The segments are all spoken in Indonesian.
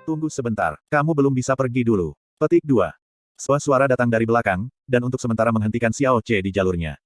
Tunggu sebentar, kamu belum bisa pergi dulu. Petik 2. Sebuah suara datang dari belakang, dan untuk sementara menghentikan Xiao Ce di jalurnya.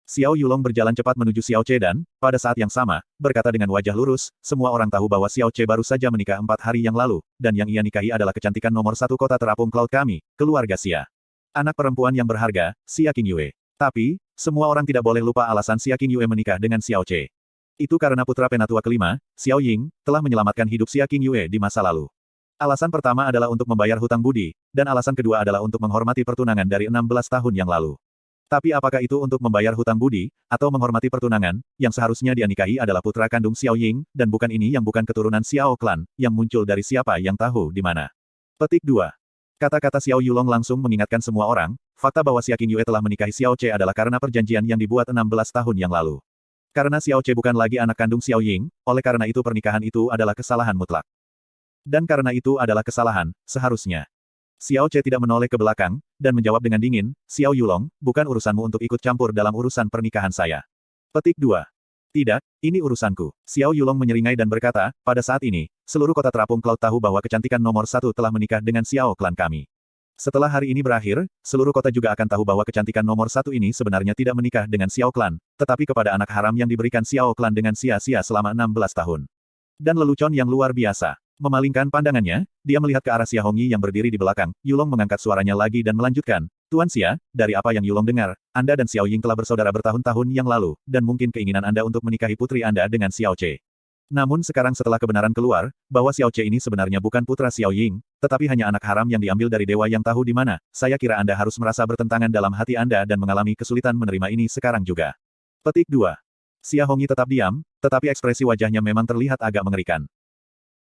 Xiao Yulong berjalan cepat menuju Xiao Ce dan, pada saat yang sama, berkata dengan wajah lurus, semua orang tahu bahwa Xiao Ce baru saja menikah 4 hari yang lalu, dan yang ia nikahi adalah kecantikan nomor 1 kota terapung Cloud kami, keluarga Xia. Anak perempuan yang berharga, Xia Qingyue. Tapi, semua orang tidak boleh lupa alasan Xia Qingyue menikah dengan Xiao Ce. Itu karena putra penatua kelima, Xiao Ying, telah menyelamatkan hidup Xia Qingyue di masa lalu. Alasan pertama adalah untuk membayar hutang budi, dan alasan kedua adalah untuk menghormati pertunangan dari 16 tahun yang lalu. Tapi apakah itu untuk membayar hutang budi, atau menghormati pertunangan, yang seharusnya dia nikahi adalah putra kandung Xiao Ying, dan bukan ini yang bukan keturunan Xiao Clan, yang muncul dari siapa yang tahu di mana. Petik 2. Kata-kata Xiao Yulong langsung mengingatkan semua orang, fakta bahwa Xia Qingyue telah menikahi Xiao Ce adalah karena perjanjian yang dibuat 16 tahun yang lalu. Karena Xiao Ce bukan lagi anak kandung Xiao Ying, oleh karena itu pernikahan itu adalah kesalahan mutlak. Dan karena itu adalah kesalahan, seharusnya. Xiao Ce tidak menoleh ke belakang, dan menjawab dengan dingin, Xiao Yulong, bukan urusanmu untuk ikut campur dalam urusan pernikahan saya. Petik 2. Tidak, ini urusanku. Xiao Yulong menyeringai dan berkata, pada saat ini, seluruh kota terapung Cloud tahu bahwa kecantikan nomor 1 telah menikah dengan Xiao Clan kami. Setelah hari ini berakhir, seluruh kota juga akan tahu bahwa kecantikan nomor 1 ini sebenarnya tidak menikah dengan Xiao Clan, tetapi kepada anak haram yang diberikan Xiao Clan dengan sia-sia selama 16 tahun. Dan lelucon yang luar biasa. Memalingkan pandangannya, dia melihat ke arah Xia Hongyi yang berdiri di belakang. Yulong mengangkat suaranya lagi dan melanjutkan, Tuan Xia, dari apa yang Yulong dengar, Anda dan Xiao Ying telah bersaudara bertahun-tahun yang lalu, dan mungkin keinginan Anda untuk menikahi putri Anda dengan Xiao Ce. Namun sekarang setelah kebenaran keluar, bahwa Xiao Ce ini sebenarnya bukan putra Xiao Ying, tetapi hanya anak haram yang diambil dari dewa yang tahu di mana, saya kira Anda harus merasa bertentangan dalam hati Anda dan mengalami kesulitan menerima ini sekarang juga. Petik 2. Xia Hongyi tetap diam, tetapi ekspresi wajahnya memang terlihat agak mengerikan.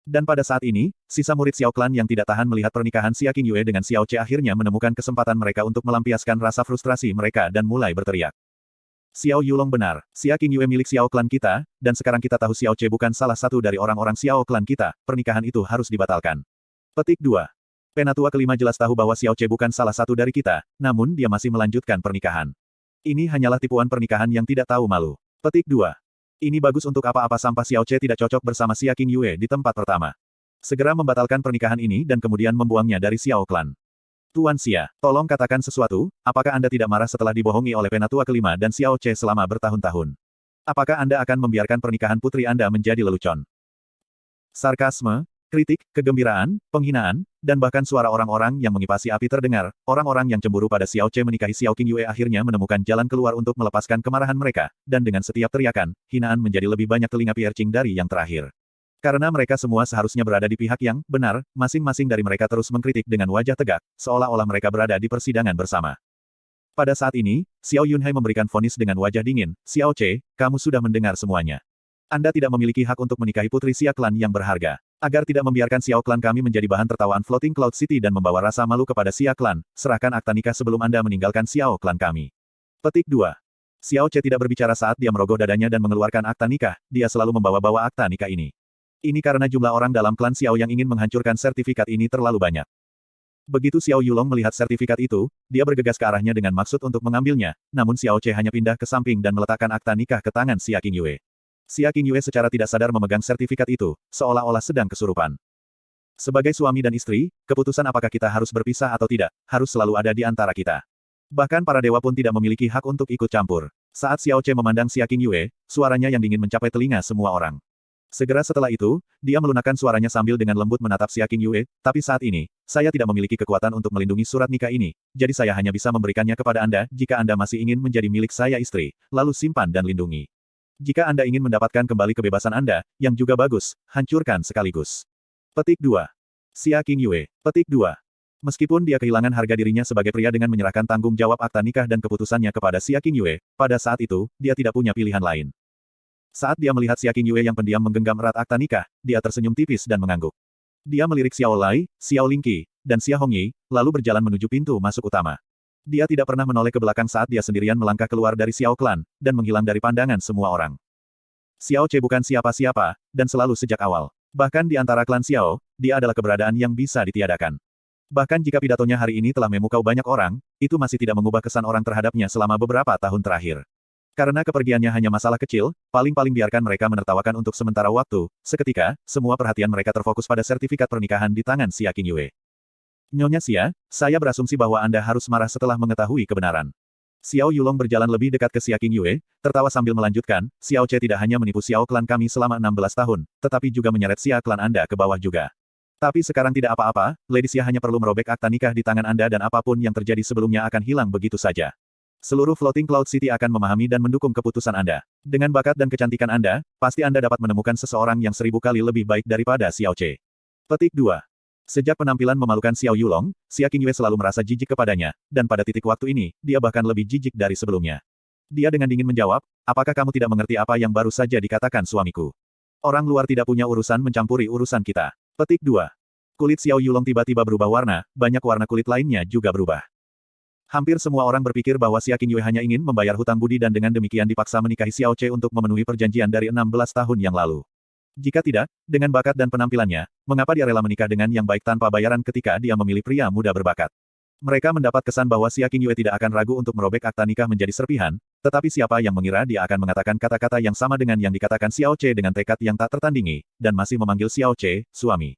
Dan pada saat ini, sisa murid Xiao Clan yang tidak tahan melihat pernikahan Xia Qingyue dengan Xiao Ce akhirnya menemukan kesempatan mereka untuk melampiaskan rasa frustrasi mereka dan mulai berteriak. Xiao Yulong benar, Xia Qingyue milik Xiao Clan kita, dan sekarang kita tahu Xiao Ce bukan salah satu dari orang-orang Xiao Clan kita, pernikahan itu harus dibatalkan. Petik 2. Penatua kelima jelas tahu bahwa Xiao Ce bukan salah satu dari kita, namun dia masih melanjutkan pernikahan. Ini hanyalah tipuan pernikahan yang tidak tahu malu. Petik 2. Ini bagus untuk apa-apa sampah Xiao Ce tidak cocok bersama Xia Qingyue di tempat pertama. Segera membatalkan pernikahan ini dan kemudian membuangnya dari Xiao Clan. Tuan Xia, tolong katakan sesuatu, apakah Anda tidak marah setelah dibohongi oleh penatua kelima dan Xiao Ce selama bertahun-tahun? Apakah Anda akan membiarkan pernikahan putri Anda menjadi lelucon? Sarkasme, kritik, kegembiraan, penghinaan, dan bahkan suara orang-orang yang mengipasi api terdengar. Orang-orang yang cemburu pada Xiao Ce menikahi Xiao Qingyue akhirnya menemukan jalan keluar untuk melepaskan kemarahan mereka, dan dengan setiap teriakan, hinaan menjadi lebih banyak telinga piercing dari yang terakhir. Karena mereka semua seharusnya berada di pihak yang benar, masing-masing dari mereka terus mengkritik dengan wajah tegak, seolah-olah mereka berada di persidangan bersama. Pada saat ini, Xiao Yunhai memberikan vonis dengan wajah dingin, Xiao Ce, kamu sudah mendengar semuanya. Anda tidak memiliki hak untuk menikahi putri Xia Clan yang berharga. Agar tidak membiarkan Xiao Clan kami menjadi bahan tertawaan Floating Cloud City dan membawa rasa malu kepada Xia Clan, serahkan akta nikah sebelum Anda meninggalkan Xiao Clan kami. Petik 2. Xiao Ce tidak berbicara saat dia merogoh dadanya dan mengeluarkan akta nikah, dia selalu membawa-bawa akta nikah ini. Ini karena jumlah orang dalam klan Xiao yang ingin menghancurkan sertifikat ini terlalu banyak. Begitu Xiao Yulong melihat sertifikat itu, dia bergegas ke arahnya dengan maksud untuk mengambilnya, namun Xiao Ce hanya pindah ke samping dan meletakkan akta nikah ke tangan Xia Qingyue. Xia Qingyue secara tidak sadar memegang sertifikat itu, seolah-olah sedang kesurupan. Sebagai suami dan istri, keputusan apakah kita harus berpisah atau tidak, harus selalu ada di antara kita. Bahkan para dewa pun tidak memiliki hak untuk ikut campur. Saat Xiao Ce memandang Xia Qingyue, suaranya yang dingin mencapai telinga semua orang. Segera setelah itu, dia melunakkan suaranya sambil dengan lembut menatap Xia Qingyue, tapi saat ini, saya tidak memiliki kekuatan untuk melindungi surat nikah ini, jadi saya hanya bisa memberikannya kepada Anda jika Anda masih ingin menjadi milik saya istri, lalu simpan dan lindungi. Jika Anda ingin mendapatkan kembali kebebasan Anda, yang juga bagus, hancurkan sekaligus. Petik 2. Xia Qingyue. Petik 2. Meskipun dia kehilangan harga dirinya sebagai pria dengan menyerahkan tanggung jawab akta nikah dan keputusannya kepada Xia Qingyue, pada saat itu, dia tidak punya pilihan lain. Saat dia melihat Xia Qingyue yang pendiam menggenggam erat akta nikah, dia tersenyum tipis dan mengangguk. Dia melirik Xiao Lai, Xiao Lingqi, dan Xia Hongyi, lalu berjalan menuju pintu masuk utama. Dia tidak pernah menoleh ke belakang saat dia sendirian melangkah keluar dari Xiao Clan, dan menghilang dari pandangan semua orang. Xiao Ce bukan siapa-siapa, dan selalu sejak awal. Bahkan di antara klan Xiao, dia adalah keberadaan yang bisa ditiadakan. Bahkan jika pidatonya hari ini telah memukau banyak orang, itu masih tidak mengubah kesan orang terhadapnya selama beberapa tahun terakhir. Karena kepergiannya hanya masalah kecil, paling-paling biarkan mereka menertawakan untuk sementara waktu. Seketika, semua perhatian mereka terfokus pada sertifikat pernikahan di tangan Xia Qingyue. Nyonya Xia, saya berasumsi bahwa Anda harus marah setelah mengetahui kebenaran. Xiao Yulong berjalan lebih dekat ke Xia Qingyue, tertawa sambil melanjutkan, Xiao Ce tidak hanya menipu Xiao klan kami selama 16 tahun, tetapi juga menyeret Xia klan Anda ke bawah juga. Tapi sekarang tidak apa-apa, Lady Xia hanya perlu merobek akta nikah di tangan Anda dan apapun yang terjadi sebelumnya akan hilang begitu saja. Seluruh Floating Cloud City akan memahami dan mendukung keputusan Anda. Dengan bakat dan kecantikan Anda, pasti Anda dapat menemukan seseorang yang 1000 kali lebih baik daripada Xiao Ce. Petik 2. Sejak penampilan memalukan Xiao Yulong, Xia Qingyue selalu merasa jijik kepadanya, dan pada titik waktu ini, dia bahkan lebih jijik dari sebelumnya. Dia dengan dingin menjawab, apakah kamu tidak mengerti apa yang baru saja dikatakan suamiku? Orang luar tidak punya urusan mencampuri urusan kita. Petik 2. Kulit Xiao Yulong tiba-tiba berubah warna, banyak warna kulit lainnya juga berubah. Hampir semua orang berpikir bahwa Xia Qingyue hanya ingin membayar hutang budi dan dengan demikian dipaksa menikahi Xiao Ce untuk memenuhi perjanjian dari 16 tahun yang lalu. Jika tidak, dengan bakat dan penampilannya, mengapa dia rela menikah dengan yang baik tanpa bayaran ketika dia memilih pria muda berbakat? Mereka mendapat kesan bahwa Xia Qingyue tidak akan ragu untuk merobek akta nikah menjadi serpihan, tetapi siapa yang mengira dia akan mengatakan kata-kata yang sama dengan yang dikatakan Xiao Ce dengan tekad yang tak tertandingi, dan masih memanggil Xiao Ce, suami.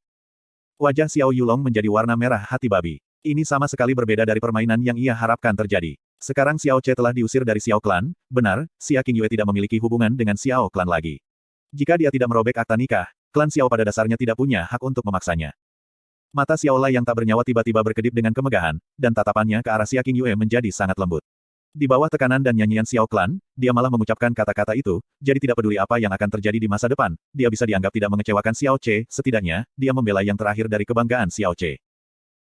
Wajah Xiao Yulong menjadi warna merah hati babi. Ini sama sekali berbeda dari permainan yang ia harapkan terjadi. Sekarang Xiao Ce telah diusir dari Xiao Clan, benar, Xia Qingyue tidak memiliki hubungan dengan Xiao Clan lagi. Jika dia tidak merobek akta nikah, klan Xiao pada dasarnya tidak punya hak untuk memaksanya. Mata Xiao Lai yang tak bernyawa tiba-tiba berkedip dengan kemegahan, dan tatapannya ke arah Xia Qingyue menjadi sangat lembut. Di bawah tekanan dan nyanyian Xiao Clan, dia malah mengucapkan kata-kata itu, jadi tidak peduli apa yang akan terjadi di masa depan, dia bisa dianggap tidak mengecewakan Xiao Ce, setidaknya, dia membela yang terakhir dari kebanggaan Xiao Ce.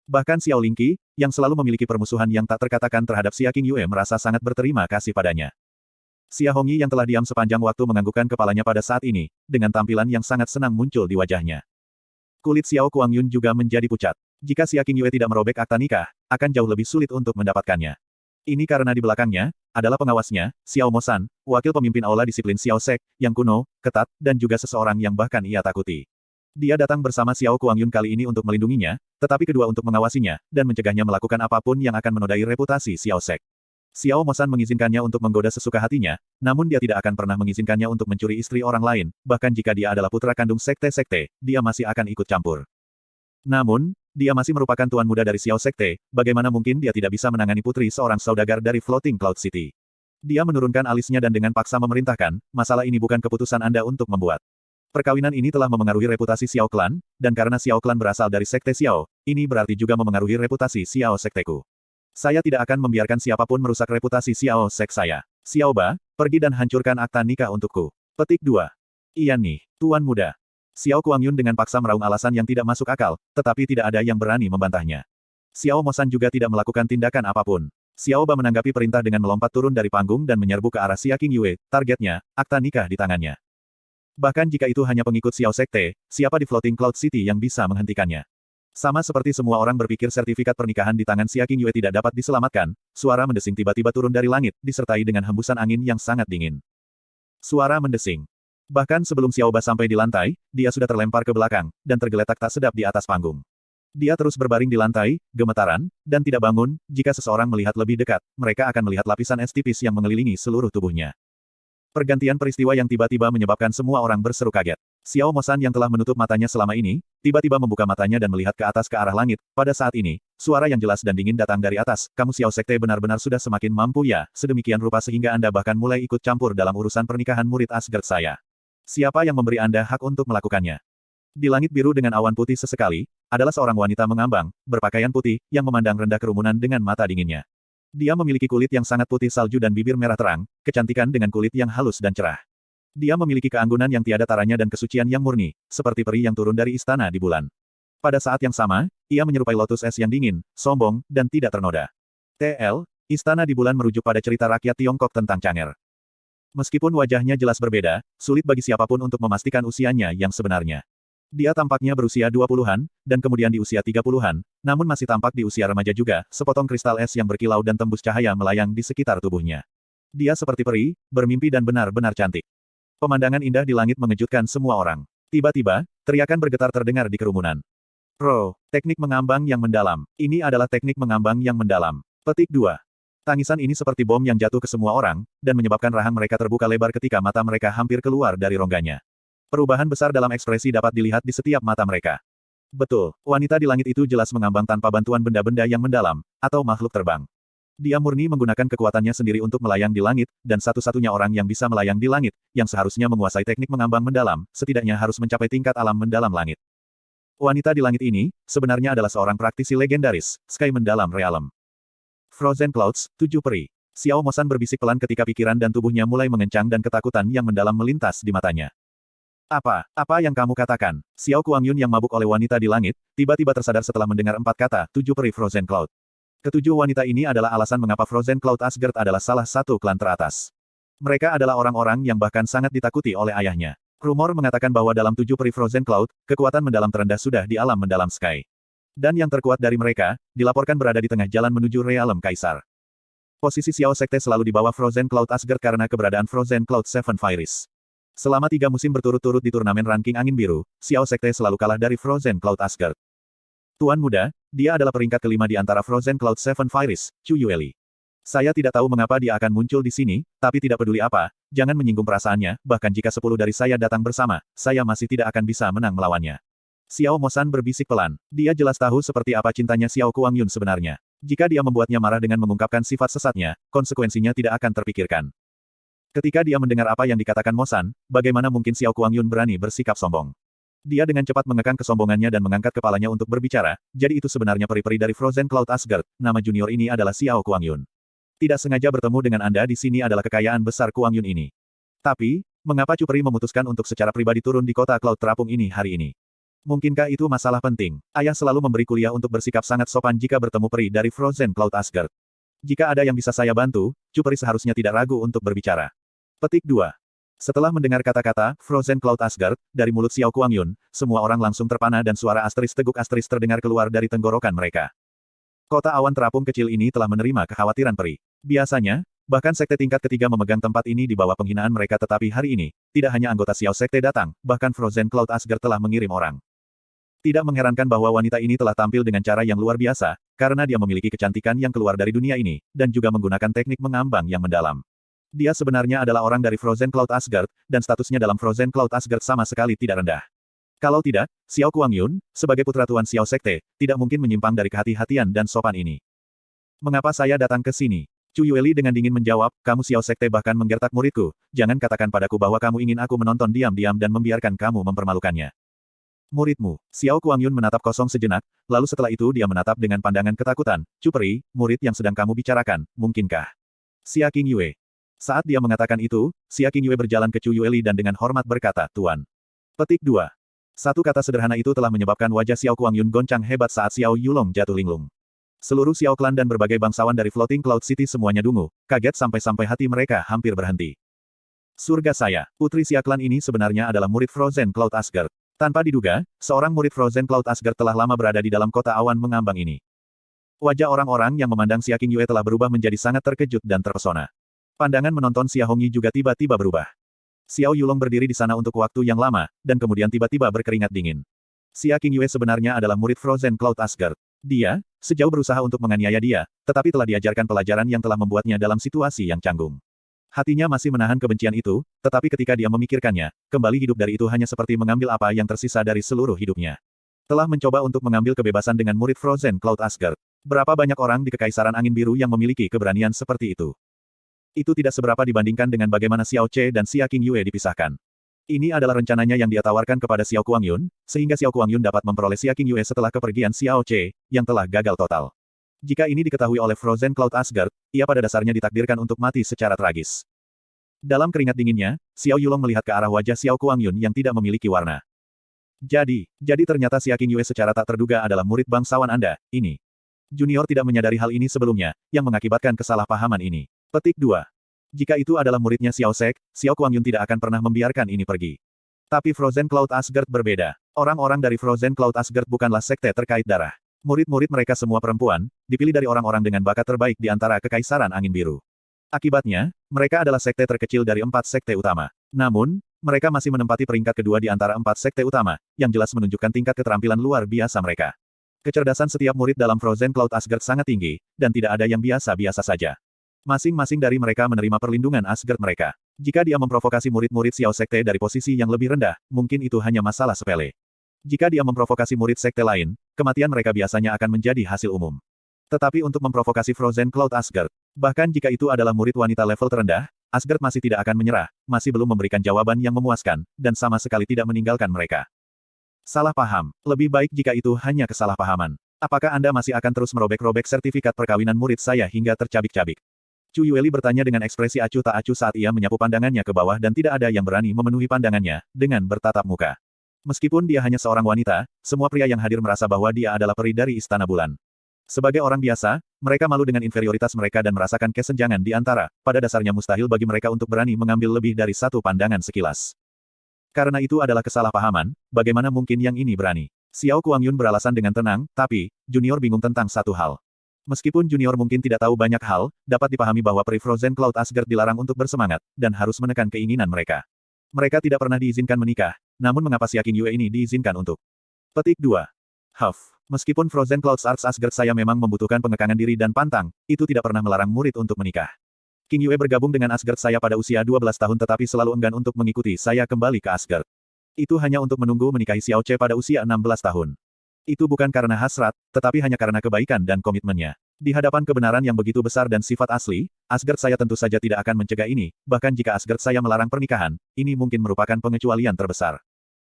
Bahkan Xiao Lingqi, yang selalu memiliki permusuhan yang tak terkatakan terhadap Xia Qingyue merasa sangat berterima kasih padanya. Xia Hongyi yang telah diam sepanjang waktu menganggukkan kepalanya pada saat ini, dengan tampilan yang sangat senang muncul di wajahnya. Kulit Xiao Kuangyun juga menjadi pucat. Jika Xia Qingyue tidak merobek akta nikah, akan jauh lebih sulit untuk mendapatkannya. Ini karena di belakangnya, adalah pengawasnya, Xiao Mosan, wakil pemimpin aula disiplin Xiao Sek, yang kuno, ketat, dan juga seseorang yang bahkan ia takuti. Dia datang bersama Xiao Kuangyun kali ini untuk melindunginya, tetapi kedua untuk mengawasinya, dan mencegahnya melakukan apapun yang akan menodai reputasi Xiao Sek. Xiao Mosan mengizinkannya untuk menggoda sesuka hatinya, namun dia tidak akan pernah mengizinkannya untuk mencuri istri orang lain, bahkan jika dia adalah putra kandung sekte-sekte, dia masih akan ikut campur. Namun, dia masih merupakan tuan muda dari Xiao Sekte, bagaimana mungkin dia tidak bisa menangani putri seorang saudagar dari Floating Cloud City. Dia menurunkan alisnya dan dengan paksa memerintahkan, masalah ini bukan keputusan Anda untuk membuat. Perkawinan ini telah memengaruhi reputasi Xiao Clan, dan karena Xiao Clan berasal dari Sekte Xiao, ini berarti juga memengaruhi reputasi Xiao Sekteku. Saya tidak akan membiarkan siapapun merusak reputasi Xiao Sek saya. Xiao Ba, pergi dan hancurkan akta nikah untukku. Petik 2. Iya nih, Tuan Muda. Xiao Kuangyun dengan paksa meraung alasan yang tidak masuk akal, tetapi tidak ada yang berani membantahnya. Xiao Mosan juga tidak melakukan tindakan apapun. Xiao Ba menanggapi perintah dengan melompat turun dari panggung dan menyerbu ke arah Xia Qingyue, targetnya, akta nikah di tangannya. Bahkan jika itu hanya pengikut Xiao Sekte, siapa di Floating Cloud City yang bisa menghentikannya? Sama seperti semua orang berpikir sertifikat pernikahan di tangan Xia Qingyue tidak dapat diselamatkan, suara mendesing tiba-tiba turun dari langit, disertai dengan hembusan angin yang sangat dingin. Suara mendesing. Bahkan sebelum Xiao Ba sampai di lantai, dia sudah terlempar ke belakang, dan tergeletak tak sedap di atas panggung. Dia terus berbaring di lantai, gemetaran, dan tidak bangun. Jika seseorang melihat lebih dekat, mereka akan melihat lapisan es tipis yang mengelilingi seluruh tubuhnya. Pergantian peristiwa yang tiba-tiba menyebabkan semua orang berseru kaget. Xiao Mosan yang telah menutup matanya selama ini, tiba-tiba membuka matanya dan melihat ke atas ke arah langit. Pada saat ini, suara yang jelas dan dingin datang dari atas. Kamu Xiao Sekte benar-benar sudah semakin mampu ya, sedemikian rupa sehingga Anda bahkan mulai ikut campur dalam urusan pernikahan murid Asgard saya. Siapa yang memberi Anda hak untuk melakukannya? Di langit biru dengan awan putih sesekali, adalah seorang wanita mengambang, berpakaian putih, yang memandang rendah kerumunan dengan mata dinginnya. Dia memiliki kulit yang sangat putih salju dan bibir merah terang, kecantikan dengan kulit yang halus dan cerah. Dia memiliki keanggunan yang tiada taranya dan kesucian yang murni, seperti peri yang turun dari istana di bulan. Pada saat yang sama, ia menyerupai lotus es yang dingin, sombong, dan tidak ternoda. TL, istana di bulan merujuk pada cerita rakyat Tiongkok tentang Chang'er. Meskipun wajahnya jelas berbeda, sulit bagi siapapun untuk memastikan usianya yang sebenarnya. Dia tampaknya berusia 20-an, dan kemudian di usia 30-an, namun masih tampak di usia remaja juga, sepotong kristal es yang berkilau dan tembus cahaya melayang di sekitar tubuhnya. Dia seperti peri, bermimpi dan benar-benar cantik. Pemandangan indah di langit mengejutkan semua orang. Tiba-tiba, teriakan bergetar terdengar di kerumunan. Teknik mengambang yang mendalam. Ini adalah teknik mengambang yang mendalam. Petik 2. Tangisan ini seperti bom yang jatuh ke semua orang, dan menyebabkan rahang mereka terbuka lebar ketika mata mereka hampir keluar dari rongganya. Perubahan besar dalam ekspresi dapat dilihat di setiap mata mereka. Betul, wanita di langit itu jelas mengambang tanpa bantuan benda-benda yang mendalam, atau makhluk terbang. Dia murni menggunakan kekuatannya sendiri untuk melayang di langit, dan satu-satunya orang yang bisa melayang di langit, yang seharusnya menguasai teknik mengambang mendalam, setidaknya harus mencapai tingkat alam mendalam langit. Wanita di langit ini, sebenarnya adalah seorang praktisi legendaris, Sky Mendalam Realm. Frozen Clouds, 7 peri. Xiao Mosan berbisik pelan ketika pikiran dan tubuhnya mulai mengencang dan ketakutan yang mendalam melintas di matanya. Apa yang kamu katakan? Xiao Kuangyun yang mabuk oleh wanita di langit, tiba-tiba tersadar setelah mendengar 4 kata, 7 peri Frozen Cloud. Ketujuh wanita ini adalah alasan mengapa Frozen Cloud Asgard adalah salah satu klan teratas. Mereka adalah orang-orang yang bahkan sangat ditakuti oleh ayahnya. Rumor mengatakan bahwa dalam 7 peri Frozen Cloud, kekuatan mendalam terendah sudah di alam mendalam Sky. Dan yang terkuat dari mereka, dilaporkan berada di tengah jalan menuju Realm Kaisar. Posisi Xiao Sekte selalu di bawah Frozen Cloud Asgard karena keberadaan Frozen Cloud Seven Fires. Selama 3 musim berturut-turut di turnamen ranking angin biru, Xiao Sekte selalu kalah dari Frozen Cloud Asgard. Tuan muda, dia adalah peringkat kelima di antara Frozen Cloud Seven Fires, Chu Yueli. Saya tidak tahu mengapa dia akan muncul di sini, tapi tidak peduli apa, jangan menyinggung perasaannya, bahkan jika 10 dari saya datang bersama, saya masih tidak akan bisa menang melawannya. Xiao Mosan berbisik pelan. Dia jelas tahu seperti apa cintanya Xiao Kuangyun sebenarnya. Jika dia membuatnya marah dengan mengungkapkan sifat sesatnya, konsekuensinya tidak akan terpikirkan. Ketika dia mendengar apa yang dikatakan Mosan, bagaimana mungkin Xiao Kuangyun berani bersikap sombong? Dia dengan cepat mengekang kesombongannya dan mengangkat kepalanya untuk berbicara, jadi itu sebenarnya peri-peri dari Frozen Cloud Asgard, nama junior ini adalah Xiao Kuangyun. Tidak sengaja bertemu dengan Anda di sini adalah kekayaan besar Kuangyun ini. Tapi, mengapa Chu Peri memutuskan untuk secara pribadi turun di kota Cloud terapung ini hari ini? Mungkinkah itu masalah penting? Ayah selalu memberi kuliah untuk bersikap sangat sopan jika bertemu peri dari Frozen Cloud Asgard. Jika ada yang bisa saya bantu, Chu Peri seharusnya tidak ragu untuk berbicara. Petik 2. Setelah mendengar kata-kata Frozen Cloud Asgard dari mulut Xiao Kuangyun, semua orang langsung terpana dan suara asteris teguk asteris terdengar keluar dari tenggorokan mereka. Kota awan terapung kecil ini telah menerima kekhawatiran peri. Biasanya, bahkan sekte tingkat ketiga memegang tempat ini di bawah penghinaan mereka, tetapi hari ini, tidak hanya anggota Xiao Sekte datang, bahkan Frozen Cloud Asgard telah mengirim orang. Tidak mengherankan bahwa wanita ini telah tampil dengan cara yang luar biasa, karena dia memiliki kecantikan yang keluar dari dunia ini, dan juga menggunakan teknik mengambang yang mendalam. Dia sebenarnya adalah orang dari Frozen Cloud Asgard, dan statusnya dalam Frozen Cloud Asgard sama sekali tidak rendah. Kalau tidak, Xiao Kuangyun, sebagai putra tuan Xiao Sekte, tidak mungkin menyimpang dari kehati-hatian dan sopan ini. Mengapa saya datang ke sini? Chu Yueli dengan dingin menjawab, kamu Xiao Sekte bahkan menggertak muridku, jangan katakan padaku bahwa kamu ingin aku menonton diam-diam dan membiarkan kamu mempermalukannya. Muridmu. Xiao Kuangyun menatap kosong sejenak, lalu setelah itu dia menatap dengan pandangan ketakutan, Chu Peri, murid yang sedang kamu bicarakan, mungkinkah? Xia Qingyue. Saat dia mengatakan itu, Xia Qingyue berjalan ke Chu Yueli dan dengan hormat berkata, Tuan. Petik 2. Satu kata sederhana itu telah menyebabkan wajah Xiao Kuangyun goncang hebat saat Xiao Yulong jatuh linglung. Seluruh Xiao Clan dan berbagai bangsawan dari Floating Cloud City semuanya dungu, kaget sampai-sampai hati mereka hampir berhenti. Surga saya, putri Xia Clan ini sebenarnya adalah murid Frozen Cloud Asgard. Tanpa diduga, seorang murid Frozen Cloud Asgard telah lama berada di dalam kota awan mengambang ini. Wajah orang-orang yang memandang Xia Qingyue telah berubah menjadi sangat terkejut dan terpesona. Pandangan menonton Xia Hongyi juga tiba-tiba berubah. Xiao Yulong berdiri di sana untuk waktu yang lama, dan kemudian tiba-tiba berkeringat dingin. Xia Qingyue sebenarnya adalah murid Frozen Cloud Asgard. Dia, sejauh berusaha untuk menganiaya dia, tetapi telah diajarkan pelajaran yang telah membuatnya dalam situasi yang canggung. Hatinya masih menahan kebencian itu, tetapi ketika dia memikirkannya, kembali hidup dari itu hanya seperti mengambil apa yang tersisa dari seluruh hidupnya. Telah mencoba untuk mengambil kebebasan dengan murid Frozen Cloud Asgard. Berapa banyak orang di Kekaisaran Angin Biru yang memiliki keberanian seperti itu? Itu tidak seberapa dibandingkan dengan bagaimana Xiao Che dan Xia Qingyue dipisahkan. Ini adalah rencananya yang dia tawarkan kepada Xiao Kuangyun, sehingga Xiao Kuangyun dapat memperoleh Xia Qingyue setelah kepergian Xiao Che, yang telah gagal total. Jika ini diketahui oleh Frozen Cloud Asgard, ia pada dasarnya ditakdirkan untuk mati secara tragis. Dalam keringat dinginnya, Xiao Yulong melihat ke arah wajah Xiao Kuangyun yang tidak memiliki warna. Jadi ternyata Xia Qingyue secara tak terduga adalah murid bangsawan Anda, ini. Junior tidak menyadari hal ini sebelumnya, yang mengakibatkan kesalahpahaman ini. Petik 2. Jika itu adalah muridnya Xiao Sek, Xiao Kuangyun tidak akan pernah membiarkan ini pergi. Tapi Frozen Cloud Asgard berbeda. Orang-orang dari Frozen Cloud Asgard bukanlah sekte terkait darah. Murid-murid mereka semua perempuan, dipilih dari orang-orang dengan bakat terbaik di antara Kekaisaran Angin Biru. Akibatnya, mereka adalah sekte terkecil dari 4 sekte utama. Namun, mereka masih menempati peringkat kedua di antara 4 sekte utama, yang jelas menunjukkan tingkat keterampilan luar biasa mereka. Kecerdasan setiap murid dalam Frozen Cloud Asgard sangat tinggi, dan tidak ada yang biasa-biasa saja. Masing-masing dari mereka menerima perlindungan Asgard mereka. Jika dia memprovokasi murid-murid Xiao Sekte dari posisi yang lebih rendah, mungkin itu hanya masalah sepele. Jika dia memprovokasi murid sekte lain, kematian mereka biasanya akan menjadi hasil umum. Tetapi untuk memprovokasi Frozen Cloud Asgard, bahkan jika itu adalah murid wanita level terendah, Asgard masih tidak akan menyerah, masih belum memberikan jawaban yang memuaskan, dan sama sekali tidak meninggalkan mereka. Salah paham. Lebih baik jika itu hanya kesalahpahaman. Apakah Anda masih akan terus merobek-robek sertifikat perkawinan murid saya hingga tercabik-cabik? Chu Yueli bertanya dengan ekspresi acuh tak acuh saat ia menyapu pandangannya ke bawah dan tidak ada yang berani memenuhi pandangannya, dengan bertatap muka. Meskipun dia hanya seorang wanita, semua pria yang hadir merasa bahwa dia adalah peri dari Istana Bulan. Sebagai orang biasa, mereka malu dengan inferioritas mereka dan merasakan kesenjangan di antara, pada dasarnya mustahil bagi mereka untuk berani mengambil lebih dari satu pandangan sekilas. Karena itu adalah kesalahpahaman, bagaimana mungkin yang ini berani? Xiao Kuangyun beralasan dengan tenang, tapi, Junior bingung tentang satu hal. Meskipun Junior mungkin tidak tahu banyak hal, dapat dipahami bahwa peri Frozen Cloud Asgard dilarang untuk bersemangat, dan harus menekan keinginan mereka. Mereka tidak pernah diizinkan menikah, namun mengapa Xia Qingyue ini diizinkan untuk? Petik 2. Meskipun Frozen Clouds Arts Asgard saya memang membutuhkan pengekangan diri dan pantang, itu tidak pernah melarang murid untuk menikah. Qingyue bergabung dengan Asgard saya pada usia 12 tahun tetapi selalu enggan untuk mengikuti saya kembali ke Asgard. Itu hanya untuk menunggu menikahi Xiao Ce pada usia 16 tahun. Itu bukan karena hasrat, tetapi hanya karena kebaikan dan komitmennya. Di hadapan kebenaran yang begitu besar dan sifat asli, Asgard saya tentu saja tidak akan mencegah ini, bahkan jika Asgard saya melarang pernikahan, ini mungkin merupakan pengecualian terbesar.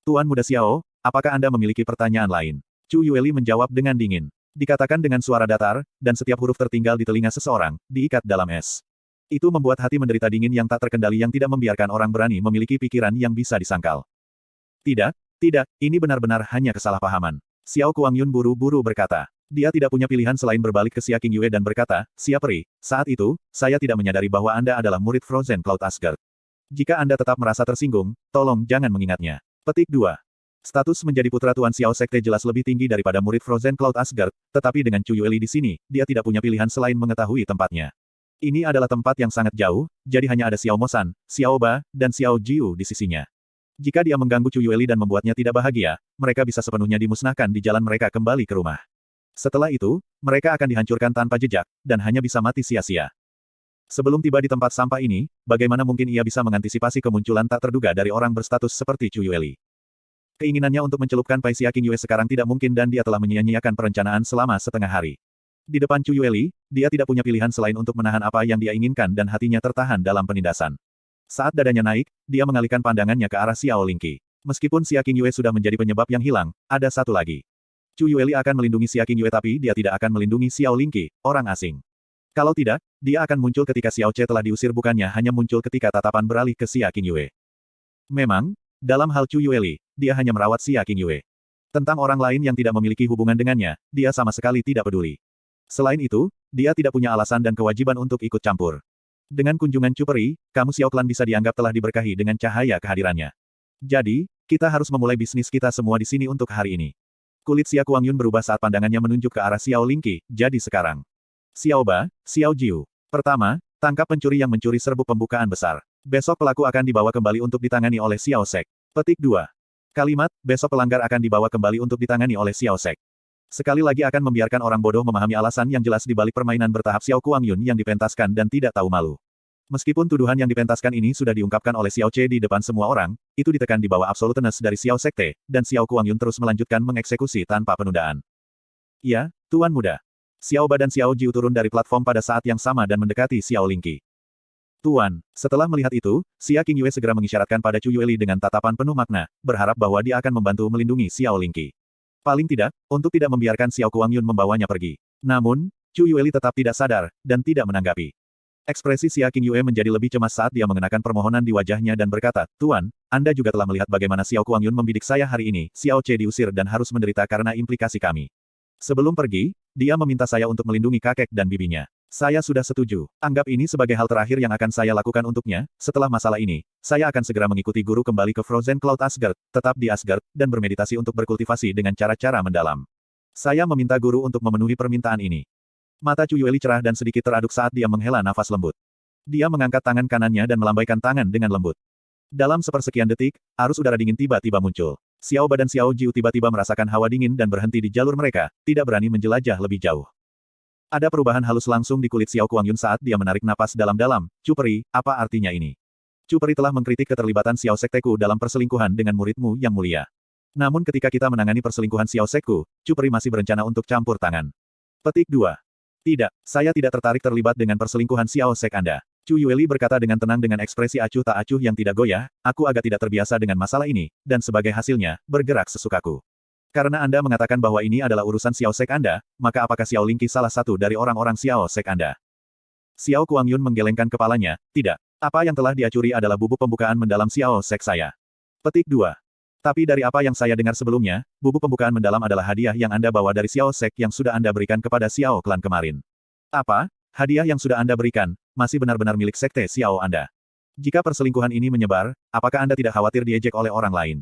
Tuan Muda Xiao, apakah Anda memiliki pertanyaan lain? Chu Yueli menjawab dengan dingin. Dikatakan dengan suara datar, dan setiap huruf tertinggal di telinga seseorang, diikat dalam es. Itu membuat hati menderita dingin yang tak terkendali yang tidak membiarkan orang berani memiliki pikiran yang bisa disangkal. Tidak, ini benar-benar hanya kesalahpahaman. Xiao Kuangyun buru-buru berkata. Dia tidak punya pilihan selain berbalik ke Xia Qingyue dan berkata, Xia Peri, saat itu, saya tidak menyadari bahwa Anda adalah murid Frozen Cloud Asgard. Jika Anda tetap merasa tersinggung, tolong jangan mengingatnya. Petik 2. Status menjadi putra Tuan Xiao Sekte jelas lebih tinggi daripada murid Frozen Cloud Asgard, tetapi dengan Chu Yueli di sini, dia tidak punya pilihan selain mengetahui tempatnya. Ini adalah tempat yang sangat jauh, jadi hanya ada Xiao Mosan, Xiao Ba, dan Xiao Jiu di sisinya. Jika dia mengganggu Chu Yueli dan membuatnya tidak bahagia, mereka bisa sepenuhnya dimusnahkan di jalan mereka kembali ke rumah. Setelah itu, mereka akan dihancurkan tanpa jejak, dan hanya bisa mati sia-sia. Sebelum tiba di tempat sampah ini, bagaimana mungkin ia bisa mengantisipasi kemunculan tak terduga dari orang berstatus seperti Chu Yueli? Keinginannya untuk mencelupkan Pai Xia Qingyue sekarang tidak mungkin dan dia telah menyia-nyiakan perencanaan selama setengah hari. Di depan Chu Yueli, dia tidak punya pilihan selain untuk menahan apa yang dia inginkan dan hatinya tertahan dalam penindasan. Saat dadanya naik, dia mengalihkan pandangannya ke arah Xiao Lingqi. Meskipun Xia Qingyue sudah menjadi penyebab yang hilang, ada satu lagi. Chu Yueli akan melindungi Xia Qingyue tapi dia tidak akan melindungi Xiao Lingqi, orang asing. Kalau tidak, dia akan muncul ketika Xiao Ce telah diusir bukannya hanya muncul ketika tatapan beralih ke Xia Qingyue. Memang, dalam hal Chu Yueli, dia hanya merawat Xia Qingyue. Tentang orang lain yang tidak memiliki hubungan dengannya, dia sama sekali tidak peduli. Selain itu, dia tidak punya alasan dan kewajiban untuk ikut campur. Dengan kunjungan Chu Peri, kamu Xiao Clan bisa dianggap telah diberkahi dengan cahaya kehadirannya. Jadi, kita harus memulai bisnis kita semua di sini untuk hari ini. Kulit Xia Kuangyun berubah saat pandangannya menunjuk ke arah Xiao Lingqi, jadi sekarang. Xiao Ba, Xiao Jiu. Pertama, tangkap pencuri yang mencuri serbuk pembukaan besar. Besok pelaku akan dibawa kembali untuk ditangani oleh Xiao Sek. Petik 2. Kalimat, besok pelanggar akan dibawa kembali untuk ditangani oleh Xiao Sek. Sekali lagi akan membiarkan orang bodoh memahami alasan yang jelas di balik permainan bertahap Xiao Kuangyun yang dipentaskan dan tidak tahu malu. Meskipun tuduhan yang dipentaskan ini sudah diungkapkan oleh Xiao Ce di depan semua orang, itu ditekan di bawah absoluteness dari Xiao Sekte, dan Xiao Kuangyun terus melanjutkan mengeksekusi tanpa penundaan. Ya, Tuan Muda. Xiao Ba dan Xiao Jiu turun dari platform pada saat yang sama dan mendekati Xiao Lingqi. Tuan, setelah melihat itu, Xia Qingyue segera mengisyaratkan pada Chu Yueli dengan tatapan penuh makna, berharap bahwa dia akan membantu melindungi Xiao Lingqi. Paling tidak, untuk tidak membiarkan Xiao Kuangyun membawanya pergi. Namun, Chu Yueli tetap tidak sadar, dan tidak menanggapi. Ekspresi Xia Qingyue menjadi lebih cemas saat dia mengenakan permohonan di wajahnya dan berkata, Tuan, Anda juga telah melihat bagaimana Xiao Kuangyun membidik saya hari ini, Xiao Ce diusir dan harus menderita karena implikasi kami. Sebelum pergi, dia meminta saya untuk melindungi kakek dan bibinya. Saya sudah setuju. Anggap ini sebagai hal terakhir yang akan saya lakukan untuknya. Setelah masalah ini, saya akan segera mengikuti guru kembali ke Frozen Cloud Asgard, tetap di Asgard, dan bermeditasi untuk berkultivasi dengan cara-cara mendalam. Saya meminta guru untuk memenuhi permintaan ini. Mata Chu Yueli cerah dan sedikit teraduk saat dia menghela nafas lembut. Dia mengangkat tangan kanannya dan melambaikan tangan dengan lembut. Dalam sepersekian detik, arus udara dingin tiba-tiba muncul. Xiao Ba dan Xiao Jiu tiba-tiba merasakan hawa dingin dan berhenti di jalur mereka, tidak berani menjelajah lebih jauh. Ada perubahan halus langsung di kulit Xiao Kuangyun saat dia menarik napas dalam-dalam. Cu Peri, apa artinya ini? Cu Peri telah mengkritik keterlibatan Xiao Sekteku dalam perselingkuhan dengan muridmu yang mulia. Namun ketika kita menangani perselingkuhan Xiao Sekku, Cu Peri masih berencana untuk campur tangan. Petik 2. Tidak, saya tidak tertarik terlibat dengan perselingkuhan Xiao Sek Anda. Chu Yueli berkata dengan tenang dengan ekspresi acuh tak acuh yang tidak goyah, aku agak tidak terbiasa dengan masalah ini, dan sebagai hasilnya, bergerak sesukaku. Karena Anda mengatakan bahwa ini adalah urusan Xiao Sek Anda, maka apakah Xiao Lingqi salah satu dari orang-orang Xiao Sek Anda? Xiao Kuangyun menggelengkan kepalanya, tidak. Apa yang telah dia curi adalah bubuk pembukaan mendalam Xiao Sek saya. Petik 2. Tapi dari apa yang saya dengar sebelumnya, bubuk pembukaan mendalam adalah hadiah yang Anda bawa dari Xiao Sek yang sudah Anda berikan kepada Xiao Klan kemarin. Apa? Hadiah yang sudah Anda berikan, masih benar-benar milik sekte Xiao Anda. Jika perselingkuhan ini menyebar, apakah Anda tidak khawatir diejek oleh orang lain?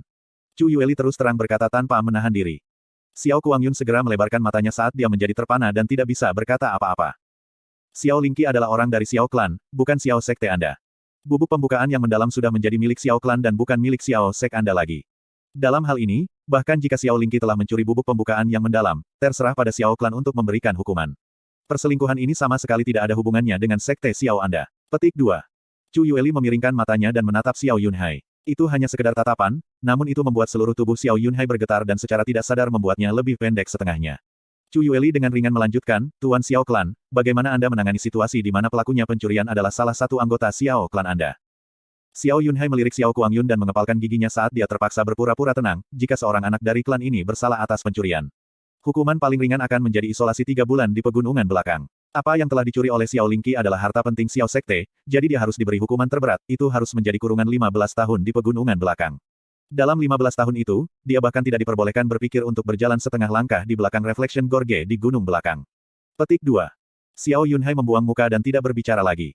Chu Yueli terus terang berkata tanpa menahan diri. Xiao Kuangyun segera melebarkan matanya saat dia menjadi terpana dan tidak bisa berkata apa-apa. Xiao Lingqi adalah orang dari Xiao Klan, bukan Xiao Sekte Anda. Bubuk pembukaan yang mendalam sudah menjadi milik Xiao Klan dan bukan milik Xiao Sek Anda lagi. Dalam hal ini, bahkan jika Xiao Lingqi telah mencuri bubuk pembukaan yang mendalam, terserah pada Xiao Klan untuk memberikan hukuman. Perselingkuhan ini sama sekali tidak ada hubungannya dengan sekte Xiao Anda. Petik 2. Chu Yueli memiringkan matanya dan menatap Xiao Yunhai. Itu hanya sekedar tatapan, namun itu membuat seluruh tubuh Xiao Yunhai bergetar dan secara tidak sadar membuatnya lebih pendek setengahnya. Chu Yueli dengan ringan melanjutkan, Tuan Xiao Klan, bagaimana Anda menangani situasi di mana pelakunya pencurian adalah salah satu anggota Xiao Klan Anda? Xiao Yunhai melirik Xiao Kuangyun dan mengepalkan giginya saat dia terpaksa berpura-pura tenang, jika seorang anak dari klan ini bersalah atas pencurian. Hukuman paling ringan akan menjadi isolasi 3 bulan di pegunungan belakang. Apa yang telah dicuri oleh Xiao Lingqi adalah harta penting Xiao Sekte, jadi dia harus diberi hukuman terberat, itu harus menjadi kurungan 15 tahun di pegunungan belakang. Dalam 15 tahun itu, dia bahkan tidak diperbolehkan berpikir untuk berjalan setengah langkah di belakang Reflection Gorge di gunung belakang. Petik 2. Xiao Yunhai membuang muka dan tidak berbicara lagi.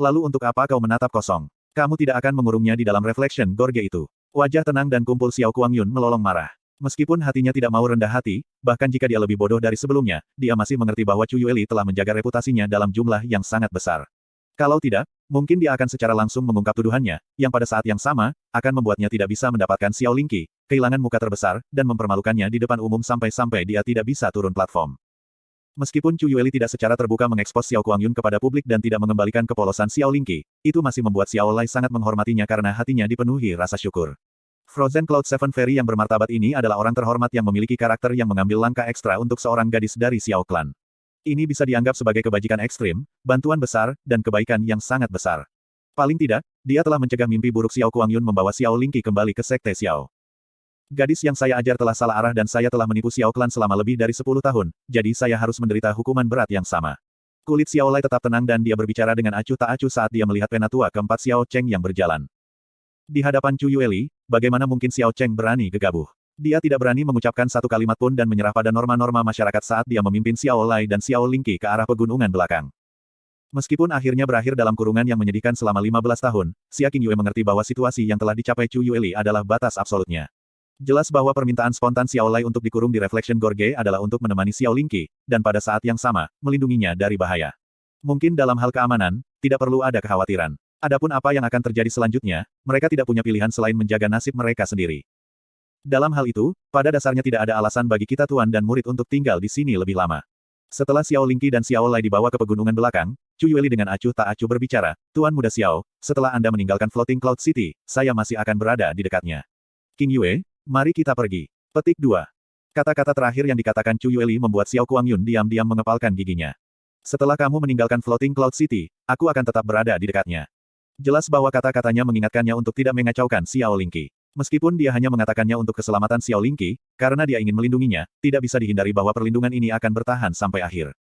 Lalu untuk apa kau menatap kosong? Kamu tidak akan mengurungnya di dalam Reflection Gorge itu. Wajah tenang dan kumpul Xiao Kuangyun melolong marah. Meskipun hatinya tidak mau rendah hati, bahkan jika dia lebih bodoh dari sebelumnya, dia masih mengerti bahwa Chu Yueli telah menjaga reputasinya dalam jumlah yang sangat besar. Kalau tidak, mungkin dia akan secara langsung mengungkap tuduhannya, yang pada saat yang sama, akan membuatnya tidak bisa mendapatkan Xiao Lingqi, kehilangan muka terbesar, dan mempermalukannya di depan umum sampai-sampai dia tidak bisa turun platform. Meskipun Chu Yueli tidak secara terbuka mengekspos Xiao Kuangyun kepada publik dan tidak mengembalikan kepolosan Xiao Lingqi, itu masih membuat Xiao Lai sangat menghormatinya karena hatinya dipenuhi rasa syukur. Frozen Cloud Seven Fairy yang bermartabat ini adalah orang terhormat yang memiliki karakter yang mengambil langkah ekstra untuk seorang gadis dari Xiao Klan. Ini bisa dianggap sebagai kebajikan ekstrim, bantuan besar, dan kebaikan yang sangat besar. Paling tidak, dia telah mencegah mimpi buruk Xiao Kuangyun membawa Xiao Lingqi kembali ke Sekte Xiao. Gadis yang saya ajar telah salah arah dan saya telah menipu Xiao Klan selama lebih dari 10 tahun, jadi saya harus menderita hukuman berat yang sama. Kulit Xiao Lai tetap tenang dan dia berbicara dengan acuh tak acuh saat dia melihat penatua keempat Xiao Cheng yang berjalan. Di hadapan Chu Yueli, bagaimana mungkin Xiao Cheng berani gegabah? Dia tidak berani mengucapkan satu kalimat pun dan menyerah pada norma-norma masyarakat saat dia memimpin Xiao Lai dan Xiao Lingqi ke arah pegunungan belakang. Meskipun akhirnya berakhir dalam kurungan yang menyedihkan selama 15 tahun, Xia Qingyue mengerti bahwa situasi yang telah dicapai Chu Yueli adalah batas absolutnya. Jelas bahwa permintaan spontan Xiao Lai untuk dikurung di Reflection Gorge adalah untuk menemani Xiao Lingqi, dan pada saat yang sama, melindunginya dari bahaya. Mungkin dalam hal keamanan, tidak perlu ada kekhawatiran. Adapun apa yang akan terjadi selanjutnya, mereka tidak punya pilihan selain menjaga nasib mereka sendiri. Dalam hal itu, pada dasarnya tidak ada alasan bagi kita tuan dan murid untuk tinggal di sini lebih lama. Setelah Xiao Lingqi dan Xiao Lai dibawa ke pegunungan belakang, Chu Yueli dengan acuh tak acuh berbicara, Tuan Muda Xiao, setelah Anda meninggalkan Floating Cloud City, saya masih akan berada di dekatnya. King Yue, mari kita pergi. Petik 2. Kata-kata terakhir yang dikatakan Chu Yueli membuat Xiao Kuangyun diam-diam mengepalkan giginya. Setelah kamu meninggalkan Floating Cloud City, aku akan tetap berada di dekatnya. Jelas bahwa kata-katanya mengingatkannya untuk tidak mengacaukan Xiao Lingqi. Meskipun dia hanya mengatakannya untuk keselamatan Xiao Lingqi, karena dia ingin melindunginya, tidak bisa dihindari bahwa perlindungan ini akan bertahan sampai akhir.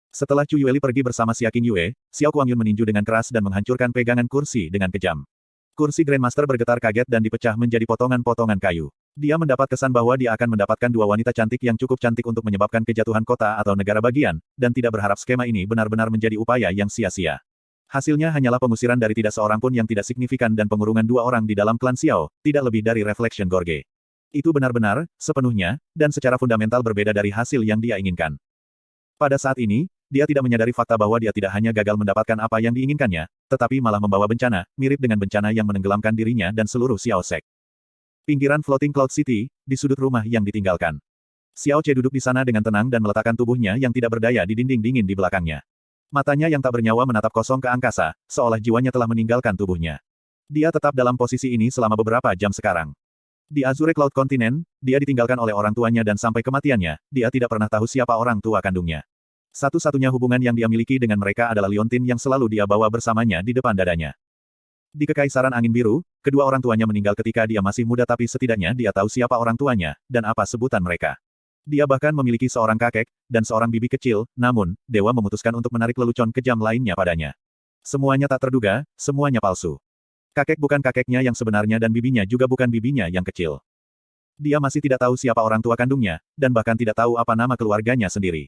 Setelah Chu Yueli pergi bersama Xia Qingyue, Xiao Kuangyun meninju dengan keras dan menghancurkan pegangan kursi dengan kejam. Kursi Grandmaster bergetar kaget dan dipecah menjadi potongan-potongan kayu. Dia mendapat kesan bahwa dia akan mendapatkan 2 wanita cantik yang cukup cantik untuk menyebabkan kejatuhan kota atau negara bagian, dan tidak berharap skema ini benar-benar menjadi upaya yang sia-sia. Hasilnya hanyalah pengusiran dari tidak seorang pun yang tidak signifikan dan pengurungan 2 orang di dalam klan Xiao, tidak lebih dari Reflection Gorge. Itu benar-benar, sepenuhnya, dan secara fundamental berbeda dari hasil yang dia inginkan. Pada saat ini, dia tidak menyadari fakta bahwa dia tidak hanya gagal mendapatkan apa yang diinginkannya, tetapi malah membawa bencana, mirip dengan bencana yang menenggelamkan dirinya dan seluruh Xiao Sek. Pinggiran Floating Cloud City, di sudut rumah yang ditinggalkan. Xiao Che duduk di sana dengan tenang dan meletakkan tubuhnya yang tidak berdaya di dinding dingin di belakangnya. Matanya yang tak bernyawa menatap kosong ke angkasa, seolah jiwanya telah meninggalkan tubuhnya. Dia tetap dalam posisi ini selama beberapa jam sekarang. Di Azure Cloud Continent, dia ditinggalkan oleh orang tuanya dan sampai kematiannya, dia tidak pernah tahu siapa orang tua kandungnya. Satu-satunya hubungan yang dia miliki dengan mereka adalah liontin yang selalu dia bawa bersamanya di depan dadanya. Di Kekaisaran Angin Biru, kedua orang tuanya meninggal ketika dia masih muda tapi setidaknya dia tahu siapa orang tuanya, dan apa sebutan mereka. Dia bahkan memiliki seorang kakek, dan seorang bibi kecil, namun, dewa memutuskan untuk menarik lelucon kejam lainnya padanya. Semuanya tak terduga, semuanya palsu. Kakek bukan kakeknya yang sebenarnya dan bibinya juga bukan bibinya yang kecil. Dia masih tidak tahu siapa orang tua kandungnya, dan bahkan tidak tahu apa nama keluarganya sendiri.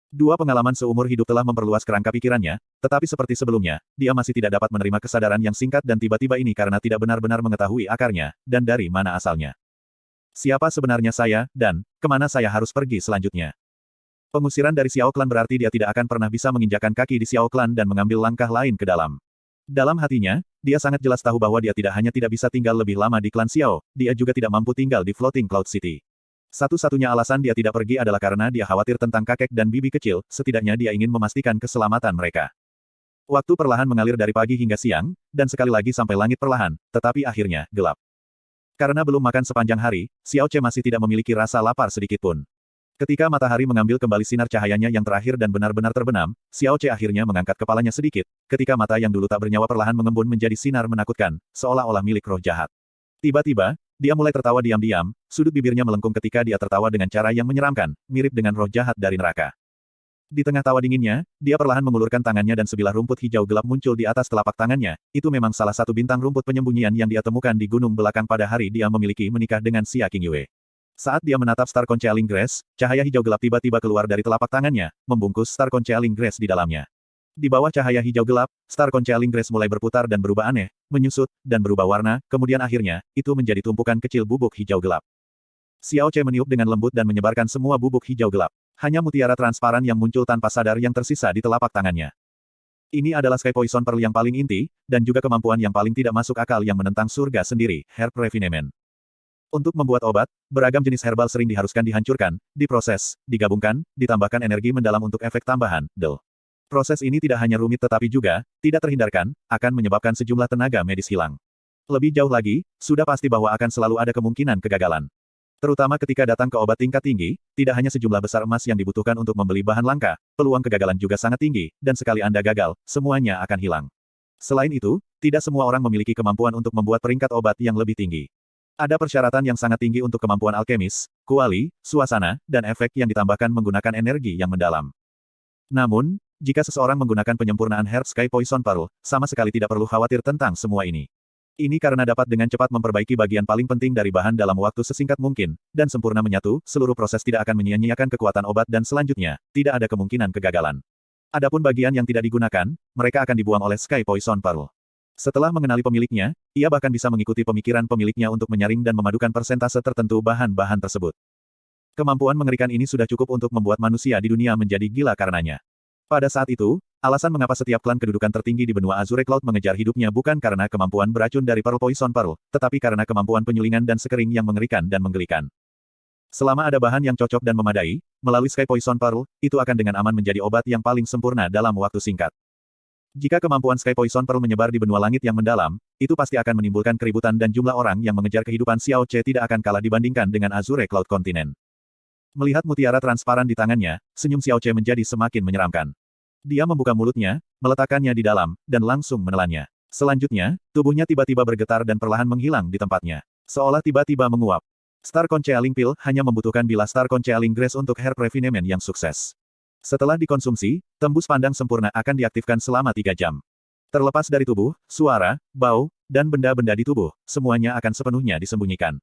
Dua pengalaman seumur hidup telah memperluas kerangka pikirannya, tetapi seperti sebelumnya, dia masih tidak dapat menerima kesadaran yang singkat dan tiba-tiba ini karena tidak benar-benar mengetahui akarnya, dan dari mana asalnya. Siapa sebenarnya saya, dan kemana saya harus pergi selanjutnya? Pengusiran dari Xiao Clan berarti dia tidak akan pernah bisa menginjakan kaki di Xiao Clan dan mengambil langkah lain ke dalam. Dalam hatinya, dia sangat jelas tahu bahwa dia tidak hanya tidak bisa tinggal lebih lama di klan Xiao, dia juga tidak mampu tinggal di Floating Cloud City. Satu-satunya alasan dia tidak pergi adalah karena dia khawatir tentang kakek dan bibi kecil, setidaknya dia ingin memastikan keselamatan mereka. Waktu perlahan mengalir dari pagi hingga siang, dan sekali lagi sampai langit perlahan, tetapi akhirnya, gelap. Karena belum makan sepanjang hari, Xiao Che masih tidak memiliki rasa lapar sedikitpun. Ketika matahari mengambil kembali sinar cahayanya yang terakhir dan benar-benar terbenam, Xiao Che akhirnya mengangkat kepalanya sedikit, ketika mata yang dulu tak bernyawa perlahan mengembun menjadi sinar menakutkan, seolah-olah milik roh jahat. Tiba-tiba, dia mulai tertawa diam-diam, sudut bibirnya melengkung ketika dia tertawa dengan cara yang menyeramkan, mirip dengan roh jahat dari neraka. Di tengah tawa dinginnya, dia perlahan mengulurkan tangannya dan sebilah rumput hijau gelap muncul di atas telapak tangannya. Itu memang salah satu bintang rumput penyembunyian yang dia temukan di gunung belakang pada hari dia memiliki menikah dengan Xia Qingyue. Saat dia menatap Star Concealing Grass, cahaya hijau gelap tiba-tiba keluar dari telapak tangannya, membungkus Star Concealing Grass di dalamnya. Di bawah cahaya hijau gelap, Star Concealing Grass mulai berputar dan berubah aneh, menyusut, dan berubah warna, kemudian akhirnya, itu menjadi tumpukan kecil bubuk hijau gelap. Xiao Che meniup dengan lembut dan menyebarkan semua bubuk hijau gelap. Hanya mutiara transparan yang muncul tanpa sadar yang tersisa di telapak tangannya. Ini adalah Sky Poison Pearl yang paling inti, dan juga kemampuan yang paling tidak masuk akal yang menentang surga sendiri, Herb Refinement. Untuk membuat obat, beragam jenis herbal sering diharuskan dihancurkan, diproses, digabungkan, ditambahkan energi mendalam untuk efek tambahan, DEL. Proses ini tidak hanya rumit tetapi juga, tidak terhindarkan, akan menyebabkan sejumlah tenaga medis hilang. Lebih jauh lagi, sudah pasti bahwa akan selalu ada kemungkinan kegagalan. Terutama ketika datang ke obat tingkat tinggi, tidak hanya sejumlah besar emas yang dibutuhkan untuk membeli bahan langka, peluang kegagalan juga sangat tinggi, dan sekali Anda gagal, semuanya akan hilang. Selain itu, tidak semua orang memiliki kemampuan untuk membuat peringkat obat yang lebih tinggi. Ada persyaratan yang sangat tinggi untuk kemampuan alkemis, kuali, suasana, dan efek yang ditambahkan menggunakan energi yang mendalam. Namun, jika seseorang menggunakan penyempurnaan Herb Sky Poison Pearl, sama sekali tidak perlu khawatir tentang semua ini. Ini karena dapat dengan cepat memperbaiki bagian paling penting dari bahan dalam waktu sesingkat mungkin, dan sempurna menyatu, seluruh proses tidak akan menyia-nyiakan kekuatan obat dan selanjutnya, tidak ada kemungkinan kegagalan. Adapun bagian yang tidak digunakan, mereka akan dibuang oleh Sky Poison Pearl. Setelah mengenali pemiliknya, ia bahkan bisa mengikuti pemikiran pemiliknya untuk menyaring dan memadukan persentase tertentu bahan-bahan tersebut. Kemampuan mengerikan ini sudah cukup untuk membuat manusia di dunia menjadi gila karenanya. Pada saat itu, alasan mengapa setiap klan kedudukan tertinggi di benua Azure Cloud mengejar hidupnya bukan karena kemampuan beracun dari Pearl Poison Pearl, tetapi karena kemampuan penyulingan dan sekering yang mengerikan dan menggelikan. Selama ada bahan yang cocok dan memadai, melalui Sky Poison Pearl, itu akan dengan aman menjadi obat yang paling sempurna dalam waktu singkat. Jika kemampuan Sky Poison Pearl menyebar di benua langit yang mendalam, itu pasti akan menimbulkan keributan dan jumlah orang yang mengejar kehidupan Xiao Che tidak akan kalah dibandingkan dengan Azure Cloud Continent. Melihat mutiara transparan di tangannya, senyum Xiao Che menjadi semakin menyeramkan. Dia membuka mulutnya, meletakkannya di dalam, dan langsung menelannya. Selanjutnya, tubuhnya tiba-tiba bergetar dan perlahan menghilang di tempatnya. Seolah tiba-tiba menguap. Star Concealing Pill hanya membutuhkan bilah Star Concealing Grace untuk Herb Refinement yang sukses. Setelah dikonsumsi, tembus pandang sempurna akan diaktifkan selama 3 jam. Terlepas dari tubuh, suara, bau, dan benda-benda di tubuh, semuanya akan sepenuhnya disembunyikan.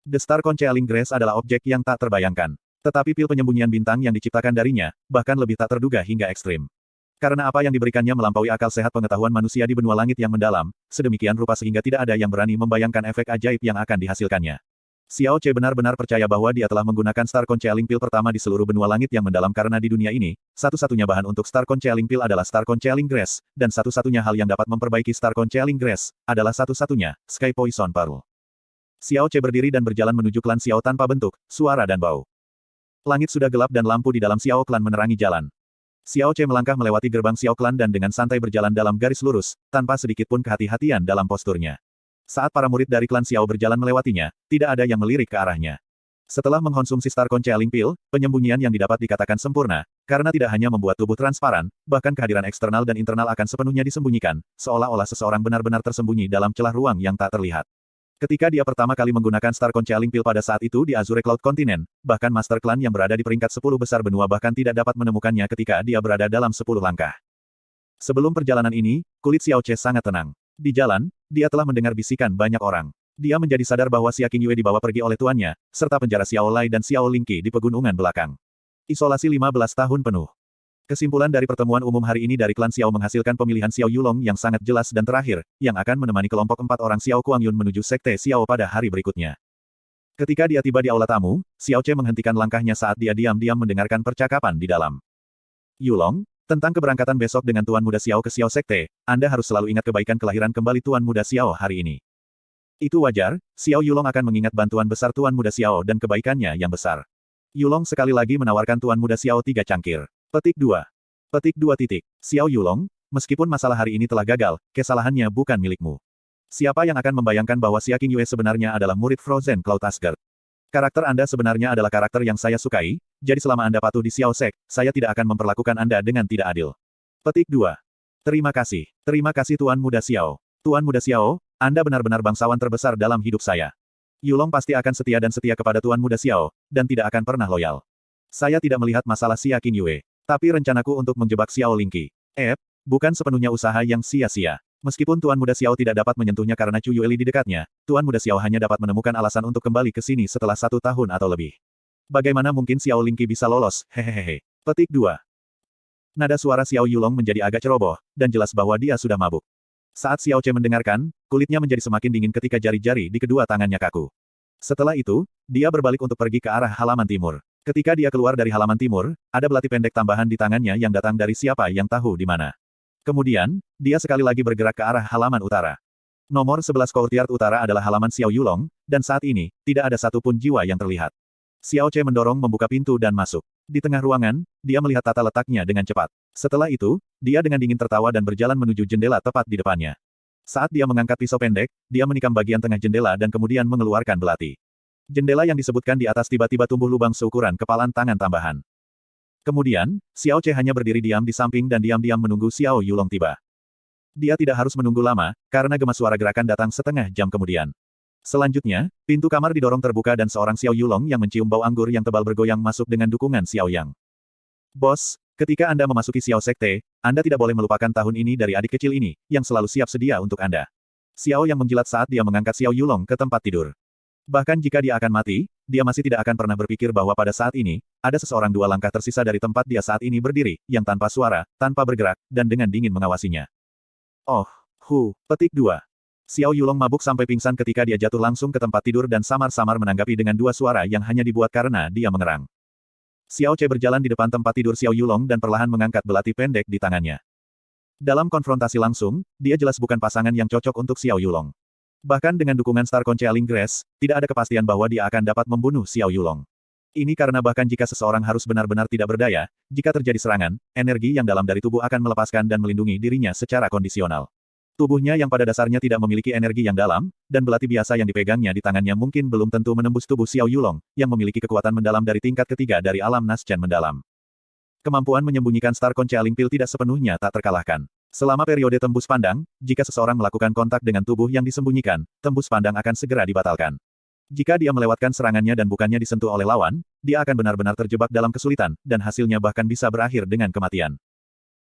The Star Concealing Grace adalah objek yang tak terbayangkan. Tetapi pil penyembunyian bintang yang diciptakan darinya, bahkan lebih tak terduga hingga ekstrim. Karena apa yang diberikannya melampaui akal sehat pengetahuan manusia di benua langit yang mendalam, sedemikian rupa sehingga tidak ada yang berani membayangkan efek ajaib yang akan dihasilkannya. Xiao Che benar-benar percaya bahwa dia telah menggunakan Star Concealing Pill pertama di seluruh benua langit yang mendalam karena di dunia ini, satu-satunya bahan untuk Star Concealing Pill adalah Star Concealing Grace, dan satu-satunya hal yang dapat memperbaiki Star Concealing Grace, adalah satu-satunya, Sky Poison Pearl. Xiao Che berdiri dan berjalan menuju klan Xiao tanpa bentuk, suara dan bau. Langit sudah gelap dan lampu di dalam Xiao Clan menerangi jalan. Xiao Che melangkah melewati gerbang Xiao Clan dan dengan santai berjalan dalam garis lurus, tanpa sedikit pun kehati-hatian dalam posturnya. Saat para murid dari klan Xiao berjalan melewatinya, tidak ada yang melirik ke arahnya. Setelah mengkonsumsi Star Concealing Pill, penyembunyian yang didapat dikatakan sempurna, karena tidak hanya membuat tubuh transparan, bahkan kehadiran eksternal dan internal akan sepenuhnya disembunyikan, seolah-olah seseorang benar-benar tersembunyi dalam celah ruang yang tak terlihat. Ketika dia pertama kali menggunakan Star Concealing Pill pada saat itu di Azure Cloud Continent, bahkan Master Clan yang berada di peringkat 10 besar benua bahkan tidak dapat menemukannya ketika dia berada dalam 10 langkah. Sebelum perjalanan ini, kulit Xiao Che sangat tenang. Di jalan, dia telah mendengar bisikan banyak orang. Dia menjadi sadar bahwa Xia Qingyue dibawa pergi oleh tuannya, serta penjara Xiao Lai dan Xiao Lingqi di pegunungan belakang. Isolasi 15 tahun penuh. Kesimpulan dari pertemuan umum hari ini dari klan Xiao menghasilkan pemilihan Xiao Yulong yang sangat jelas dan terakhir, yang akan menemani kelompok 4 orang Xiao Kuangyun menuju Sekte Xiao pada hari berikutnya. Ketika dia tiba di aula tamu, Xiao Che menghentikan langkahnya saat dia diam-diam mendengarkan percakapan di dalam. Yulong, tentang keberangkatan besok dengan Tuan Muda Xiao ke Xiao Sekte, Anda harus selalu ingat kebaikan kelahiran kembali Tuan Muda Xiao hari ini. Itu wajar, Xiao Yulong akan mengingat bantuan besar Tuan Muda Xiao dan kebaikannya yang besar. Yulong sekali lagi menawarkan Tuan Muda Xiao 3 cangkir. Petik 2. Petik 2 titik. Xiao Yulong, meskipun masalah hari ini telah gagal, kesalahannya bukan milikmu. Siapa yang akan membayangkan bahwa Xia Qingyue sebenarnya adalah murid Frozen Cloud Asgard? Karakter Anda sebenarnya adalah karakter yang saya sukai, jadi selama Anda patuh di Xiao Sek, saya tidak akan memperlakukan Anda dengan tidak adil. Petik 2. Terima kasih. Terima kasih Tuan Muda Xiao. Tuan Muda Xiao, Anda benar-benar bangsawan terbesar dalam hidup saya. Yulong pasti akan setia dan setia kepada Tuan Muda Xiao, dan tidak akan pernah loyal. Saya tidak melihat masalah Xia Qingyue. Tapi rencanaku untuk menjebak Xiao Lingqi. Bukan sepenuhnya usaha yang sia-sia. Meskipun Tuan Muda Xiao tidak dapat menyentuhnya karena Chu Yueli di dekatnya, Tuan Muda Xiao hanya dapat menemukan alasan untuk kembali ke sini setelah 1 tahun atau lebih. Bagaimana mungkin Xiao Lingqi bisa lolos? Hehehe. Petik 2. Nada suara Xiao Yulong menjadi agak ceroboh, dan jelas bahwa dia sudah mabuk. Saat Xiao Che mendengarkan, kulitnya menjadi semakin dingin ketika jari-jari di kedua tangannya kaku. Setelah itu, dia berbalik untuk pergi ke arah halaman timur. Ketika dia keluar dari halaman timur, ada belati pendek tambahan di tangannya yang datang dari siapa yang tahu di mana. Kemudian, dia sekali lagi bergerak ke arah halaman utara. Nomor 11 Courtyard Utara adalah halaman Xiao Yulong, dan saat ini, tidak ada satupun jiwa yang terlihat. Xiao Che mendorong membuka pintu dan masuk. Di tengah ruangan, dia melihat tata letaknya dengan cepat. Setelah itu, dia dengan dingin tertawa dan berjalan menuju jendela tepat di depannya. Saat dia mengangkat pisau pendek, dia menikam bagian tengah jendela dan kemudian mengeluarkan belati. Jendela yang disebutkan di atas tiba-tiba tumbuh lubang seukuran kepalan tangan tambahan. Kemudian, Xiao Che hanya berdiri diam di samping dan diam-diam menunggu Xiao Yulong tiba. Dia tidak harus menunggu lama, karena gema suara gerakan datang setengah jam kemudian. Selanjutnya, pintu kamar didorong terbuka dan seorang Xiao Yulong yang mencium bau anggur yang tebal bergoyang masuk dengan dukungan Xiao Yang. Bos, ketika Anda memasuki Xiao Sekte, Anda tidak boleh melupakan tahun ini dari adik kecil ini, yang selalu siap sedia untuk Anda. Xiao Yang menjilat saat dia mengangkat Xiao Yulong ke tempat tidur. Bahkan jika dia akan mati, dia masih tidak akan pernah berpikir bahwa pada saat ini, ada seseorang 2 langkah tersisa dari tempat dia saat ini berdiri, yang tanpa suara, tanpa bergerak, dan dengan dingin mengawasinya. Petik 2. Xiao Yulong mabuk sampai pingsan ketika dia jatuh langsung ke tempat tidur dan samar-samar menanggapi dengan 2 suara yang hanya dibuat karena dia mengerang. Xiao Che berjalan di depan tempat tidur Xiao Yulong dan perlahan mengangkat belati pendek di tangannya. Dalam konfrontasi langsung, dia jelas bukan pasangan yang cocok untuk Xiao Yulong. Bahkan dengan dukungan Star Concealing Grace, tidak ada kepastian bahwa dia akan dapat membunuh Xiao Yulong. Ini karena bahkan jika seseorang harus benar-benar tidak berdaya, jika terjadi serangan, energi yang dalam dari tubuh akan melepaskan dan melindungi dirinya secara kondisional. Tubuhnya yang pada dasarnya tidak memiliki energi yang dalam, dan belati biasa yang dipegangnya di tangannya mungkin belum tentu menembus tubuh Xiao Yulong, yang memiliki kekuatan mendalam dari tingkat ketiga dari alam Naschen mendalam. Kemampuan menyembunyikan Star Concealing Pill tidak sepenuhnya tak terkalahkan. Selama periode tembus pandang, jika seseorang melakukan kontak dengan tubuh yang disembunyikan, tembus pandang akan segera dibatalkan. Jika dia melewatkan serangannya dan bukannya disentuh oleh lawan, dia akan benar-benar terjebak dalam kesulitan, dan hasilnya bahkan bisa berakhir dengan kematian.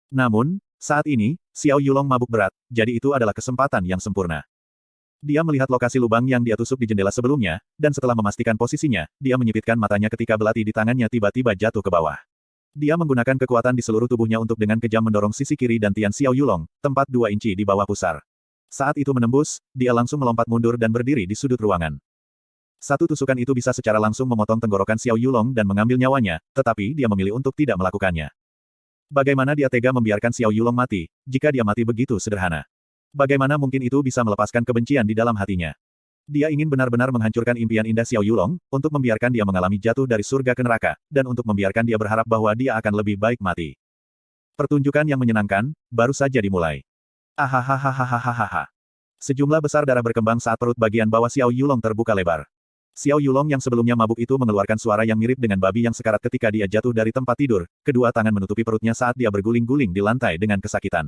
Namun, saat ini, Xiao Yulong mabuk berat, jadi itu adalah kesempatan yang sempurna. Dia melihat lokasi lubang yang dia tusuk di jendela sebelumnya, dan setelah memastikan posisinya, dia menyipitkan matanya ketika belati di tangannya tiba-tiba jatuh ke bawah. Dia menggunakan kekuatan di seluruh tubuhnya untuk dengan kejam mendorong sisi kiri dan tian Xiao Yulong, tempat 2 inci di bawah pusar. Saat itu menembus, dia langsung melompat mundur dan berdiri di sudut ruangan. Satu tusukan itu bisa secara langsung memotong tenggorokan Xiao Yulong dan mengambil nyawanya, tetapi dia memilih untuk tidak melakukannya. Bagaimana dia tega membiarkan Xiao Yulong mati, jika dia mati begitu sederhana? Bagaimana mungkin itu bisa melepaskan kebencian di dalam hatinya? Dia ingin benar-benar menghancurkan impian indah Xiao Yulong, untuk membiarkan dia mengalami jatuh dari surga ke neraka, dan untuk membiarkan dia berharap bahwa dia akan lebih baik mati. Pertunjukan yang menyenangkan, baru saja dimulai. Ahahaha. Sejumlah besar darah berkembang saat perut bagian bawah Xiao Yulong terbuka lebar. Xiao Yulong yang sebelumnya mabuk itu mengeluarkan suara yang mirip dengan babi yang sekarat ketika dia jatuh dari tempat tidur, kedua tangan menutupi perutnya saat dia berguling-guling di lantai dengan kesakitan.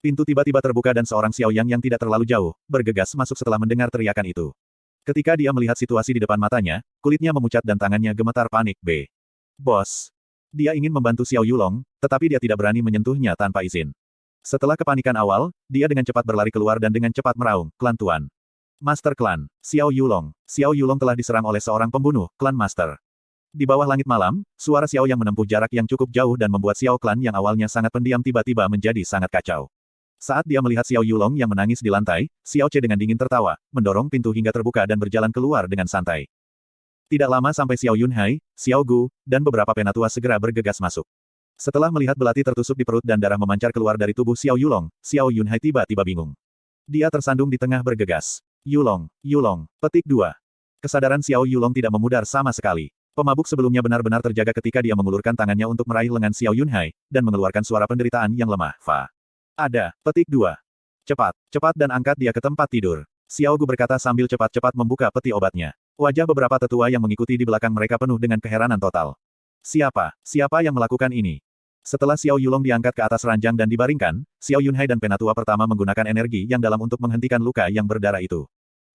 Pintu tiba-tiba terbuka dan seorang Xiao Yang yang tidak terlalu jauh, bergegas masuk setelah mendengar teriakan itu. Ketika dia melihat situasi di depan matanya, kulitnya memucat dan tangannya gemetar panik. Bos. Dia ingin membantu Xiao Yulong, tetapi dia tidak berani menyentuhnya tanpa izin. Setelah kepanikan awal, dia dengan cepat berlari keluar dan dengan cepat meraung, "Klan Tuan. Master Klan, Xiao Yulong." Xiao Yulong telah diserang oleh seorang pembunuh, Klan Master. Di bawah langit malam, suara Xiao yang menempuh jarak yang cukup jauh dan membuat Xiao Klan yang awalnya sangat pendiam tiba-tiba menjadi sangat kacau. Saat dia melihat Xiao Yulong yang menangis di lantai, Xiao Ce dengan dingin tertawa, mendorong pintu hingga terbuka dan berjalan keluar dengan santai. Tidak lama sampai Xiao Yunhai, Xiao Gu, dan beberapa penatua segera bergegas masuk. Setelah melihat belati tertusuk di perut dan darah memancar keluar dari tubuh Xiao Yulong, Xiao Yunhai tiba-tiba bingung. Dia tersandung di tengah bergegas. Yulong. Petik 2. Kesadaran Xiao Yulong tidak memudar sama sekali. Pemabuk sebelumnya benar-benar terjaga ketika dia mengulurkan tangannya untuk meraih lengan Xiao Yunhai, dan mengeluarkan suara penderitaan yang lemah. Ada. Petik 2. Cepat dan angkat dia ke tempat tidur. Xiao Gu berkata sambil cepat-cepat membuka peti obatnya. Wajah beberapa tetua yang mengikuti di belakang mereka penuh dengan keheranan total. Siapa yang melakukan ini? Setelah Xiao Yulong diangkat ke atas ranjang dan dibaringkan, Xiao Yunhai dan penatua pertama menggunakan energi yang dalam untuk menghentikan luka yang berdarah itu.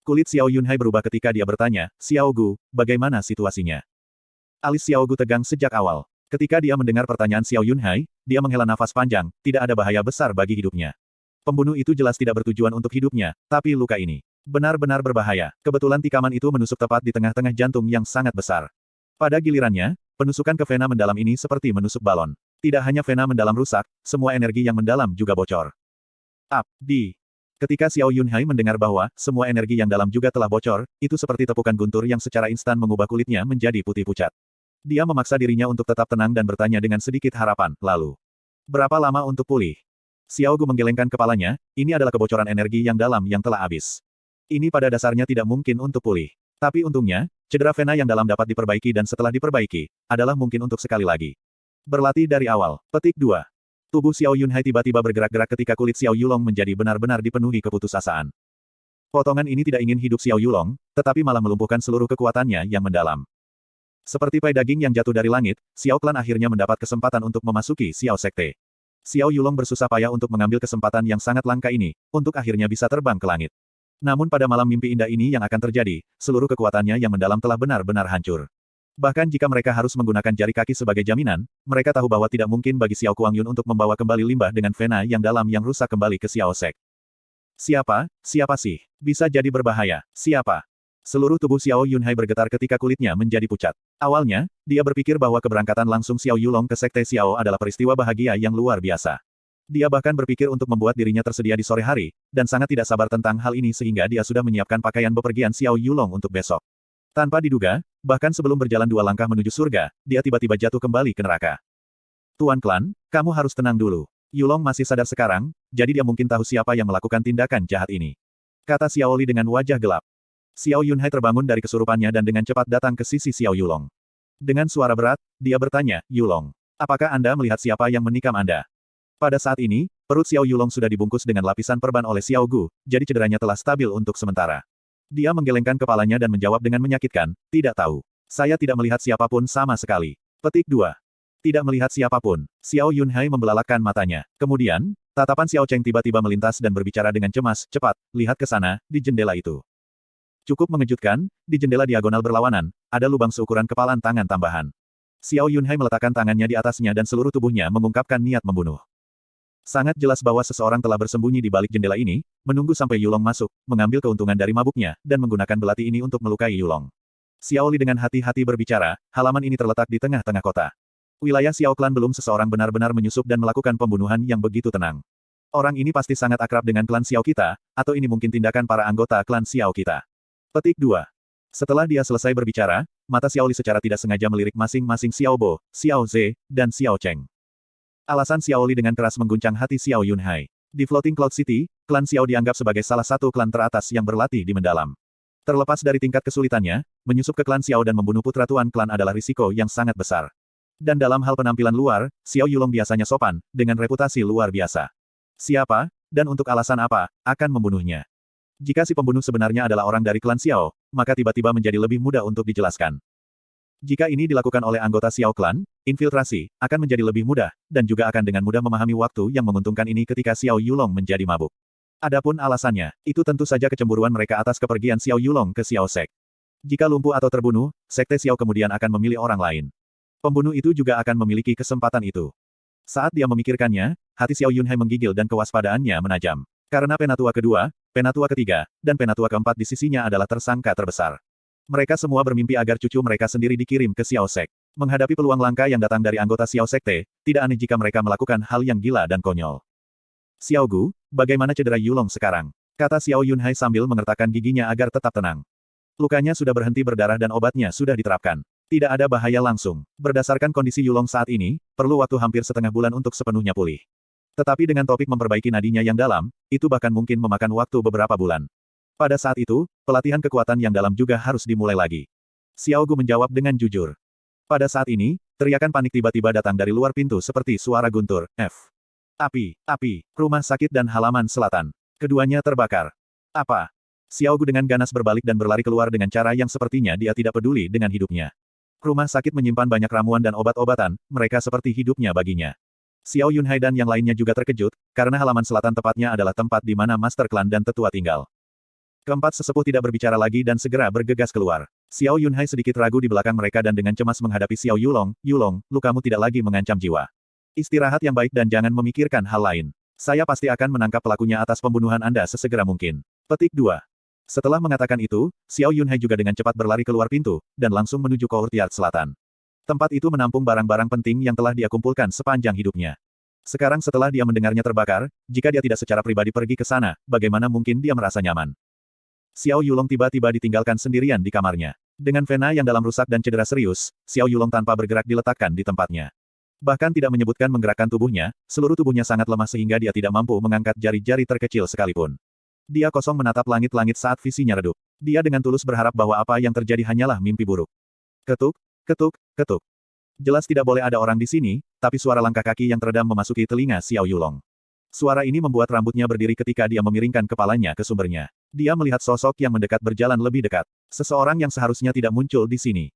Kulit Xiao Yunhai berubah ketika dia bertanya, "Xiao Gu, bagaimana situasinya?" Alis Xiao Gu tegang sejak awal. Ketika dia mendengar pertanyaan Xiao Yunhai, dia menghela nafas panjang, tidak ada bahaya besar bagi hidupnya. Pembunuh itu jelas tidak bertujuan untuk hidupnya, tapi luka ini benar-benar berbahaya. Kebetulan tikaman itu menusuk tepat di tengah-tengah jantung yang sangat besar. Pada gilirannya, penusukan ke vena mendalam ini seperti menusuk balon. Tidak hanya vena mendalam rusak, semua energi yang mendalam juga bocor. Ketika Xiao Yunhai mendengar bahwa semua energi yang dalam juga telah bocor, itu seperti tepukan guntur yang secara instan mengubah kulitnya menjadi putih pucat. Dia memaksa dirinya untuk tetap tenang dan bertanya dengan sedikit harapan, lalu, "Berapa lama untuk pulih?" Xiao Gu menggelengkan kepalanya, ini adalah kebocoran energi yang dalam yang telah habis. Ini pada dasarnya tidak mungkin untuk pulih. Tapi untungnya, cedera vena yang dalam dapat diperbaiki dan setelah diperbaiki, adalah mungkin untuk sekali lagi. Berlatih dari awal. Petik 2. Tubuh Xiao Yunhai tiba-tiba bergerak-gerak ketika kulit Xiao Yulong menjadi benar-benar dipenuhi keputusasaan. Potongan ini tidak ingin hidup Xiao Yulong, tetapi malah melumpuhkan seluruh kekuatannya yang mendalam. Seperti pai daging yang jatuh dari langit, Xiao Klan akhirnya mendapat kesempatan untuk memasuki Xiao Sekte. Xiao Yulong bersusah payah untuk mengambil kesempatan yang sangat langka ini, untuk akhirnya bisa terbang ke langit. Namun pada malam mimpi indah ini yang akan terjadi, seluruh kekuatannya yang mendalam telah benar-benar hancur. Bahkan jika mereka harus menggunakan jari kaki sebagai jaminan, mereka tahu bahwa tidak mungkin bagi Xiao Kuangyun untuk membawa kembali limbah dengan vena yang dalam yang rusak kembali ke Xiao Sek. Siapa sih? Bisa jadi berbahaya. Siapa? Seluruh tubuh Xiao Yunhai bergetar ketika kulitnya menjadi pucat. Awalnya, dia berpikir bahwa keberangkatan langsung Xiao Yulong ke Sekte Xiao adalah peristiwa bahagia yang luar biasa. Dia bahkan berpikir untuk membuat dirinya tersedia di sore hari, dan sangat tidak sabar tentang hal ini sehingga dia sudah menyiapkan pakaian bepergian Xiao Yulong untuk besok. Tanpa diduga, bahkan sebelum berjalan 2 langkah menuju surga, dia tiba-tiba jatuh kembali ke neraka. "Tuan Klan, kamu harus tenang dulu. Yulong masih sadar sekarang, jadi dia mungkin tahu siapa yang melakukan tindakan jahat ini," kata Xiao Li dengan wajah gelap. Xiao Yunhai terbangun dari kesurupannya dan dengan cepat datang ke sisi Xiao Yulong. Dengan suara berat, dia bertanya, "Yulong, apakah Anda melihat siapa yang menikam Anda?" Pada saat ini, perut Xiao Yulong sudah dibungkus dengan lapisan perban oleh Xiao Gu, jadi cederanya telah stabil untuk sementara. Dia menggelengkan kepalanya dan menjawab dengan menyakitkan, "Tidak tahu. Saya tidak melihat siapapun sama sekali." Petik 2. Tidak melihat siapapun. Xiao Yunhai membelalakkan matanya. Kemudian, tatapan Xiao Cheng tiba-tiba melintas dan berbicara dengan cemas, "Cepat, lihat ke sana, di jendela itu." Cukup mengejutkan, di jendela diagonal berlawanan, ada lubang seukuran kepalan tangan tambahan. Xiao Yunhai meletakkan tangannya di atasnya dan seluruh tubuhnya mengungkapkan niat membunuh. Sangat jelas bahwa seseorang telah bersembunyi di balik jendela ini, menunggu sampai Yulong masuk, mengambil keuntungan dari mabuknya, dan menggunakan belati ini untuk melukai Yulong. Xiao Li dengan hati-hati berbicara, halaman ini terletak di tengah-tengah kota. Wilayah Xiao Klan belum seseorang benar-benar menyusup dan melakukan pembunuhan yang begitu tenang. Orang ini pasti sangat akrab dengan klan Xiao kita, atau ini mungkin tindakan para anggota klan Xiao kita. Petik 2. Setelah dia selesai berbicara, mata Xiao Li secara tidak sengaja melirik masing-masing Xiao Bo, Xiao Ze, dan Xiao Cheng. Alasan Xiao Li dengan keras mengguncang hati Xiao Yunhai. Di Floating Cloud City, klan Xiao dianggap sebagai salah satu klan teratas yang berlatih di mendalam. Terlepas dari tingkat kesulitannya, menyusup ke klan Xiao dan membunuh putra tuan klan adalah risiko yang sangat besar. Dan dalam hal penampilan luar, Xiao Yulong biasanya sopan, dengan reputasi luar biasa. Siapa, dan untuk alasan apa, akan membunuhnya? Jika si pembunuh sebenarnya adalah orang dari klan Xiao, maka tiba-tiba menjadi lebih mudah untuk dijelaskan. Jika ini dilakukan oleh anggota Xiao Clan, infiltrasi akan menjadi lebih mudah, dan juga akan dengan mudah memahami waktu yang menguntungkan ini ketika Xiao Yulong menjadi mabuk. Adapun alasannya, itu tentu saja kecemburuan mereka atas kepergian Xiao Yulong ke Xiao Sek. Jika lumpuh atau terbunuh, Sekte Xiao kemudian akan memilih orang lain. Pembunuh itu juga akan memiliki kesempatan itu. Saat dia memikirkannya, hati Xiao Yunhai menggigil dan kewaspadaannya menajam. Karena penatua kedua, penatua ketiga, dan penatua keempat di sisinya adalah tersangka terbesar. Mereka semua bermimpi agar cucu mereka sendiri dikirim ke Xiao Sek. Menghadapi peluang langka yang datang dari anggota Xiao Sekte, tidak aneh jika mereka melakukan hal yang gila dan konyol. Xiao Gu, bagaimana cedera Yulong sekarang? Kata Xiao Yunhai sambil mengertakkan giginya agar tetap tenang. Lukanya sudah berhenti berdarah dan obatnya sudah diterapkan. Tidak ada bahaya langsung. Berdasarkan kondisi Yulong saat ini, perlu waktu hampir setengah bulan untuk sepenuhnya pulih. Tetapi dengan topik memperbaiki nadinya yang dalam, itu bahkan mungkin memakan waktu beberapa bulan. Pada saat itu, pelatihan kekuatan yang dalam juga harus dimulai lagi. Xiao Gu menjawab dengan jujur. Pada saat ini, teriakan panik tiba-tiba datang dari luar pintu seperti suara guntur, F. Api, rumah sakit dan halaman selatan. Keduanya terbakar. Apa? Xiao Gu dengan ganas berbalik dan berlari keluar dengan cara yang sepertinya dia tidak peduli dengan hidupnya. Rumah sakit menyimpan banyak ramuan dan obat-obatan, mereka seperti hidupnya baginya. Xiao Yunhai dan yang lainnya juga terkejut, karena halaman selatan tepatnya adalah tempat di mana Master Klan dan tetua tinggal. Keempat sesepuh tidak berbicara lagi dan segera bergegas keluar. Xiao Yunhai sedikit ragu di belakang mereka dan dengan cemas menghadapi Xiao Yulong, Yulong, lukamu tidak lagi mengancam jiwa. Istirahat yang baik dan jangan memikirkan hal lain. Saya pasti akan menangkap pelakunya atas pembunuhan Anda sesegera mungkin. Petik 2. Setelah mengatakan itu, Xiao Yunhai juga dengan cepat berlari keluar pintu, dan langsung menuju courtyard selatan. Tempat itu menampung barang-barang penting yang telah dia kumpulkan sepanjang hidupnya. Sekarang setelah dia mendengarnya terbakar, jika dia tidak secara pribadi pergi ke sana, bagaimana mungkin dia merasa nyaman? Xiao Yulong tiba-tiba ditinggalkan sendirian di kamarnya. Dengan vena yang dalam rusak dan cedera serius, Xiao Yulong tanpa bergerak diletakkan di tempatnya. Bahkan tidak menyebutkan menggerakkan tubuhnya, seluruh tubuhnya sangat lemah sehingga dia tidak mampu mengangkat jari-jari terkecil sekalipun. Dia kosong menatap langit-langit saat visinya redup. Dia dengan tulus berharap bahwa apa yang terjadi hanyalah mimpi buruk. Ketuk, ketuk, ketuk. Jelas tidak boleh ada orang di sini, tapi suara langkah kaki yang teredam memasuki telinga Xiao Yulong. Suara ini membuat rambutnya berdiri ketika dia memiringkan kepalanya ke sumbernya. Dia melihat sosok yang mendekat berjalan lebih dekat. Seseorang yang seharusnya tidak muncul di sini.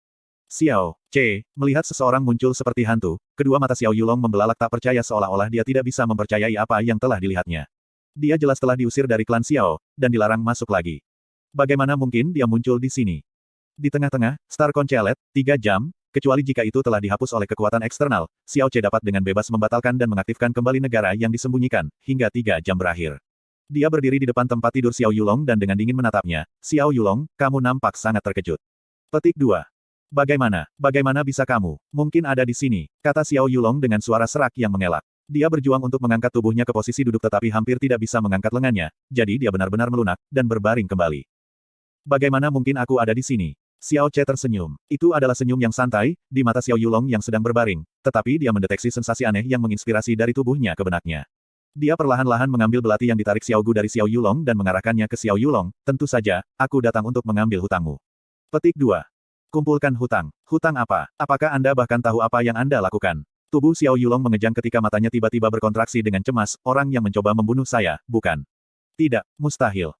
Xiao C. Melihat seseorang muncul seperti hantu, kedua mata Xiao Yulong membelalak tak percaya seolah-olah dia tidak bisa mempercayai apa yang telah dilihatnya. Dia jelas telah diusir dari klan Xiao, dan dilarang masuk lagi. Bagaimana mungkin dia muncul di sini? Di tengah-tengah, Star Concealet, 3 jam, kecuali jika itu telah dihapus oleh kekuatan eksternal, Xiao C dapat dengan bebas membatalkan dan mengaktifkan kembali negara yang disembunyikan, hingga 3 jam berakhir. Dia berdiri di depan tempat tidur Xiao Yulong dan dengan dingin menatapnya. Xiao Yulong, kamu nampak sangat terkejut. Petik 2. Bagaimana bisa kamu? Mungkin ada di sini, kata Xiao Yulong dengan suara serak yang mengelak. Dia berjuang untuk mengangkat tubuhnya ke posisi duduk tetapi hampir tidak bisa mengangkat lengannya, jadi dia benar-benar melunak, dan berbaring kembali. Bagaimana mungkin aku ada di sini? Xiao C tersenyum. Itu adalah senyum yang santai, di mata Xiao Yulong yang sedang berbaring, tetapi dia mendeteksi sensasi aneh yang menginspirasi dari tubuhnya ke benaknya. Dia perlahan-lahan mengambil belati yang ditarik Xiao Gu dari Xiao Yulong dan mengarahkannya ke Xiao Yulong, tentu saja, aku datang untuk mengambil hutangmu. Petik 2. Kumpulkan hutang. Hutang apa? Apakah Anda bahkan tahu apa yang Anda lakukan? Tubuh Xiao Yulong mengejang ketika matanya tiba-tiba berkontraksi dengan cemas, orang yang mencoba membunuh saya, bukan? Tidak, mustahil.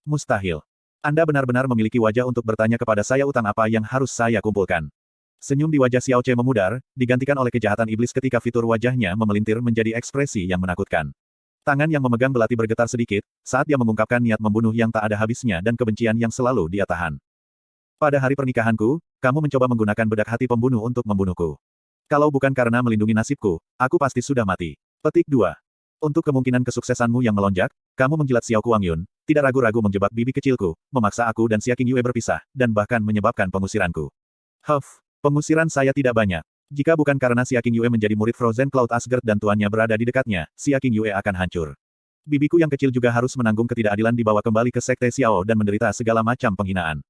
Anda benar-benar memiliki wajah untuk bertanya kepada saya utang apa yang harus saya kumpulkan. Senyum di wajah Xiao C memudar, digantikan oleh kejahatan iblis ketika fitur wajahnya memelintir menjadi ekspresi yang menakutkan. Tangan yang memegang belati bergetar sedikit, saat dia mengungkapkan niat membunuh yang tak ada habisnya dan kebencian yang selalu dia tahan. Pada hari pernikahanku, kamu mencoba menggunakan bedak hati pembunuh untuk membunuhku. Kalau bukan karena melindungi nasibku, aku pasti sudah mati. Petik 2. Untuk kemungkinan kesuksesanmu yang melonjak, kamu menjilat Xiao Kuangyun, tidak ragu-ragu menjebak bibi kecilku, memaksa aku dan Xia Qingyue berpisah, dan bahkan menyebabkan pengusiranku. Pengusiran saya tidak banyak. Jika bukan karena Xia Qingyue menjadi murid Frozen Cloud Asgard dan tuannya berada di dekatnya, Xia Qingyue akan hancur. Bibiku yang kecil juga harus menanggung ketidakadilan dibawa kembali ke Sekte Xiao dan menderita segala macam penghinaan.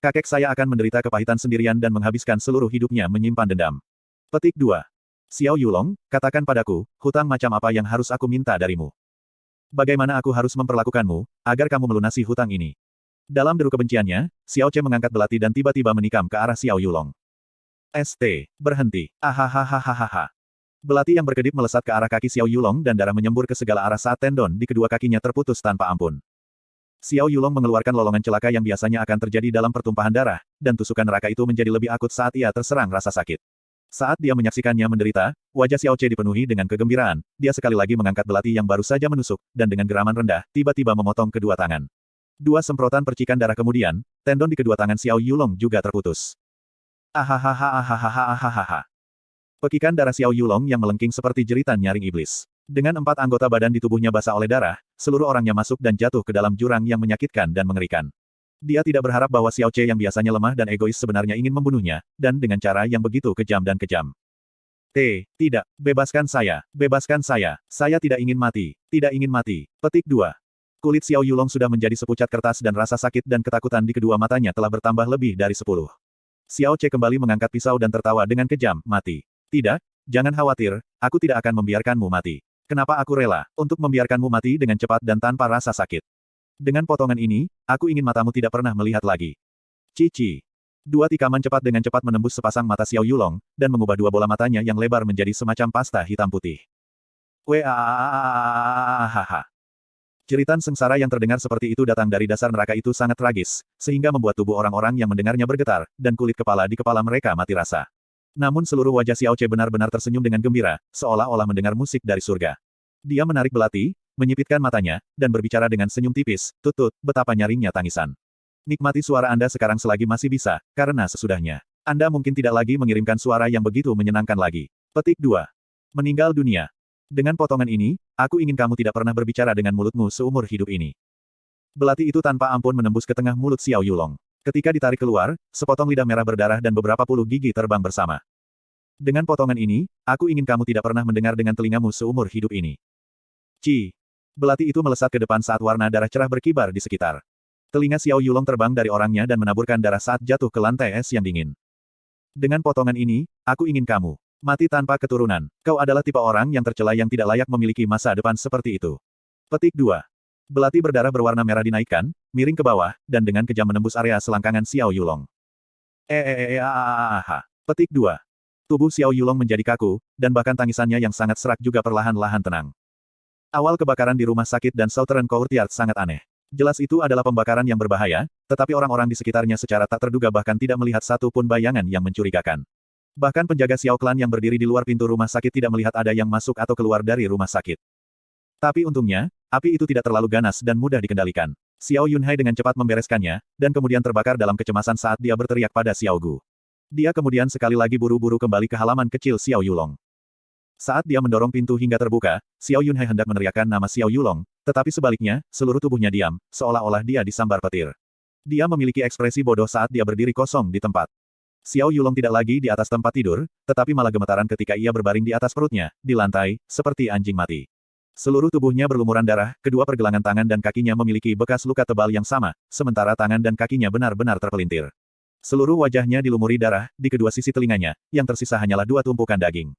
Kakek saya akan menderita kepahitan sendirian dan menghabiskan seluruh hidupnya menyimpan dendam. Petik 2. Xiao Yulong, katakan padaku, hutang macam apa yang harus aku minta darimu? Bagaimana aku harus memperlakukanmu, agar kamu melunasi hutang ini? Dalam deru kebenciannya, Xiao Che mengangkat belati dan tiba-tiba menikam ke arah Xiao Yulong. "ST, berhenti. Ahahahahaha." Belati yang berkedip melesat ke arah kaki Xiao Yulong dan darah menyembur ke segala arah saat tendon di kedua kakinya terputus tanpa ampun. Xiao Yulong mengeluarkan lolongan celaka yang biasanya akan terjadi dalam pertumpahan darah, dan tusukan neraka itu menjadi lebih akut saat ia terserang rasa sakit. Saat dia menyaksikannya menderita, wajah Xiao Che dipenuhi dengan kegembiraan, dia sekali lagi mengangkat belati yang baru saja menusuk, dan dengan geraman rendah, tiba-tiba memotong kedua tangan. 2 semprotan percikan darah kemudian, tendon di kedua tangan Xiao Yulong juga terputus. Ahahahahahahahaha. Pekikan darah Xiao Yulong yang melengking seperti jeritan nyaring iblis. Dengan 4 anggota badan di tubuhnya basah oleh darah, seluruh orangnya masuk dan jatuh ke dalam jurang yang menyakitkan dan mengerikan. Dia tidak berharap bahwa Xiao Che yang biasanya lemah dan egois sebenarnya ingin membunuhnya, dan dengan cara yang begitu kejam dan kejam. Tidak, bebaskan saya, saya tidak ingin mati, tidak ingin mati. Petik 2. Kulit Xiao Yulong sudah menjadi sepucat kertas dan rasa sakit dan ketakutan di kedua matanya telah bertambah lebih dari 10. Xiao Che kembali mengangkat pisau dan tertawa dengan kejam, "Mati. Tidak, jangan khawatir, aku tidak akan membiarkanmu mati. Kenapa aku rela untuk membiarkanmu mati dengan cepat dan tanpa rasa sakit? Dengan potongan ini, aku ingin matamu tidak pernah melihat lagi." Cici. 2 tikaman cepat dengan cepat menembus sepasang mata Xiao Yulong, dan mengubah 2 bola matanya yang lebar menjadi semacam pasta hitam putih. Waahahaha. Jeritan sengsara yang terdengar seperti itu datang dari dasar neraka itu sangat tragis, sehingga membuat tubuh orang-orang yang mendengarnya bergetar, dan kulit kepala di kepala mereka mati rasa. Namun seluruh wajah Xiao Che benar-benar tersenyum dengan gembira, seolah-olah mendengar musik dari surga. Dia menarik belati, menyipitkan matanya, dan berbicara dengan senyum tipis, "Tutut, betapa nyaringnya tangisan. Nikmati suara Anda sekarang selagi masih bisa, karena sesudahnya, Anda mungkin tidak lagi mengirimkan suara yang begitu menyenangkan lagi." Petik 2. Meninggal dunia. Dengan potongan ini, aku ingin kamu tidak pernah berbicara dengan mulutmu seumur hidup ini. Belati itu tanpa ampun menembus ke tengah mulut Xiao Yulong. Ketika ditarik keluar, sepotong lidah merah berdarah dan beberapa puluh gigi terbang bersama. Dengan potongan ini, aku ingin kamu tidak pernah mendengar dengan telingamu seumur hidup ini. Ci. Belati itu melesat ke depan saat warna darah cerah berkibar di sekitar. Telinga Xiao Yulong terbang dari orangnya dan menaburkan darah saat jatuh ke lantai es yang dingin. Dengan potongan ini, aku ingin kamu mati tanpa keturunan. Kau adalah tipe orang yang tercela yang tidak layak memiliki masa depan seperti itu. Petik 2. Belati berdarah berwarna merah dinaikkan, miring ke bawah, dan dengan kejam menembus area selangkangan Xiao Yulong. Petik 2. Tubuh Xiao Yulong menjadi kaku, dan bahkan tangisannya yang sangat serak juga perlahan-lahan tenang. Awal kebakaran di rumah sakit dan Southern Courtyard sangat aneh. Jelas itu adalah pembakaran yang berbahaya, tetapi orang-orang di sekitarnya secara tak terduga bahkan tidak melihat satu pun bayangan yang mencurigakan. Bahkan penjaga Xiao Clan yang berdiri di luar pintu rumah sakit tidak melihat ada yang masuk atau keluar dari rumah sakit. Tapi untungnya, api itu tidak terlalu ganas dan mudah dikendalikan. Xiao Yunhai dengan cepat membereskannya, dan kemudian terbakar dalam kecemasan saat dia berteriak pada Xiao Gu. Dia kemudian sekali lagi buru-buru kembali ke halaman kecil Xiao Yulong. Saat dia mendorong pintu hingga terbuka, Xiao Yunhai hendak meneriakkan nama Xiao Yulong, tetapi sebaliknya, seluruh tubuhnya diam, seolah-olah dia disambar petir. Dia memiliki ekspresi bodoh saat dia berdiri kosong di tempat. Xiao Yulong tidak lagi di atas tempat tidur, tetapi malah gemetaran ketika ia berbaring di atas perutnya, di lantai, seperti anjing mati. Seluruh tubuhnya berlumuran darah, kedua pergelangan tangan dan kakinya memiliki bekas luka tebal yang sama, sementara tangan dan kakinya benar-benar terpelintir. Seluruh wajahnya dilumuri darah, di kedua sisi telinganya, yang tersisa hanyalah 2 tumpukan daging.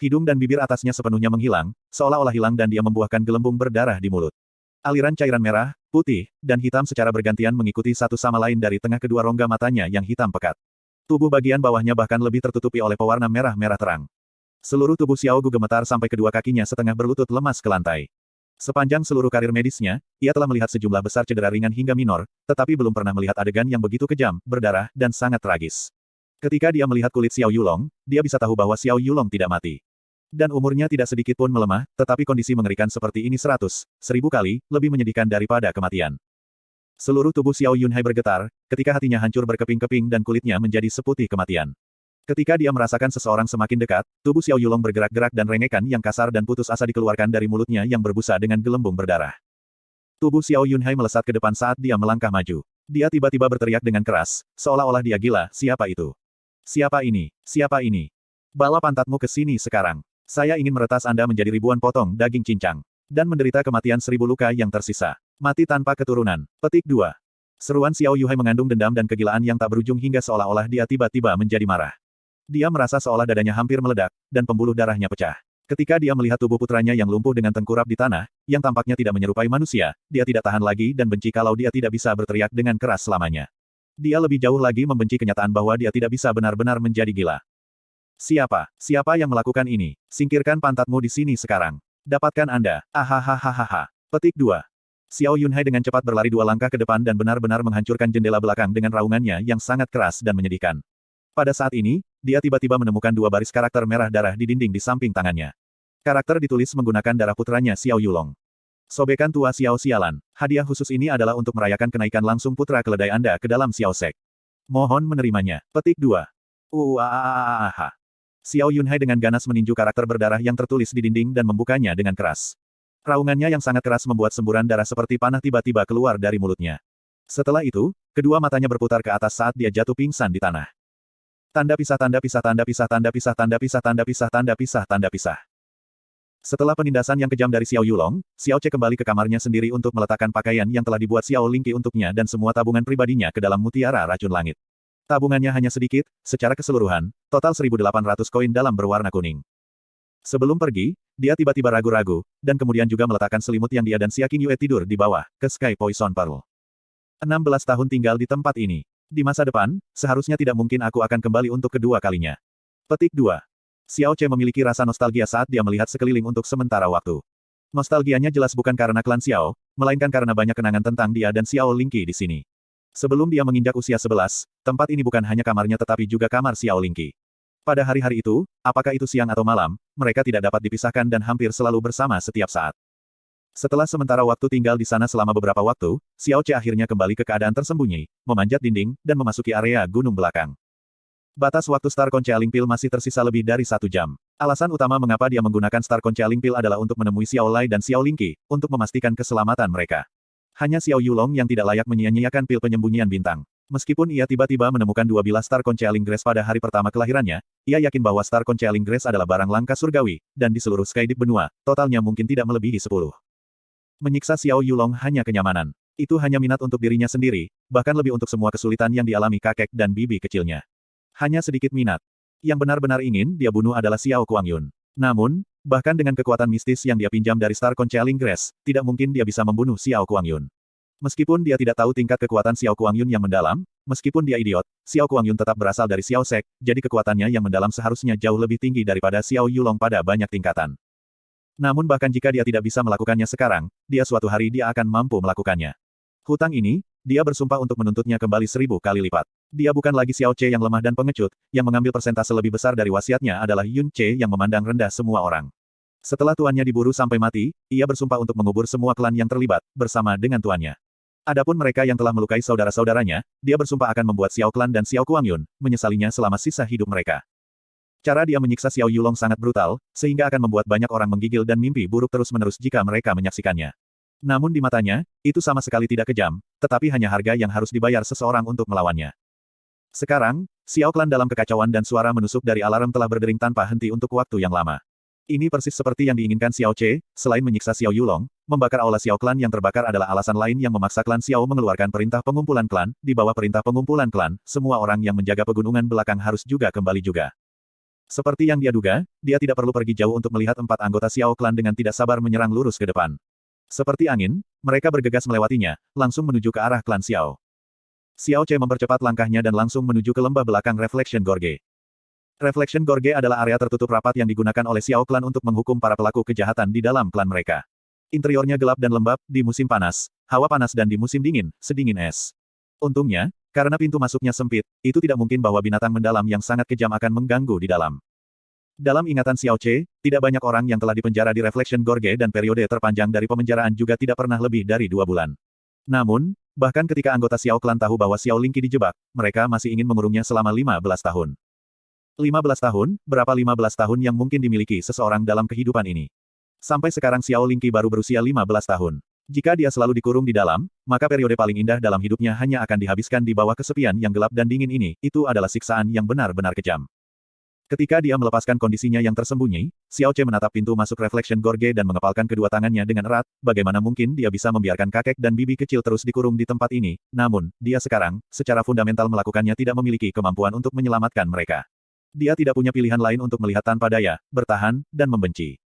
Hidung dan bibir atasnya sepenuhnya menghilang, seolah-olah hilang dan dia membuahkan gelembung berdarah di mulut. Aliran cairan merah, putih, dan hitam secara bergantian mengikuti satu sama lain dari tengah kedua rongga matanya yang hitam pekat. Tubuh bagian bawahnya bahkan lebih tertutupi oleh pewarna merah-merah terang. Seluruh tubuh Xiao Gu gemetar sampai kedua kakinya setengah berlutut lemas ke lantai. Sepanjang seluruh karir medisnya, ia telah melihat sejumlah besar cedera ringan hingga minor, tetapi belum pernah melihat adegan yang begitu kejam, berdarah, dan sangat tragis. Ketika dia melihat kulit Xiao Yulong, dia bisa tahu bahwa Xiao Yulong tidak mati. Dan umurnya tidak sedikit pun melemah, tetapi kondisi mengerikan seperti ini 100.000 kali, lebih menyedihkan daripada kematian. Seluruh tubuh Xiao Yunhai bergetar, ketika hatinya hancur berkeping-keping dan kulitnya menjadi seputih kematian. Ketika dia merasakan seseorang semakin dekat, tubuh Xiao Yulong bergerak-gerak dan rengekan yang kasar dan putus asa dikeluarkan dari mulutnya yang berbusa dengan gelembung berdarah. Tubuh Xiao Yunhai melesat ke depan saat dia melangkah maju. Dia tiba-tiba berteriak dengan keras, seolah-olah dia gila, "Siapa itu? Siapa ini? Siapa ini? Bawa pantatmu ke sini sekarang. Saya ingin meretas Anda menjadi ribuan potong daging cincang. Dan menderita kematian 1000 luka yang tersisa. Mati tanpa keturunan." Petik 2. Seruan Xiao Yuhai mengandung dendam dan kegilaan yang tak berujung hingga seolah-olah dia tiba-tiba menjadi marah. Dia merasa seolah dadanya hampir meledak, dan pembuluh darahnya pecah. Ketika dia melihat tubuh putranya yang lumpuh dengan tengkurap di tanah, yang tampaknya tidak menyerupai manusia, dia tidak tahan lagi dan benci kalau dia tidak bisa berteriak dengan keras selamanya. Dia lebih jauh lagi membenci kenyataan bahwa dia tidak bisa benar-benar menjadi gila. Siapa? Siapa yang melakukan ini? Singkirkan pantatmu di sini sekarang. Dapatkan Anda. Ahahaha. Petik 2. Xiao Yunhai dengan cepat berlari 2 langkah ke depan dan benar-benar menghancurkan jendela belakang dengan raungannya yang sangat keras dan menyedihkan. Pada saat ini, dia tiba-tiba menemukan 2 baris karakter merah darah di dinding di samping tangannya. Karakter ditulis menggunakan darah putranya Xiao Yulong. Sobekan tua Xiao Sialan. Hadiah khusus ini adalah untuk merayakan kenaikan langsung putra keledai Anda ke dalam Xiao Sek. Mohon menerimanya. Petik 2. Xiao Yunhai dengan ganas meninju karakter berdarah yang tertulis di dinding dan membukanya dengan keras. Raungannya yang sangat keras membuat semburan darah seperti panah tiba-tiba keluar dari mulutnya. Setelah itu, kedua matanya berputar ke atas saat dia jatuh pingsan di tanah. Tanda pisah tanda pisah tanda pisah tanda pisah tanda pisah tanda pisah tanda pisah tanda pisah. Setelah penindasan yang kejam dari Xiao Yulong, Xiao Ce kembali ke kamarnya sendiri untuk meletakkan pakaian yang telah dibuat Xiao Lingqi untuknya dan semua tabungan pribadinya ke dalam mutiara racun langit. Tabungannya hanya sedikit, secara keseluruhan, total 1.800 koin dalam berwarna kuning. Sebelum pergi, dia tiba-tiba ragu-ragu, dan kemudian juga meletakkan selimut yang dia dan Xia Qingyue tidur di bawah, ke Sky Poison Pearl. 16 tahun tinggal di tempat ini. Di masa depan, seharusnya tidak mungkin aku akan kembali untuk kedua kalinya. Petik 2. Xiao Ce memiliki rasa nostalgia saat dia melihat sekeliling untuk sementara waktu. Nostalgianya jelas bukan karena klan Xiao, melainkan karena banyak kenangan tentang dia dan Xiao Lingqi di sini. Sebelum dia menginjak usia 11, tempat ini bukan hanya kamarnya tetapi juga kamar Xiao Lingqi. Pada hari-hari itu, apakah itu siang atau malam, mereka tidak dapat dipisahkan dan hampir selalu bersama setiap saat. Setelah sementara waktu tinggal di sana selama beberapa waktu, Xiao Ce akhirnya kembali ke keadaan tersembunyi, memanjat dinding, dan memasuki area gunung belakang. Batas waktu Star Concealing Pill masih tersisa lebih dari 1 jam. Alasan utama mengapa dia menggunakan Star Concealing Pill adalah untuk menemui Xiao Lai dan Xiao Lingqi, untuk memastikan keselamatan mereka. Hanya Xiao Yulong yang tidak layak menyia-nyiakan pil penyembunyian bintang. Meskipun ia tiba-tiba menemukan 2 bilah Star Concealing Grace pada hari pertama kelahirannya, ia yakin bahwa Star Concealing Grace adalah barang langka surgawi, dan di seluruh Sky Deep benua, totalnya mungkin tidak melebihi 10. Menyiksa Xiao Yulong hanya kenyamanan. Itu hanya minat untuk dirinya sendiri, bahkan lebih untuk semua kesulitan yang dialami kakek dan bibi kecilnya. Hanya sedikit minat. Yang benar-benar ingin dia bunuh adalah Xiao Kuangyun. Namun, bahkan dengan kekuatan mistis yang dia pinjam dari Star Concealing Grace, tidak mungkin dia bisa membunuh Xiao Kuangyun. Meskipun dia tidak tahu tingkat kekuatan Xiao Kuangyun yang mendalam, meskipun dia idiot, Xiao Kuangyun tetap berasal dari Xiao Sek, jadi kekuatannya yang mendalam seharusnya jauh lebih tinggi daripada Xiao Yulong pada banyak tingkatan. Namun bahkan jika dia tidak bisa melakukannya sekarang, dia suatu hari dia akan mampu melakukannya. Hutang ini, dia bersumpah untuk menuntutnya kembali 1000 kali lipat. Dia bukan lagi Xiao Ce yang lemah dan pengecut, yang mengambil persentase lebih besar dari wasiatnya adalah Yun Ce yang memandang rendah semua orang. Setelah tuannya diburu sampai mati, ia bersumpah untuk mengubur semua klan yang terlibat, bersama dengan tuannya. Adapun mereka yang telah melukai saudara-saudaranya, dia bersumpah akan membuat Xiao Klan dan Xiao Kuangyun, menyesalinya selama sisa hidup mereka. Cara dia menyiksa Xiao Yulong sangat brutal, sehingga akan membuat banyak orang menggigil dan mimpi buruk terus-menerus jika mereka menyaksikannya. Namun di matanya, itu sama sekali tidak kejam, tetapi hanya harga yang harus dibayar seseorang untuk melawannya. Sekarang, Xiao Klan dalam kekacauan dan suara menusuk dari alarm telah berdering tanpa henti untuk waktu yang lama. Ini persis seperti yang diinginkan Xiao Ce, selain menyiksa Xiao Yulong, membakar aula Xiao Klan yang terbakar adalah alasan lain yang memaksa klan Xiao mengeluarkan perintah pengumpulan klan. Di bawah perintah pengumpulan klan, semua orang yang menjaga pegunungan belakang harus juga kembali juga. Seperti yang dia duga, dia tidak perlu pergi jauh untuk melihat 4 anggota Xiao Klan dengan tidak sabar menyerang lurus ke depan. Seperti angin, mereka bergegas melewatinya, langsung menuju ke arah klan Xiao. Xiao Ce mempercepat langkahnya dan langsung menuju ke lembah belakang Reflection Gorge. Reflection Gorge adalah area tertutup rapat yang digunakan oleh Xiao Klan untuk menghukum para pelaku kejahatan di dalam klan mereka. Interiornya gelap dan lembab, di musim panas, hawa panas dan di musim dingin, sedingin es. Untungnya, karena pintu masuknya sempit, itu tidak mungkin bahwa binatang mendalam yang sangat kejam akan mengganggu di dalam. Dalam ingatan Xiao Ce, tidak banyak orang yang telah dipenjara di Reflection Gorge dan periode terpanjang dari pemenjaraan juga tidak pernah lebih dari 2 bulan. Namun, bahkan ketika anggota Xiao Klan tahu bahwa Xiao Lingqi dijebak, mereka masih ingin mengurungnya selama 15 tahun. 15 tahun, berapa 15 tahun yang mungkin dimiliki seseorang dalam kehidupan ini? Sampai sekarang Xiao Lingqi baru berusia 15 tahun. Jika dia selalu dikurung di dalam, maka periode paling indah dalam hidupnya hanya akan dihabiskan di bawah kesepian yang gelap dan dingin ini. Itu adalah siksaan yang benar-benar kejam. Ketika dia melepaskan kondisinya yang tersembunyi, Xiao Ce menatap pintu masuk Reflection Gorge dan mengepalkan kedua tangannya dengan erat. Bagaimana mungkin dia bisa membiarkan kakek dan bibi kecil terus dikurung di tempat ini? Namun, dia sekarang, secara fundamental melakukannya tidak memiliki kemampuan untuk menyelamatkan mereka. Dia tidak punya pilihan lain untuk melihat tanpa daya, bertahan, dan membenci.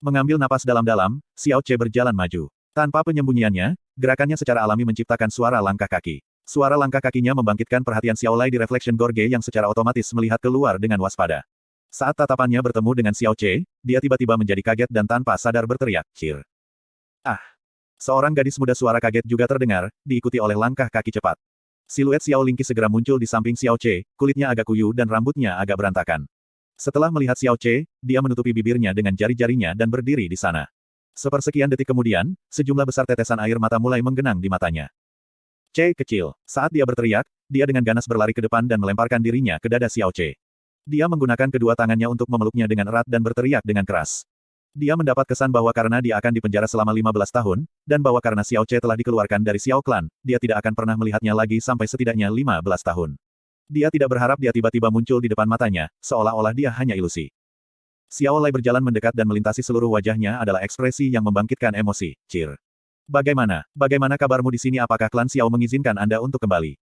Mengambil napas dalam-dalam, Xiao Che berjalan maju. Tanpa penyembunyiannya, gerakannya secara alami menciptakan suara langkah kaki. Suara langkah kakinya membangkitkan perhatian Xiao Lai di Reflection Gorge yang secara otomatis melihat keluar dengan waspada. Saat tatapannya bertemu dengan Xiao Che, dia tiba-tiba menjadi kaget dan tanpa sadar berteriak, "Cheer!" Ah! Seorang gadis muda suara kaget juga terdengar, diikuti oleh langkah kaki cepat. Siluet Xiao Lingqi segera muncul di samping Xiao Che, kulitnya agak kuyu dan rambutnya agak berantakan. Setelah melihat Xiao Che, dia menutupi bibirnya dengan jari-jarinya dan berdiri di sana. Sepersekian detik kemudian, sejumlah besar tetesan air mata mulai menggenang di matanya. Che kecil. Saat dia berteriak, dia dengan ganas berlari ke depan dan melemparkan dirinya ke dada Xiao Che. Dia menggunakan kedua tangannya untuk memeluknya dengan erat dan berteriak dengan keras. Dia mendapat kesan bahwa karena dia akan dipenjara selama 15 tahun, dan bahwa karena Xiao Che telah dikeluarkan dari Xiao Clan, dia tidak akan pernah melihatnya lagi sampai setidaknya 15 tahun. Dia tidak berharap dia tiba-tiba muncul di depan matanya, seolah-olah dia hanya ilusi. Xiao Lai berjalan mendekat dan melintasi seluruh wajahnya adalah ekspresi yang membangkitkan emosi. "Cheer. Bagaimana? Bagaimana kabarmu di sini? Apakah klan Xiao mengizinkan Anda untuk kembali?"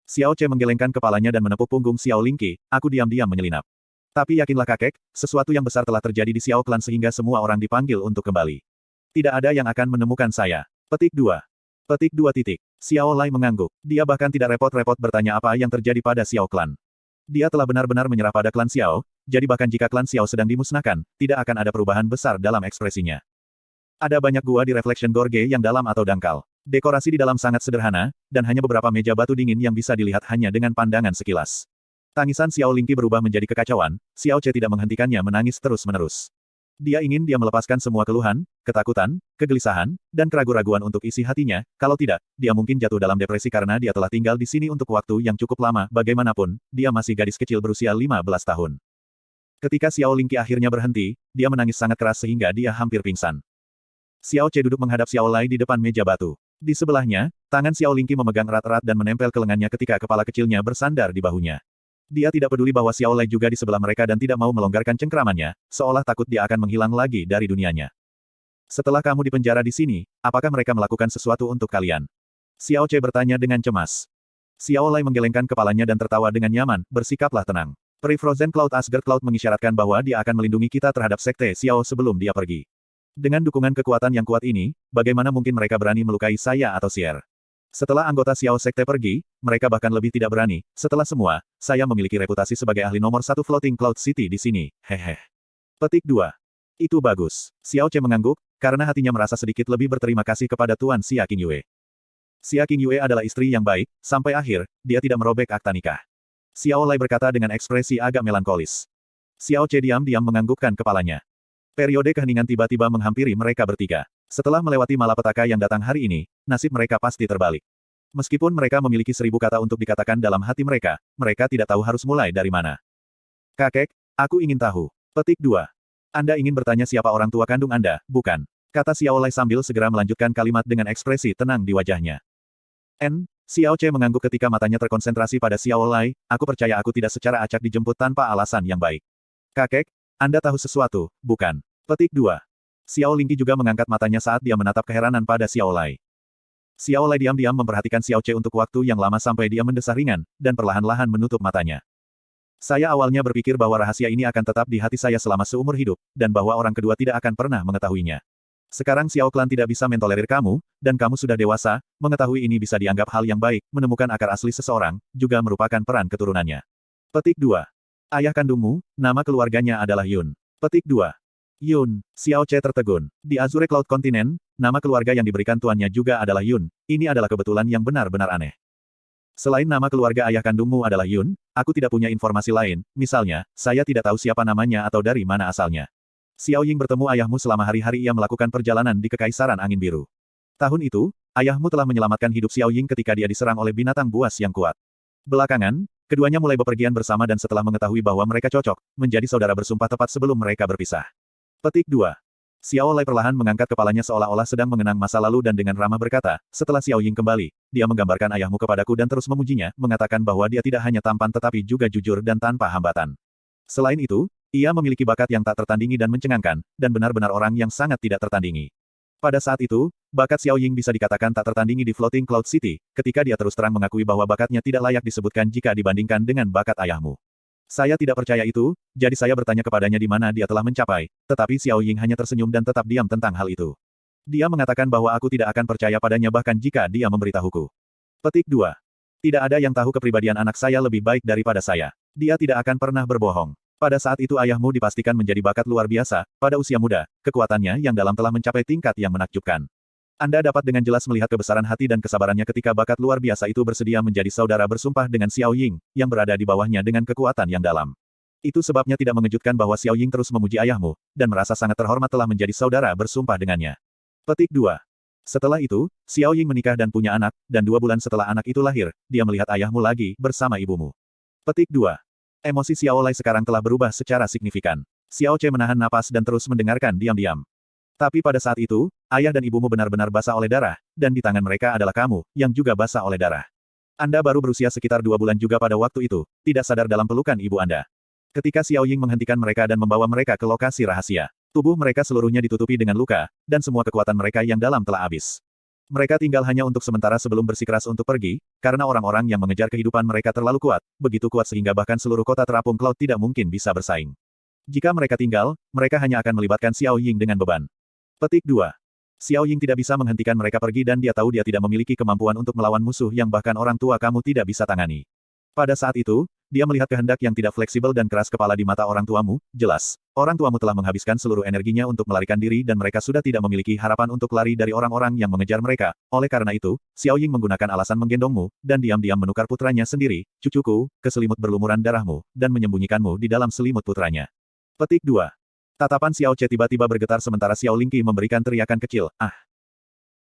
Xiao Che menggelengkan kepalanya dan menepuk punggung Xiao Lingqi, "Aku diam-diam menyelinap. Tapi yakinlah kakek, sesuatu yang besar telah terjadi di Xiao Clan sehingga semua orang dipanggil untuk kembali. Tidak ada yang akan menemukan saya." Petik 2. Petik 2 titik. Xiao Lai mengangguk. Dia bahkan tidak repot-repot bertanya apa yang terjadi pada Xiao Clan. Dia telah benar-benar menyerah pada klan Xiao, jadi bahkan jika klan Xiao sedang dimusnahkan, tidak akan ada perubahan besar dalam ekspresinya. Ada banyak gua di Reflection Gorge yang dalam atau dangkal. Dekorasi di dalam sangat sederhana, dan hanya beberapa meja batu dingin yang bisa dilihat hanya dengan pandangan sekilas. Tangisan Xiao Lingqi berubah menjadi kekacauan, Xiao Che tidak menghentikannya menangis terus-menerus. Dia ingin dia melepaskan semua keluhan, ketakutan, kegelisahan, dan keraguan-raguan untuk isi hatinya, kalau tidak, dia mungkin jatuh dalam depresi karena dia telah tinggal di sini untuk waktu yang cukup lama, bagaimanapun, dia masih gadis kecil berusia 15 tahun. Ketika Xiao Lingqi akhirnya berhenti, dia menangis sangat keras sehingga dia hampir pingsan. Xiao Che duduk menghadap Xiao Lai di depan meja batu. Di sebelahnya, tangan Xiao Lingqi memegang erat-erat dan menempel ke lengannya ketika kepala kecilnya bersandar di bahunya. Dia tidak peduli bahwa Xiao Lai juga di sebelah mereka dan tidak mau melonggarkan cengkramannya, seolah takut dia akan menghilang lagi dari dunianya. "Setelah kamu dipenjara di sini, apakah mereka melakukan sesuatu untuk kalian?" Xiao Che bertanya dengan cemas. Xiao Lai menggelengkan kepalanya dan tertawa dengan nyaman, "Bersikaplah tenang. Peri Frozen Cloud Asgard Cloud mengisyaratkan bahwa dia akan melindungi kita terhadap Sekte Xiao sebelum dia pergi. Dengan dukungan kekuatan yang kuat ini, bagaimana mungkin mereka berani melukai saya atau Xier? Setelah anggota Xiao Sekte pergi, mereka bahkan lebih tidak berani. Setelah semua, saya memiliki reputasi sebagai ahli nomor 1 Floating Cloud City di sini. Hehe." Petik 2. Itu bagus. Xiao Che mengangguk, karena hatinya merasa sedikit lebih berterima kasih kepada Tuan Xia Qingyue. Xia Qingyue adalah istri yang baik, sampai akhir, dia tidak merobek akta nikah. Xiao Lai berkata dengan ekspresi agak melankolis. Xiao Che diam-diam menganggukkan kepalanya. Periode keheningan tiba-tiba menghampiri mereka bertiga. Setelah melewati malapetaka yang datang hari ini, nasib mereka pasti terbalik. Meskipun mereka memiliki 1000 kata untuk dikatakan dalam hati mereka, mereka tidak tahu harus mulai dari mana. "Kakek, aku ingin tahu." Petik 2. "Anda ingin bertanya siapa orang tua kandung Anda, bukan?" kata Xiao Lai sambil segera melanjutkan kalimat dengan ekspresi tenang di wajahnya. Xiao Che mengangguk ketika matanya terkonsentrasi pada Xiao Lai, "Aku percaya aku tidak secara acak dijemput tanpa alasan yang baik." "Kakek, Anda tahu sesuatu, bukan?" Petik 2. Xiao Lingqi juga mengangkat matanya saat dia menatap keheranan pada Xiao Lai. Xiao Lai diam-diam memperhatikan Xiao Che untuk waktu yang lama sampai dia mendesah ringan, dan perlahan-lahan menutup matanya. "Saya awalnya berpikir bahwa rahasia ini akan tetap di hati saya selama seumur hidup, dan bahwa orang kedua tidak akan pernah mengetahuinya. Sekarang Xiao Clan tidak bisa mentolerir kamu, dan kamu sudah dewasa, mengetahui ini bisa dianggap hal yang baik, menemukan akar asli seseorang, juga merupakan peran keturunannya." Petik 2. "Ayah kandungmu, nama keluarganya adalah Yun." Petik 2. Yun. Xiao Che tertegun. Di Azure Cloud Continent, nama keluarga yang diberikan tuannya juga adalah Yun. Ini adalah kebetulan yang benar-benar aneh. Selain nama keluarga ayah kandungmu adalah Yun, aku tidak punya informasi lain, misalnya, saya tidak tahu siapa namanya atau dari mana asalnya. Xiao Ying bertemu ayahmu selama hari-hari ia melakukan perjalanan di Kekaisaran Angin Biru. Tahun itu, ayahmu telah menyelamatkan hidup Xiao Ying ketika dia diserang oleh binatang buas yang kuat. Belakangan, keduanya mulai bepergian bersama dan setelah mengetahui bahwa mereka cocok, menjadi saudara bersumpah tepat sebelum mereka berpisah. Petik 2. Xiao Lai perlahan mengangkat kepalanya seolah-olah sedang mengenang masa lalu dan dengan ramah berkata, "Setelah Xiao Ying kembali, dia menggambarkan ayahmu kepadaku dan terus memujinya, mengatakan bahwa dia tidak hanya tampan tetapi juga jujur dan tanpa hambatan. Selain itu, ia memiliki bakat yang tak tertandingi dan mencengangkan, dan benar-benar orang yang sangat tidak tertandingi." Pada saat itu, bakat Xiao Ying bisa dikatakan tak tertandingi di Floating Cloud City, ketika dia terus terang mengakui bahwa bakatnya tidak layak disebutkan jika dibandingkan dengan bakat ayahmu. Saya tidak percaya itu, jadi saya bertanya kepadanya di mana dia telah mencapai, tetapi Xiao Ying hanya tersenyum dan tetap diam tentang hal itu. Dia mengatakan bahwa aku tidak akan percaya padanya bahkan jika dia memberitahuku. Petik 2. Tidak ada yang tahu kepribadian anak saya lebih baik daripada saya. Dia tidak akan pernah berbohong. Pada saat itu ayahmu dipastikan menjadi bakat luar biasa, pada usia muda, kekuatannya yang dalam telah mencapai tingkat yang menakjubkan. Anda dapat dengan jelas melihat kebesaran hati dan kesabarannya ketika bakat luar biasa itu bersedia menjadi saudara bersumpah dengan Xiao Ying, yang berada di bawahnya dengan kekuatan yang dalam. Itu sebabnya tidak mengejutkan bahwa Xiao Ying terus memuji ayahmu, dan merasa sangat terhormat telah menjadi saudara bersumpah dengannya. Petik 2. Setelah itu, Xiao Ying menikah dan punya anak, dan 2 bulan setelah anak itu lahir, dia melihat ayahmu lagi, bersama ibumu. Petik 2. Emosi Xiao Lai sekarang telah berubah secara signifikan. Xiao Ce menahan napas dan terus mendengarkan diam-diam. Tapi pada saat itu, ayah dan ibumu benar-benar basah oleh darah, dan di tangan mereka adalah kamu, yang juga basah oleh darah. Anda baru berusia sekitar 2 bulan juga pada waktu itu, tidak sadar dalam pelukan ibu Anda. Ketika Xiao Ying menghentikan mereka dan membawa mereka ke lokasi rahasia, tubuh mereka seluruhnya ditutupi dengan luka, dan semua kekuatan mereka yang dalam telah habis. Mereka tinggal hanya untuk sementara sebelum bersikeras untuk pergi, karena orang-orang yang mengejar kehidupan mereka terlalu kuat, begitu kuat sehingga bahkan seluruh kota terapung Cloud tidak mungkin bisa bersaing. Jika mereka tinggal, mereka hanya akan melibatkan Xiao Ying dengan beban. Petik 2. Xiao Ying tidak bisa menghentikan mereka pergi dan dia tahu dia tidak memiliki kemampuan untuk melawan musuh yang bahkan orang tua kamu tidak bisa tangani. Pada saat itu, dia melihat kehendak yang tidak fleksibel dan keras kepala di mata orang tuamu, jelas. Orang tuamu telah menghabiskan seluruh energinya untuk melarikan diri dan mereka sudah tidak memiliki harapan untuk lari dari orang-orang yang mengejar mereka. Oleh karena itu, Xiao Ying menggunakan alasan menggendongmu, dan diam-diam menukar putranya sendiri, cucuku, ke selimut berlumuran darahmu, dan menyembunyikanmu di dalam selimut putranya. Petik 2. Tatapan Xiao Ce tiba-tiba bergetar sementara Xiao Lingqi memberikan teriakan kecil, ah.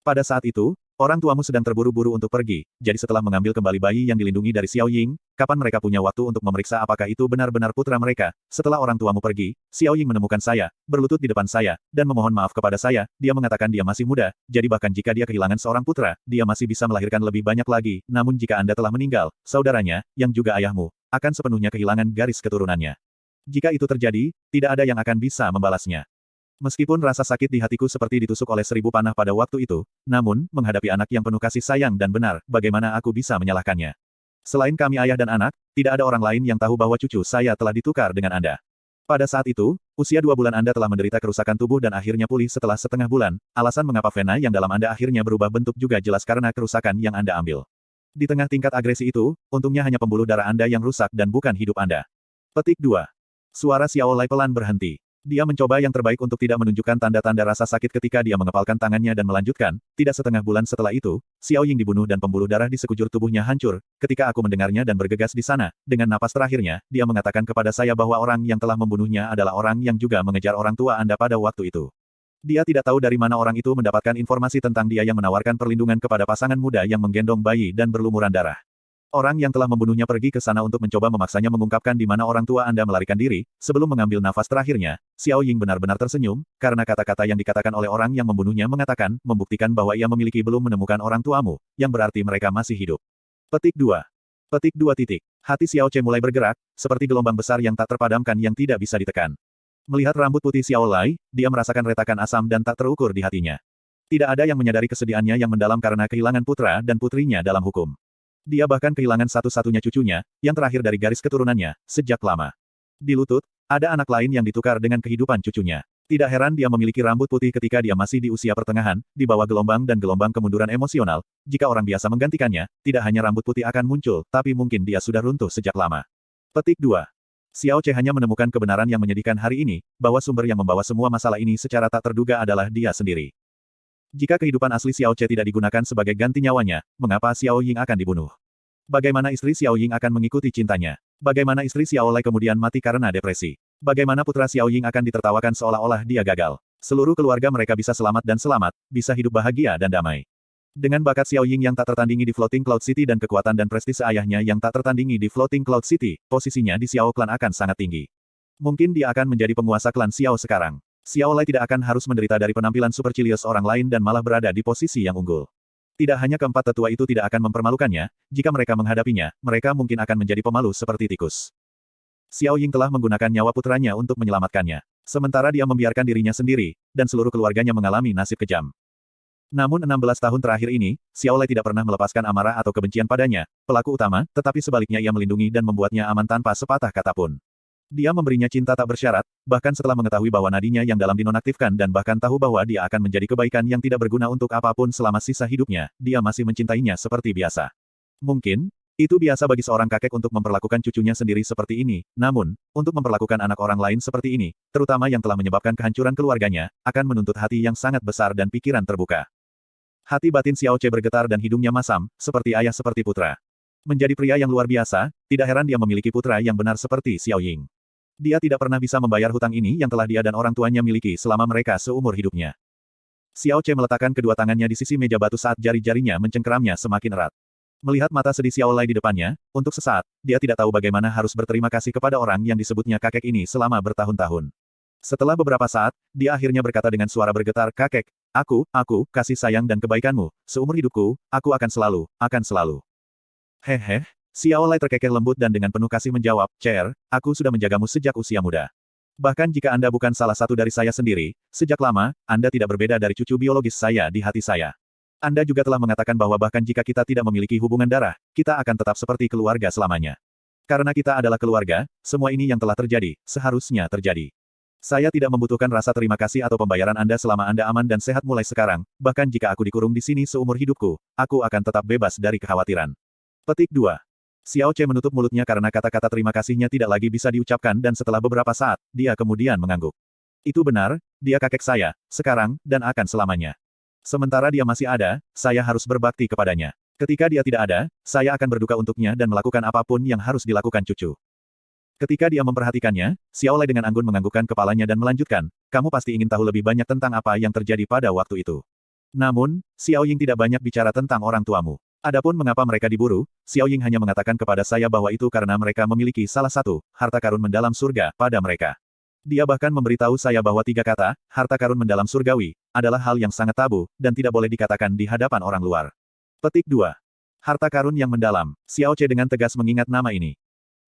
Pada saat itu, orang tuamu sedang terburu-buru untuk pergi, jadi setelah mengambil kembali bayi yang dilindungi dari Xiao Ying, kapan mereka punya waktu untuk memeriksa apakah itu benar-benar putra mereka? Setelah orang tuamu pergi, Xiao Ying menemukan saya, berlutut di depan saya, dan memohon maaf kepada saya, dia mengatakan dia masih muda, jadi bahkan jika dia kehilangan seorang putra, dia masih bisa melahirkan lebih banyak lagi, namun jika Anda telah meninggal, saudaranya, yang juga ayahmu, akan sepenuhnya kehilangan garis keturunannya. Jika itu terjadi, tidak ada yang akan bisa membalasnya. Meskipun rasa sakit di hatiku seperti ditusuk oleh 1000 panah pada waktu itu, namun, menghadapi anak yang penuh kasih sayang dan benar, bagaimana aku bisa menyalahkannya? Selain kami ayah dan anak, tidak ada orang lain yang tahu bahwa cucu saya telah ditukar dengan Anda. Pada saat itu, usia 2 bulan Anda telah menderita kerusakan tubuh dan akhirnya pulih setelah setengah bulan. Alasan mengapa vena yang dalam Anda akhirnya berubah bentuk juga jelas karena kerusakan yang Anda ambil. Di tengah tingkat agresi itu, untungnya hanya pembuluh darah Anda yang rusak dan bukan hidup Anda. Petik 2. Suara Xiao Lai pelan berhenti. Dia mencoba yang terbaik untuk tidak menunjukkan tanda-tanda rasa sakit ketika dia mengepalkan tangannya dan melanjutkan, tidak setengah bulan setelah itu, Xiao Ying dibunuh dan pembuluh darah di sekujur tubuhnya hancur. Ketika aku mendengarnya dan bergegas di sana, dengan napas terakhirnya, dia mengatakan kepada saya bahwa orang yang telah membunuhnya adalah orang yang juga mengejar orang tua Anda pada waktu itu. Dia tidak tahu dari mana orang itu mendapatkan informasi tentang dia yang menawarkan perlindungan kepada pasangan muda yang menggendong bayi dan berlumuran darah. Orang yang telah membunuhnya pergi ke sana untuk mencoba memaksanya mengungkapkan di mana orang tua Anda melarikan diri. Sebelum mengambil nafas terakhirnya, Xiao Ying benar-benar tersenyum, karena kata-kata yang dikatakan oleh orang yang membunuhnya mengatakan, membuktikan bahwa ia memiliki belum menemukan orang tuamu, yang berarti mereka masih hidup. Petik 2. Petik 2 titik. Hati Xiao Ce mulai bergerak, seperti gelombang besar yang tak terpadamkan yang tidak bisa ditekan. Melihat rambut putih Xiao Lai, dia merasakan retakan asam dan tak terukur di hatinya. Tidak ada yang menyadari kesedihannya yang mendalam karena kehilangan putra dan putrinya dalam hukum. Dia bahkan kehilangan satu-satunya cucunya, yang terakhir dari garis keturunannya, sejak lama. Di lutut, ada anak lain yang ditukar dengan kehidupan cucunya. Tidak heran dia memiliki rambut putih ketika dia masih di usia pertengahan, di bawah gelombang dan gelombang kemunduran emosional. Jika orang biasa menggantikannya, tidak hanya rambut putih akan muncul, tapi mungkin dia sudah runtuh sejak lama. Petik 2. Xiao Ce hanya menemukan kebenaran yang menyedihkan hari ini, bahwa sumber yang membawa semua masalah ini secara tak terduga adalah dia sendiri. Jika kehidupan asli Xiao Ce tidak digunakan sebagai ganti nyawanya, mengapa Xiao Ying akan dibunuh? Bagaimana istri Xiao Ying akan mengikuti cintanya? Bagaimana istri Xiao Lai kemudian mati karena depresi? Bagaimana putra Xiao Ying akan ditertawakan seolah-olah dia gagal? Seluruh keluarga mereka bisa selamat, bisa hidup bahagia dan damai. Dengan bakat Xiao Ying yang tak tertandingi di Floating Cloud City dan kekuatan dan prestise ayahnya yang tak tertandingi di Floating Cloud City, posisinya di Xiao Clan akan sangat tinggi. Mungkin dia akan menjadi penguasa klan Xiao sekarang. Xiao Lai tidak akan harus menderita dari penampilan supercilious orang lain dan malah berada di posisi yang unggul. Tidak hanya keempat tetua itu tidak akan mempermalukannya, jika mereka menghadapinya, mereka mungkin akan menjadi pemalu seperti tikus. Xiao Ying telah menggunakan nyawa putranya untuk menyelamatkannya. Sementara dia membiarkan dirinya sendiri, dan seluruh keluarganya mengalami nasib kejam. Namun 16 tahun terakhir ini, Xiao Lei tidak pernah melepaskan amarah atau kebencian padanya, pelaku utama, tetapi sebaliknya ia melindungi dan membuatnya aman tanpa sepatah kata pun. Dia memberinya cinta tak bersyarat, bahkan setelah mengetahui bahwa nadinya yang dalam dinonaktifkan dan bahkan tahu bahwa dia akan menjadi kebaikan yang tidak berguna untuk apapun selama sisa hidupnya, dia masih mencintainya seperti biasa. Mungkin, itu biasa bagi seorang kakek untuk memperlakukan cucunya sendiri seperti ini, namun, untuk memperlakukan anak orang lain seperti ini, terutama yang telah menyebabkan kehancuran keluarganya, akan menuntut hati yang sangat besar dan pikiran terbuka. Hati batin Xiao Che bergetar dan hidungnya masam, seperti ayah seperti putra. Menjadi pria yang luar biasa, tidak heran dia memiliki putra yang benar seperti Xiao Ying. Dia tidak pernah bisa membayar hutang ini yang telah dia dan orang tuanya miliki selama mereka seumur hidupnya. Xiao Che meletakkan kedua tangannya di sisi meja batu saat jari-jarinya mencengkeramnya semakin erat. Melihat mata sedih Xiao Lei di depannya, untuk sesaat, dia tidak tahu bagaimana harus berterima kasih kepada orang yang disebutnya kakek ini selama bertahun-tahun. Setelah beberapa saat, dia akhirnya berkata dengan suara bergetar, "Kakek, aku, kasih sayang dan kebaikanmu, seumur hidupku, aku akan selalu. Hehe, Xiao Lei terkekeh lembut dan dengan penuh kasih menjawab, "Cher, aku sudah menjagamu sejak usia muda. Bahkan jika Anda bukan salah satu dari saya sendiri, sejak lama, Anda tidak berbeda dari cucu biologis saya di hati saya. Anda juga telah mengatakan bahwa bahkan jika kita tidak memiliki hubungan darah, kita akan tetap seperti keluarga selamanya. Karena kita adalah keluarga, semua ini yang telah terjadi, seharusnya terjadi. Saya tidak membutuhkan rasa terima kasih atau pembayaran Anda selama Anda aman dan sehat mulai sekarang, bahkan jika aku dikurung di sini seumur hidupku, aku akan tetap bebas dari kekhawatiran." Petik 2. Xiao Che menutup mulutnya karena kata-kata terima kasihnya tidak lagi bisa diucapkan dan setelah beberapa saat, dia kemudian mengangguk. "Itu benar, dia kakek saya, sekarang, dan akan selamanya. Sementara dia masih ada, saya harus berbakti kepadanya. Ketika dia tidak ada, saya akan berduka untuknya dan melakukan apapun yang harus dilakukan cucu." Ketika dia memperhatikannya, Xiao Lei dengan anggun menganggukkan kepalanya dan melanjutkan, "Kamu pasti ingin tahu lebih banyak tentang apa yang terjadi pada waktu itu. Namun, Xiao Ying tidak banyak bicara tentang orang tuamu. Adapun mengapa mereka diburu, Xiao Ying hanya mengatakan kepada saya bahwa itu karena mereka memiliki salah satu, harta karun mendalam surga, pada mereka. Dia bahkan memberitahu saya bahwa 3 kata, harta karun mendalam surgawi, adalah hal yang sangat tabu, dan tidak boleh dikatakan di hadapan orang luar." Petik 2. Harta karun yang mendalam. Xiao Che dengan tegas mengingat nama ini.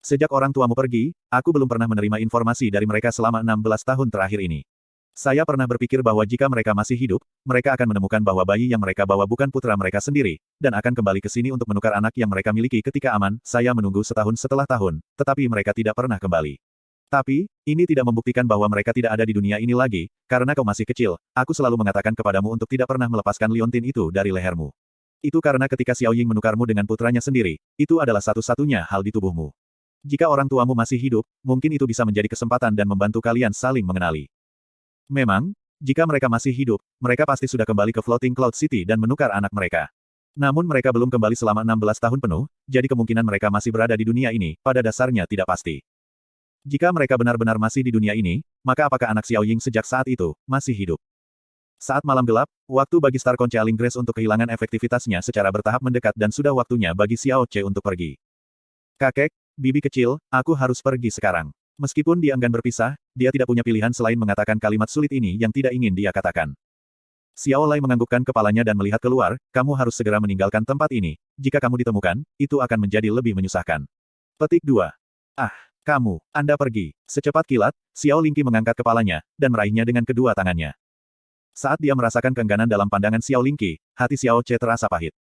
"Sejak orang tuamu pergi, aku belum pernah menerima informasi dari mereka selama 16 tahun terakhir ini. Saya pernah berpikir bahwa jika mereka masih hidup, mereka akan menemukan bahwa bayi yang mereka bawa bukan putra mereka sendiri, dan akan kembali ke sini untuk menukar anak yang mereka miliki ketika aman. Saya menunggu setahun setelah tahun, tetapi mereka tidak pernah kembali. Tapi, ini tidak membuktikan bahwa mereka tidak ada di dunia ini lagi, karena kau masih kecil, aku selalu mengatakan kepadamu untuk tidak pernah melepaskan liontin itu dari lehermu. Itu karena ketika Xiao Ying menukarmu dengan putranya sendiri, itu adalah satu-satunya hal di tubuhmu. Jika orang tuamu masih hidup, mungkin itu bisa menjadi kesempatan dan membantu kalian saling mengenali. Memang, jika mereka masih hidup, mereka pasti sudah kembali ke Floating Cloud City dan menukar anak mereka. Namun mereka belum kembali selama 16 tahun penuh, jadi kemungkinan mereka masih berada di dunia ini, pada dasarnya tidak pasti. Jika mereka benar-benar masih di dunia ini, maka apakah anak Xiao Ying sejak saat itu, masih hidup? Saat malam gelap, waktu bagi Star Concealing Grace untuk kehilangan efektivitasnya secara bertahap mendekat dan sudah waktunya bagi Xiao Che untuk pergi. "Kakek, bibi kecil, aku harus pergi sekarang." Meskipun dia enggan berpisah, dia tidak punya pilihan selain mengatakan kalimat sulit ini yang tidak ingin dia katakan. Xiao Lei menganggukkan kepalanya dan melihat keluar, "Kamu harus segera meninggalkan tempat ini. Jika kamu ditemukan, itu akan menjadi lebih menyusahkan." Petik 2. "Ah, kamu, Anda pergi." Secepat kilat, Xiao Lingqi mengangkat kepalanya, dan meraihnya dengan kedua tangannya. Saat dia merasakan keengganan dalam pandangan Xiao Lingqi, hati Xiao Che terasa pahit.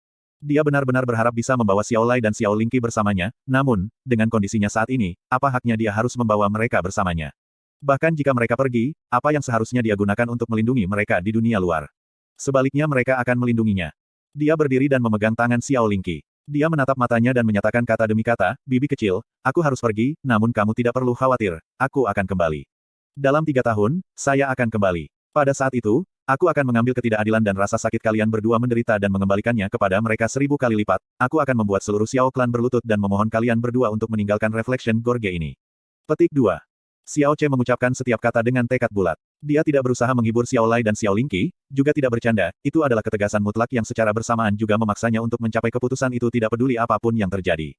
Dia benar-benar berharap bisa membawa Xiao Lei dan Xiao Lingqi bersamanya, namun, dengan kondisinya saat ini, apa haknya dia harus membawa mereka bersamanya? Bahkan jika mereka pergi, apa yang seharusnya dia gunakan untuk melindungi mereka di dunia luar? Sebaliknya mereka akan melindunginya. Dia berdiri dan memegang tangan Xiao Lingqi. Dia menatap matanya dan menyatakan kata demi kata, "Bibi kecil, aku harus pergi, namun kamu tidak perlu khawatir, aku akan kembali. Dalam 3 tahun, saya akan kembali. Pada saat itu, aku akan mengambil ketidakadilan dan rasa sakit kalian berdua menderita dan mengembalikannya kepada mereka 1000 kali lipat. Aku akan membuat seluruh Xiao Clan berlutut dan memohon kalian berdua untuk meninggalkan Reflection Gorge ini." Petik 2. Xiao Che mengucapkan setiap kata dengan tekad bulat. Dia tidak berusaha menghibur Xiao Lei dan Xiao Lingqi, juga tidak bercanda, itu adalah ketegasan mutlak yang secara bersamaan juga memaksanya untuk mencapai keputusan itu tidak peduli apapun yang terjadi.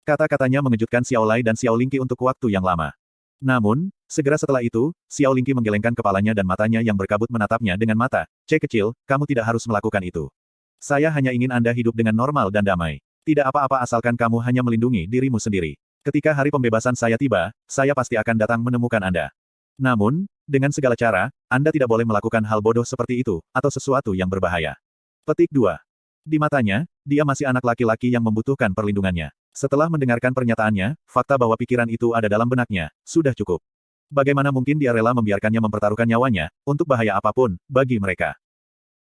Kata-katanya mengejutkan Xiao Lei dan Xiao Lingqi untuk waktu yang lama. Namun, segera setelah itu, Xiao Lingqi menggelengkan kepalanya dan matanya yang berkabut menatapnya dengan mata, "Che kecil, kamu tidak harus melakukan itu. Saya hanya ingin Anda hidup dengan normal dan damai. Tidak apa-apa asalkan kamu hanya melindungi dirimu sendiri. Ketika hari pembebasan saya tiba, saya pasti akan datang menemukan Anda. Namun, dengan segala cara, Anda tidak boleh melakukan hal bodoh seperti itu, atau sesuatu yang berbahaya." Petik 2. Di matanya, dia masih anak laki-laki yang membutuhkan perlindungannya. Setelah mendengarkan pernyataannya, fakta bahwa pikiran itu ada dalam benaknya, sudah cukup. Bagaimana mungkin dia rela membiarkannya mempertaruhkan nyawanya, untuk bahaya apapun, bagi mereka.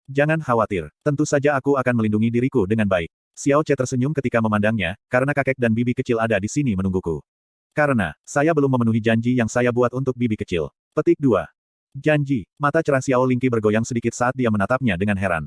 Jangan khawatir, tentu saja aku akan melindungi diriku dengan baik. Xiao Che tersenyum ketika memandangnya, karena kakek dan bibi kecil ada di sini menungguku. Karena, saya belum memenuhi janji yang saya buat untuk bibi kecil. Petik 2. Janji. Mata cerah Xiao Lingqi bergoyang sedikit saat dia menatapnya dengan heran.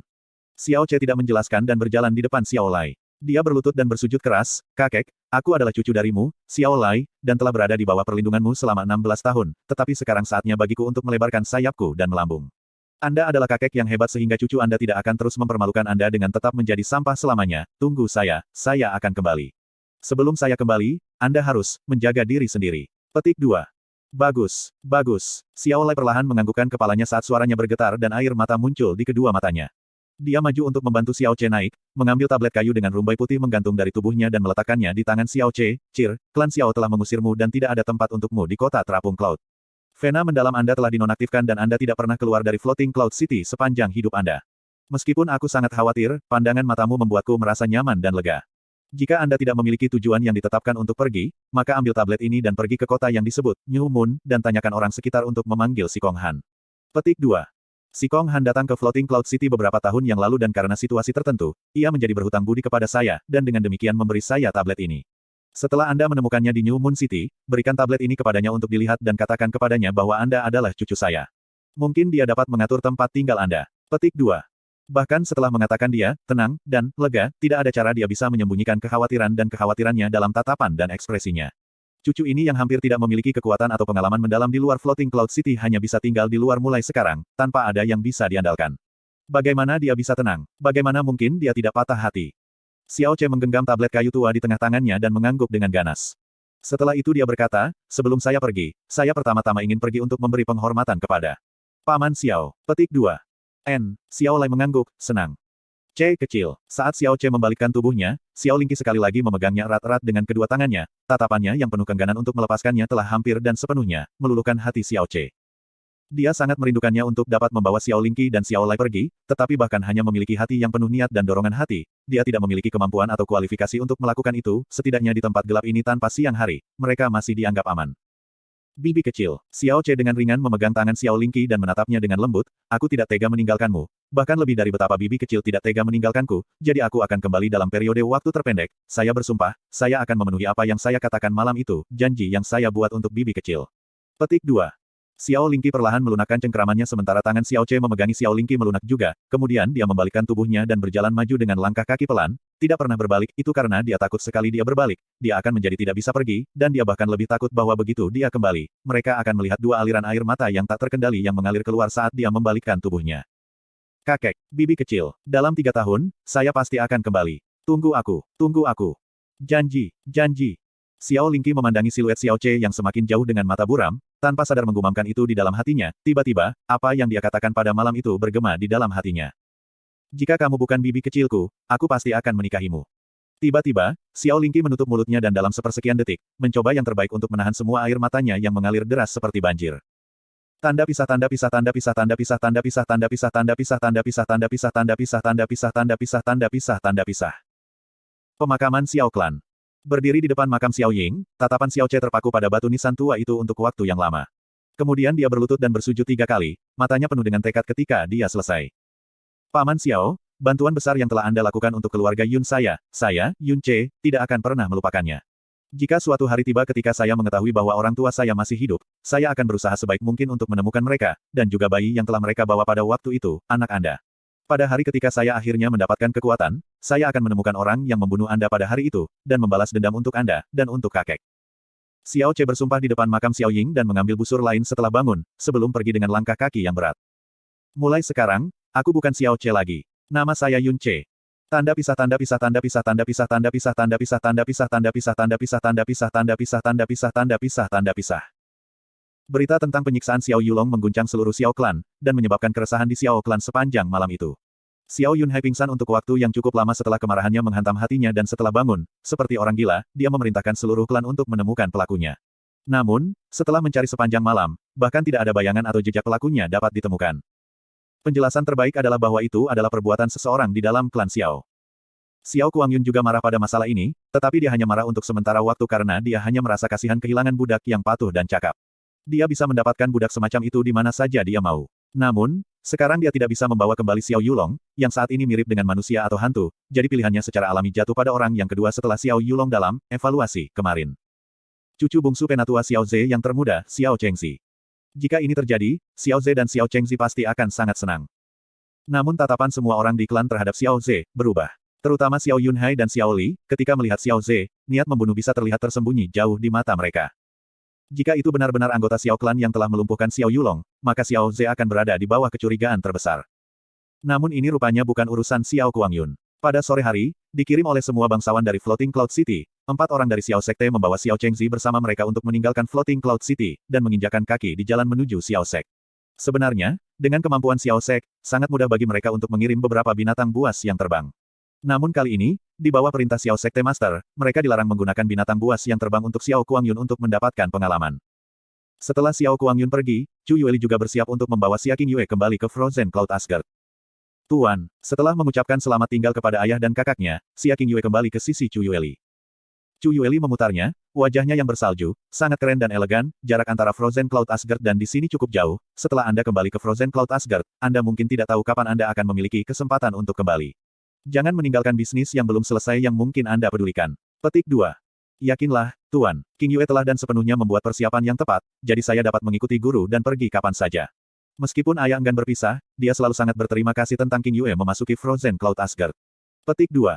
Xiao Che tidak menjelaskan dan berjalan di depan Xiao Lai. Dia berlutut dan bersujud keras, kakek, aku adalah cucu darimu, Xiao Lai, dan telah berada di bawah perlindunganmu selama 16 tahun, tetapi sekarang saatnya bagiku untuk melebarkan sayapku dan melambung. Anda adalah kakek yang hebat sehingga cucu Anda tidak akan terus mempermalukan Anda dengan tetap menjadi sampah selamanya. Tunggu saya akan kembali. Sebelum saya kembali, Anda harus menjaga diri sendiri. Petik 2. Bagus, bagus. Xiao Lai perlahan menganggukkan kepalanya saat suaranya bergetar dan air mata muncul di kedua matanya. Dia maju untuk membantu Xiao Che naik, mengambil tablet kayu dengan rumbai putih menggantung dari tubuhnya dan meletakkannya di tangan Xiao Che. Cir, klan Xiao telah mengusirmu dan tidak ada tempat untukmu di kota terapung Cloud. Vena mendalam Anda telah dinonaktifkan dan Anda tidak pernah keluar dari Floating Cloud City sepanjang hidup Anda. Meskipun aku sangat khawatir, pandangan matamu membuatku merasa nyaman dan lega. Jika Anda tidak memiliki tujuan yang ditetapkan untuk pergi, maka ambil tablet ini dan pergi ke kota yang disebut New Moon, dan tanyakan orang sekitar untuk memanggil Si Kong Han. Petik 2. Si Kong Han datang ke Floating Cloud City beberapa tahun yang lalu dan karena situasi tertentu, ia menjadi berhutang budi kepada saya, dan dengan demikian memberi saya tablet ini. Setelah Anda menemukannya di New Moon City, berikan tablet ini kepadanya untuk dilihat dan katakan kepadanya bahwa Anda adalah cucu saya. Mungkin dia dapat mengatur tempat tinggal Anda. Petik 2. Bahkan setelah mengatakan dia, tenang, dan lega, tidak ada cara dia bisa menyembunyikan kekhawatiran dan kekhawatirannya dalam tatapan dan ekspresinya. Cucu ini yang hampir tidak memiliki kekuatan atau pengalaman mendalam di luar Floating Cloud City hanya bisa tinggal di luar mulai sekarang, tanpa ada yang bisa diandalkan. Bagaimana dia bisa tenang? Bagaimana mungkin dia tidak patah hati? Xiao Che menggenggam tablet kayu tua di tengah tangannya dan mengangguk dengan ganas. Setelah itu dia berkata, sebelum saya pergi, saya pertama-tama ingin pergi untuk memberi penghormatan kepada Paman Xiao. Petik 2. Xiao Lai mengangguk, senang. C kecil. Saat Xiao Che membalikkan tubuhnya, Xiao Lingqi sekali lagi memegangnya erat-erat dengan kedua tangannya, tatapannya yang penuh kengganan untuk melepaskannya telah hampir dan sepenuhnya meluluhkan hati Xiao Che. Dia sangat merindukannya untuk dapat membawa Xiao Lingqi dan Xiao Lai pergi, tetapi bahkan hanya memiliki hati yang penuh niat dan dorongan hati, dia tidak memiliki kemampuan atau kualifikasi untuk melakukan itu, setidaknya di tempat gelap ini tanpa siang hari, mereka masih dianggap aman. Bibi kecil, Xiao Che dengan ringan memegang tangan Xiao Lingqi dan menatapnya dengan lembut, aku tidak tega meninggalkanmu. Bahkan lebih dari betapa bibi kecil tidak tega meninggalkanku, jadi aku akan kembali dalam periode waktu terpendek, saya bersumpah, saya akan memenuhi apa yang saya katakan malam itu, janji yang saya buat untuk bibi kecil. Petik 2. Xiao Lingqi perlahan melunakkan cengkeramannya sementara tangan Xiao Che memegangi Xiao Lingqi melunak juga, kemudian dia membalikkan tubuhnya dan berjalan maju dengan langkah kaki pelan, tidak pernah berbalik, itu karena dia takut sekali dia berbalik, dia akan menjadi tidak bisa pergi, dan dia bahkan lebih takut bahwa begitu dia kembali, mereka akan melihat dua aliran air mata yang tak terkendali yang mengalir keluar saat dia membalikkan tubuhnya. Kakek, bibi kecil, dalam 3 tahun, saya pasti akan kembali. Tunggu aku. Janji, janji. Xiao Lingqi memandangi siluet Xiao Che yang semakin jauh dengan mata buram, tanpa sadar menggumamkan itu di dalam hatinya, tiba-tiba, apa yang dia katakan pada malam itu bergema di dalam hatinya. Jika kamu bukan bibi kecilku, aku pasti akan menikahimu. Tiba-tiba, Xiao Lingqi menutup mulutnya dan dalam sepersekian detik, mencoba yang terbaik untuk menahan semua air matanya yang mengalir deras seperti banjir. Tanda pisah tanda pisah tanda pisah tanda pisah tanda pisah tanda pisah tanda pisah tanda pisah tanda pisah tanda pisah tanda pisah tanda pisah tanda pisah tanda pisah. Pemakaman Xiao Clan. Berdiri di depan makam Xiao Ying, tatapan Xiao Che terpaku pada batu nisan tua itu untuk waktu yang lama. Kemudian dia berlutut dan bersujud 3 kali, matanya penuh dengan tekad ketika dia selesai. Paman Xiao, bantuan besar yang telah Anda lakukan untuk keluarga Yun saya, Yun Che, tidak akan pernah melupakannya. Jika suatu hari tiba ketika saya mengetahui bahwa orang tua saya masih hidup, saya akan berusaha sebaik mungkin untuk menemukan mereka, dan juga bayi yang telah mereka bawa pada waktu itu, anak Anda. Pada hari ketika saya akhirnya mendapatkan kekuatan, saya akan menemukan orang yang membunuh Anda pada hari itu, dan membalas dendam untuk Anda, dan untuk kakek. Xiao Che bersumpah di depan makam Xiao Ying dan mengambil busur lain setelah bangun, sebelum pergi dengan langkah kaki yang berat. Mulai sekarang, aku bukan Xiao Che lagi. Nama saya Yun Che. Tanda pisah tanda pisah tanda pisah tanda pisah tanda pisah tanda pisah tanda pisah tanda pisah tanda pisah tanda pisah tanda pisah tanda pisah tanda pisah tanda pisah. Berita tentang penyiksaan Xiao Yulong mengguncang seluruh Xiao Clan, dan menyebabkan keresahan di Xiao Clan sepanjang malam itu. Xiao Yunhai pingsan untuk waktu yang cukup lama setelah kemarahannya menghantam hatinya dan setelah bangun, seperti orang gila, dia memerintahkan seluruh klan untuk menemukan pelakunya. Namun, setelah mencari sepanjang malam, bahkan tidak ada bayangan atau jejak pelakunya dapat ditemukan. Penjelasan terbaik adalah bahwa itu adalah perbuatan seseorang di dalam klan Xiao. Xiao Kuangyun juga marah pada masalah ini, tetapi dia hanya marah untuk sementara waktu karena dia hanya merasa kasihan kehilangan budak yang patuh dan cakap. Dia bisa mendapatkan budak semacam itu di mana saja dia mau. Namun, sekarang dia tidak bisa membawa kembali Xiao Yulong, yang saat ini mirip dengan manusia atau hantu, jadi pilihannya secara alami jatuh pada orang yang kedua setelah Xiao Yulong dalam evaluasi kemarin. Cucu bungsu penatua Xiao Ze yang termuda, Xiao Chengxi. Jika ini terjadi, Xiao Ze dan Xiao Chengxi pasti akan sangat senang. Namun tatapan semua orang di klan terhadap Xiao Ze berubah. Terutama Xiao Yunhai dan Xiao Li, ketika melihat Xiao Ze, niat membunuh bisa terlihat tersembunyi jauh di mata mereka. Jika itu benar-benar anggota Xiao Klan yang telah melumpuhkan Xiao Yulong, maka Xiao Ze akan berada di bawah kecurigaan terbesar. Namun ini rupanya bukan urusan Xiao Kuangyun. Pada sore hari, dikirim oleh semua bangsawan dari Floating Cloud City, 4 orang dari Xiao Sekte membawa Xiao Chengxi bersama mereka untuk meninggalkan Floating Cloud City, dan menginjakan kaki di jalan menuju Xiao Sek. Sebenarnya, dengan kemampuan Xiao Sek, sangat mudah bagi mereka untuk mengirim beberapa binatang buas yang terbang. Namun kali ini, di bawah perintah Xiao Sekte Master, mereka dilarang menggunakan binatang buas yang terbang untuk Xiao Kuangyun untuk mendapatkan pengalaman. Setelah Xiao Kuangyun pergi, Chu Yueli juga bersiap untuk membawa Xia Qingyue kembali ke Frozen Cloud Asgard. Tuan, setelah mengucapkan selamat tinggal kepada ayah dan kakaknya, Xia Qingyue kembali ke sisi Chu Yueli. Chu Yueli memutarnya, wajahnya yang bersalju, sangat keren dan elegan, jarak antara Frozen Cloud Asgard dan di sini cukup jauh, setelah Anda kembali ke Frozen Cloud Asgard, Anda mungkin tidak tahu kapan Anda akan memiliki kesempatan untuk kembali. Jangan meninggalkan bisnis yang belum selesai yang mungkin Anda pedulikan. Petik 2. Yakinlah, Tuan, Qingyue telah dan sepenuhnya membuat persiapan yang tepat, jadi saya dapat mengikuti guru dan pergi kapan saja. Meskipun ayah enggan berpisah, dia selalu sangat berterima kasih tentang Qingyue memasuki Frozen Cloud Asgard. Petik 2.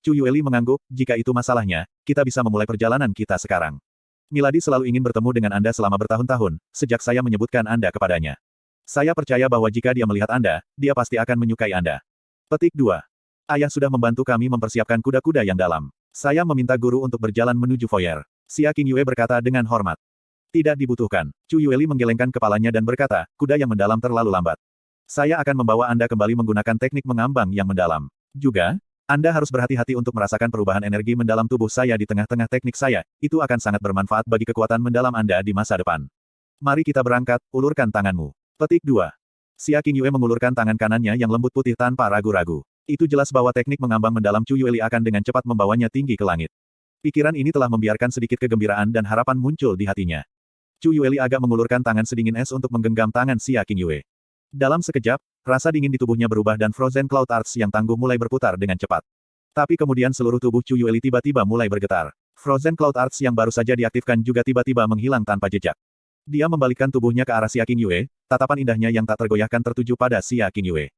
Chu Yueli mengangguk, jika itu masalahnya, kita bisa memulai perjalanan kita sekarang. Milady selalu ingin bertemu dengan Anda selama bertahun-tahun, sejak saya menyebutkan Anda kepadanya. Saya percaya bahwa jika dia melihat Anda, dia pasti akan menyukai Anda. Petik 2. Ayah sudah membantu kami mempersiapkan kuda-kuda yang dalam. Saya meminta guru untuk berjalan menuju foyer. Xia Qingyue berkata dengan hormat. Tidak dibutuhkan. Chu Yueli menggelengkan kepalanya dan berkata, kuda yang mendalam terlalu lambat. Saya akan membawa Anda kembali menggunakan teknik mengambang yang mendalam. Juga, Anda harus berhati-hati untuk merasakan perubahan energi mendalam tubuh saya di tengah-tengah teknik saya, itu akan sangat bermanfaat bagi kekuatan mendalam Anda di masa depan. Mari kita berangkat, ulurkan tanganmu. Petik 2. Xia Qingyue mengulurkan tangan kanannya yang lembut putih tanpa ragu-ragu. Itu jelas bahwa teknik mengambang mendalam Chu Yueli akan dengan cepat membawanya tinggi ke langit. Pikiran ini telah membiarkan sedikit kegembiraan dan harapan muncul di hatinya. Chu Yueli agak mengulurkan tangan sedingin es untuk menggenggam tangan Xia Qingyue. Dalam sekejap, rasa dingin di tubuhnya berubah dan Frozen Cloud Arts yang tangguh mulai berputar dengan cepat. Tapi kemudian seluruh tubuh Chu Yueli tiba-tiba mulai bergetar. Frozen Cloud Arts yang baru saja diaktifkan juga tiba-tiba menghilang tanpa jejak. Dia membalikkan tubuhnya ke arah Xia Qingyue, tatapan indahnya yang tak tergoyahkan tertuju pada Xia Qingyue.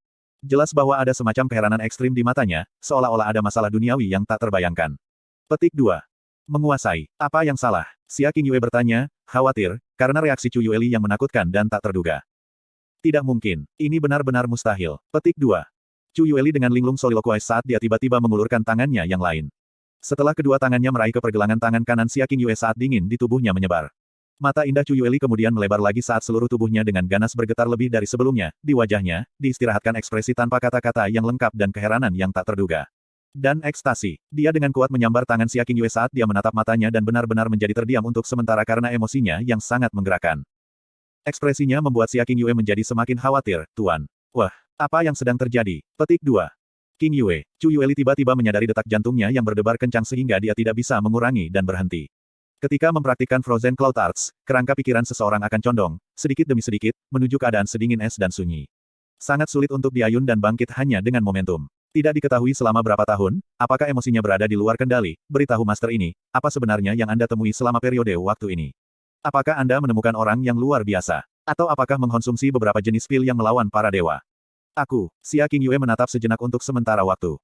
Jelas bahwa ada semacam keheranan ekstrim di matanya, seolah-olah ada masalah duniawi yang tak terbayangkan. Petik 2. Menguasai. Apa yang salah? Xia Qingyue bertanya, khawatir, karena reaksi Chu Yueli yang menakutkan dan tak terduga. Tidak mungkin. Ini benar-benar mustahil. Petik 2. Chu Yueli dengan linglung soliloquies saat dia tiba-tiba mengulurkan tangannya yang lain. Setelah kedua tangannya meraih ke pergelangan tangan kanan Xia Qingyue saat dingin di tubuhnya menyebar. Mata indah Chu Yueli kemudian melebar lagi saat seluruh tubuhnya dengan ganas bergetar lebih dari sebelumnya, di wajahnya, diistirahatkan ekspresi tanpa kata-kata yang lengkap dan keheranan yang tak terduga. Dan ekstasi. Dia dengan kuat menyambar tangan Xia Qingyue saat dia menatap matanya dan benar-benar menjadi terdiam untuk sementara karena emosinya yang sangat menggerakkan. Ekspresinya membuat Xia Qingyue menjadi semakin khawatir, Tuan. Wah, apa yang sedang terjadi? Petik 2. Qingyue. Chu Yueli tiba-tiba menyadari detak jantungnya yang berdebar kencang sehingga dia tidak bisa mengurangi dan berhenti. Ketika mempraktikkan Frozen Cloud Arts, kerangka pikiran seseorang akan condong, sedikit demi sedikit, menuju keadaan sedingin es dan sunyi. Sangat sulit untuk diayun dan bangkit hanya dengan momentum. Tidak diketahui selama berapa tahun, apakah emosinya berada di luar kendali, beritahu Master ini, apa sebenarnya yang Anda temui selama periode waktu ini. Apakah Anda menemukan orang yang luar biasa? Atau apakah mengkonsumsi beberapa jenis pil yang melawan para dewa? Aku, Xia Qingyue menatap sejenak untuk sementara waktu.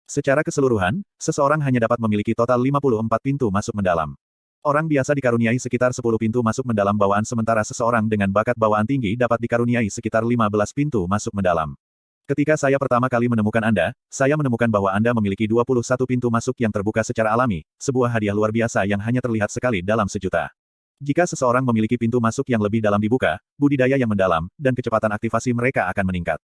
Secara keseluruhan, seseorang hanya dapat memiliki total 54 pintu masuk mendalam. Orang biasa dikaruniai sekitar 10 pintu masuk mendalam bawaan sementara seseorang dengan bakat bawaan tinggi dapat dikaruniai sekitar 15 pintu masuk mendalam. Ketika saya pertama kali menemukan Anda, saya menemukan bahwa Anda memiliki 21 pintu masuk yang terbuka secara alami, sebuah hadiah luar biasa yang hanya terlihat sekali dalam sejuta. Jika seseorang memiliki pintu masuk yang lebih dalam dibuka, budidaya yang mendalam, dan kecepatan aktivasi mereka akan meningkat.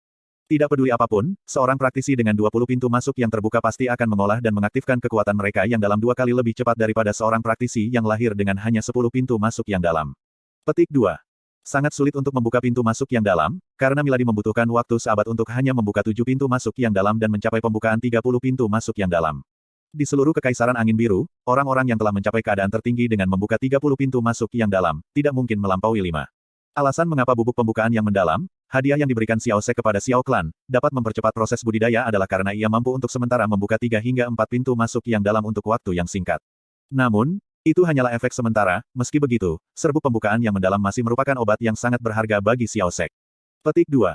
Tidak peduli apapun, seorang praktisi dengan 20 pintu masuk yang terbuka pasti akan mengolah dan mengaktifkan kekuatan mereka yang dalam 2 kali lebih cepat daripada seorang praktisi yang lahir dengan hanya 10 pintu masuk yang dalam. Petik 2. Sangat sulit untuk membuka pintu masuk yang dalam, karena Milady membutuhkan waktu seabad untuk hanya membuka 7 pintu masuk yang dalam dan mencapai pembukaan 30 pintu masuk yang dalam. Di seluruh Kekaisaran Angin Biru, orang-orang yang telah mencapai keadaan tertinggi dengan membuka 30 pintu masuk yang dalam, tidak mungkin melampaui 5. Alasan mengapa bubuk pembukaan yang mendalam, hadiah yang diberikan Xiao Se kepada Xiao Clan, dapat mempercepat proses budidaya adalah karena ia mampu untuk sementara membuka 3 hingga 4 pintu masuk yang dalam untuk waktu yang singkat. Namun, itu hanyalah efek sementara, meski begitu, serbuk pembukaan yang mendalam masih merupakan obat yang sangat berharga bagi Xiao Sek. Petik 2.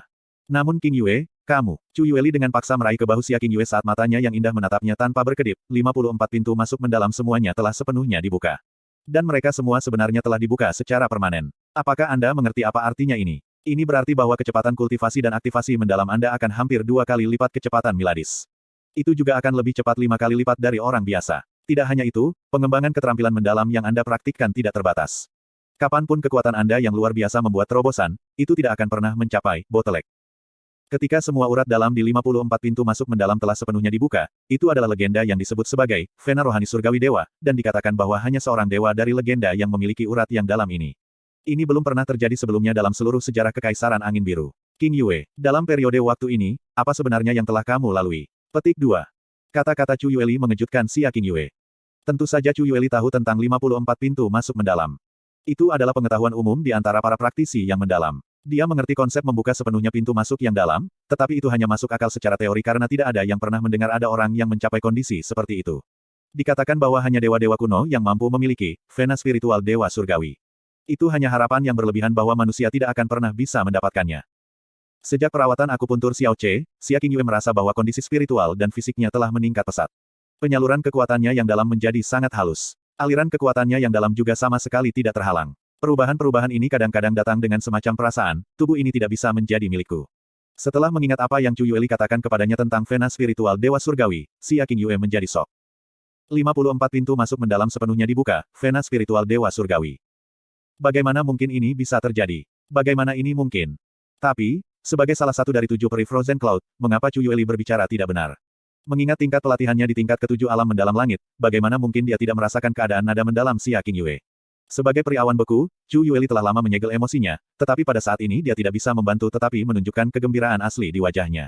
Namun King Yue, kamu, Chu Yueli dengan paksa meraih ke bahu Xia King Yue saat matanya yang indah menatapnya tanpa berkedip, 54 pintu masuk mendalam semuanya telah sepenuhnya dibuka. Dan mereka semua sebenarnya telah dibuka secara permanen. Apakah Anda mengerti apa artinya ini? Ini berarti bahwa kecepatan kultivasi dan aktivasi mendalam Anda akan hampir 2 kali lipat kecepatan Miladis. Itu juga akan lebih cepat 5 kali lipat dari orang biasa. Tidak hanya itu, pengembangan keterampilan mendalam yang Anda praktikkan tidak terbatas. Kapanpun kekuatan Anda yang luar biasa membuat terobosan, itu tidak akan pernah mencapai bottleneck. Ketika semua urat dalam di 54 pintu masuk mendalam telah sepenuhnya dibuka, itu adalah legenda yang disebut sebagai Vena Rohani Surgawi Dewa, dan dikatakan bahwa hanya seorang dewa dari legenda yang memiliki urat yang dalam ini. Ini belum pernah terjadi sebelumnya dalam seluruh sejarah Kekaisaran Angin Biru. King Yue, dalam periode waktu ini, apa sebenarnya yang telah kamu lalui? Petik 2. Kata-kata Chu Yueli mengejutkan Xia King Yue. Tentu saja Chu Yueli tahu tentang 54 pintu masuk mendalam. Itu adalah pengetahuan umum di antara para praktisi yang mendalam. Dia mengerti konsep membuka sepenuhnya pintu masuk yang dalam, tetapi itu hanya masuk akal secara teori karena tidak ada yang pernah mendengar ada orang yang mencapai kondisi seperti itu. Dikatakan bahwa hanya dewa-dewa kuno yang mampu memiliki Vena spiritual dewa surgawi. Itu hanya harapan yang berlebihan bahwa manusia tidak akan pernah bisa mendapatkannya. Sejak perawatan akupuntur Xiao Ce, Xia King Yue merasa bahwa kondisi spiritual dan fisiknya telah meningkat pesat. Penyaluran kekuatannya yang dalam menjadi sangat halus. Aliran kekuatannya yang dalam juga sama sekali tidak terhalang. Perubahan-perubahan ini kadang-kadang datang dengan semacam perasaan, tubuh ini tidak bisa menjadi milikku. Setelah mengingat apa yang Chu Yueli katakan kepadanya tentang Vena spiritual dewa surgawi, Xia King Yue menjadi shock. 54 pintu masuk mendalam sepenuhnya dibuka, Vena spiritual dewa surgawi. Bagaimana mungkin ini bisa terjadi? Bagaimana ini mungkin? Tapi, sebagai salah satu dari 7 peri Frozen Cloud, mengapa Chu Yueli berbicara tidak benar? Mengingat tingkat pelatihannya di tingkat ke-7 alam mendalam langit, bagaimana mungkin dia tidak merasakan keadaan nada mendalam Xia King Yue? Sebagai peri awan beku, Chu Yueli telah lama menyegel emosinya, tetapi pada saat ini dia tidak bisa membantu tetapi menunjukkan kegembiraan asli di wajahnya.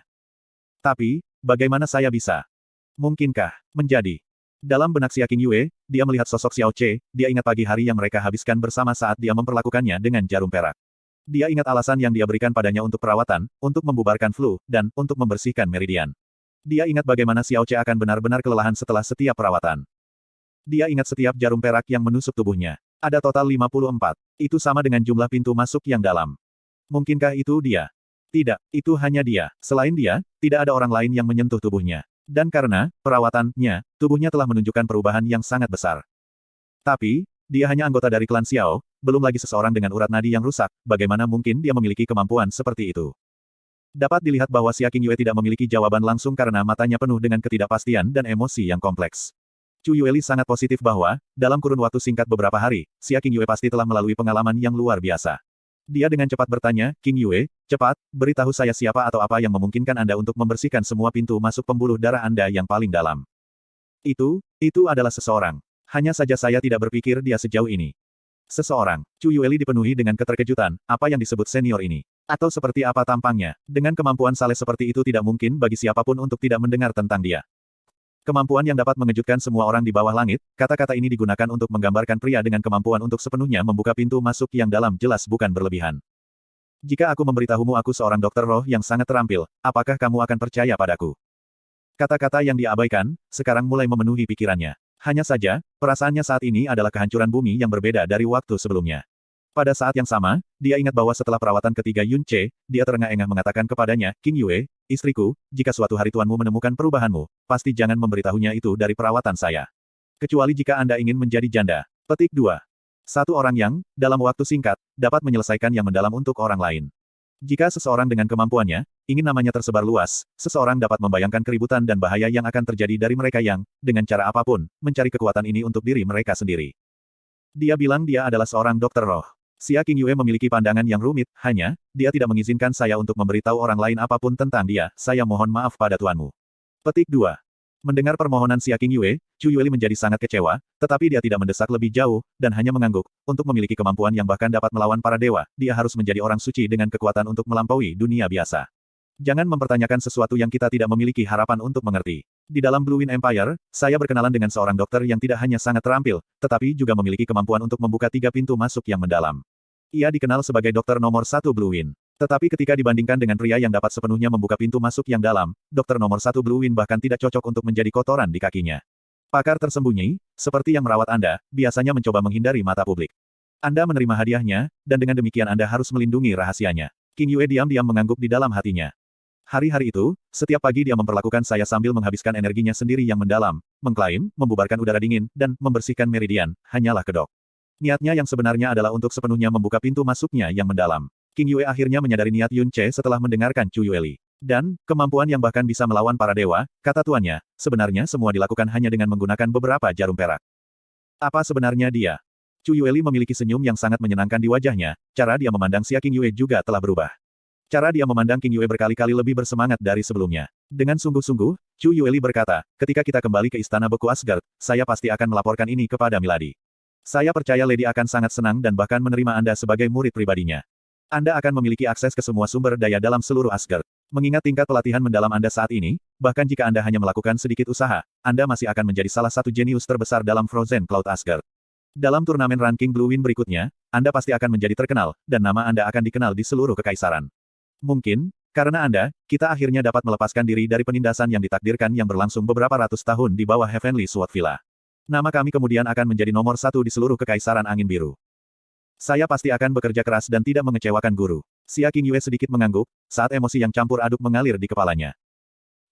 Tapi, bagaimana saya bisa? Mungkinkah menjadi? Dalam benak Xia King Yue, dia melihat sosok Xiao Ce, dia ingat pagi hari yang mereka habiskan bersama saat dia memperlakukannya dengan jarum perak. Dia ingat alasan yang dia berikan padanya untuk perawatan, untuk membubarkan flu, dan untuk membersihkan meridian. Dia ingat bagaimana Xiao Ce akan benar-benar kelelahan setelah setiap perawatan. Dia ingat setiap jarum perak yang menusuk tubuhnya. Ada total 54. Itu sama dengan jumlah pintu masuk yang dalam. Mungkinkah itu dia? Tidak, itu hanya dia. Selain dia, tidak ada orang lain yang menyentuh tubuhnya. Dan karena perawatannya, tubuhnya telah menunjukkan perubahan yang sangat besar. Tapi, dia hanya anggota dari klan Xiao, belum lagi seseorang dengan urat nadi yang rusak, bagaimana mungkin dia memiliki kemampuan seperti itu? Dapat dilihat bahwa Xia King Yue tidak memiliki jawaban langsung karena matanya penuh dengan ketidakpastian dan emosi yang kompleks. Chu Yueli sangat positif bahwa, dalam kurun waktu singkat beberapa hari, Xia King Yue pasti telah melalui pengalaman yang luar biasa. Dia dengan cepat bertanya, King Yue, cepat, beritahu saya siapa atau apa yang memungkinkan Anda untuk membersihkan semua pintu masuk pembuluh darah Anda yang paling dalam. Itu adalah seseorang. Hanya saja saya tidak berpikir dia sejauh ini. Seseorang. Chu Yueli dipenuhi dengan keterkejutan, apa yang disebut senior ini? Atau seperti apa tampangnya? Dengan kemampuan saleh seperti itu tidak mungkin bagi siapapun untuk tidak mendengar tentang dia. Kemampuan yang dapat mengejutkan semua orang di bawah langit, kata-kata ini digunakan untuk menggambarkan pria dengan kemampuan untuk sepenuhnya membuka pintu masuk yang dalam jelas bukan berlebihan. Jika aku memberitahumu aku seorang dokter roh yang sangat terampil, apakah kamu akan percaya padaku? Kata-kata yang dia abaikan, sekarang mulai memenuhi pikirannya. Hanya saja, perasaannya saat ini adalah kehancuran bumi yang berbeda dari waktu sebelumnya. Pada saat yang sama, dia ingat bahwa setelah perawatan ketiga Yun Ce, dia terengah-engah mengatakan kepadanya, King Yue, istriku, jika suatu hari tuanmu menemukan perubahanmu, pasti jangan memberitahunya itu dari perawatan saya. Kecuali jika Anda ingin menjadi janda. Petik 2. Satu orang yang, dalam waktu singkat, dapat menyelesaikan yang mendalam untuk orang lain. Jika seseorang dengan kemampuannya, ingin namanya tersebar luas, seseorang dapat membayangkan keributan dan bahaya yang akan terjadi dari mereka yang, dengan cara apapun, mencari kekuatan ini untuk diri mereka sendiri. Dia bilang dia adalah seorang dokter roh. Xia King Yue memiliki pandangan yang rumit, hanya, dia tidak mengizinkan saya untuk memberitahu orang lain apapun tentang dia, saya mohon maaf pada tuanmu. Petik 2. Mendengar permohonan Xia Qingyue, Chu Yueli menjadi sangat kecewa, tetapi dia tidak mendesak lebih jauh, dan hanya mengangguk. Untuk memiliki kemampuan yang bahkan dapat melawan para dewa, dia harus menjadi orang suci dengan kekuatan untuk melampaui dunia biasa. Jangan mempertanyakan sesuatu yang kita tidak memiliki harapan untuk mengerti. Di dalam Blue Wind Empire, saya berkenalan dengan seorang dokter yang tidak hanya sangat terampil, tetapi juga memiliki kemampuan untuk membuka 3 pintu masuk yang mendalam. Ia dikenal sebagai dokter nomor 1 Blue Wind. Tetapi ketika dibandingkan dengan pria yang dapat sepenuhnya membuka pintu masuk yang dalam, dokter nomor 1 Blue Wind bahkan tidak cocok untuk menjadi kotoran di kakinya. Pakar tersembunyi, seperti yang merawat Anda, biasanya mencoba menghindari mata publik. Anda menerima hadiahnya, dan dengan demikian Anda harus melindungi rahasianya. Qingyue diam-diam mengangguk di dalam hatinya. Hari-hari itu, setiap pagi dia memperlakukan saya sambil menghabiskan energinya sendiri yang mendalam, mengklaim, membubarkan udara dingin, dan membersihkan meridian, hanyalah kedok. Niatnya yang sebenarnya adalah untuk sepenuhnya membuka pintu masuknya yang mendalam. Qingyue akhirnya menyadari niat Yun Ce setelah mendengarkan Chu Yueli. Dan, kemampuan yang bahkan bisa melawan para dewa, kata tuannya, sebenarnya semua dilakukan hanya dengan menggunakan beberapa jarum perak. Apa sebenarnya dia? Chu Yueli memiliki senyum yang sangat menyenangkan di wajahnya, cara dia memandang Xia Qingyue juga telah berubah. Cara dia memandang Qingyue berkali-kali lebih bersemangat dari sebelumnya. Dengan sungguh-sungguh, Chu Yueli berkata, ketika kita kembali ke Istana Beku Asgard, saya pasti akan melaporkan ini kepada Milady. Saya percaya Lady akan sangat senang dan bahkan menerima Anda sebagai murid pribadinya. Anda akan memiliki akses ke semua sumber daya dalam seluruh Asgard. Mengingat tingkat pelatihan mendalam Anda saat ini, bahkan jika Anda hanya melakukan sedikit usaha, Anda masih akan menjadi salah satu jenius terbesar dalam Frozen Cloud Asgard. Dalam turnamen ranking Blue Wind berikutnya, Anda pasti akan menjadi terkenal, dan nama Anda akan dikenal di seluruh kekaisaran. Mungkin, karena Anda, kita akhirnya dapat melepaskan diri dari penindasan yang ditakdirkan yang berlangsung beberapa ratus tahun di bawah Heavenly Sword Villa. Nama kami kemudian akan menjadi nomor 1 di seluruh kekaisaran angin biru. Saya pasti akan bekerja keras dan tidak mengecewakan guru. Xia Qingyue sedikit mengangguk, saat emosi yang campur aduk mengalir di kepalanya.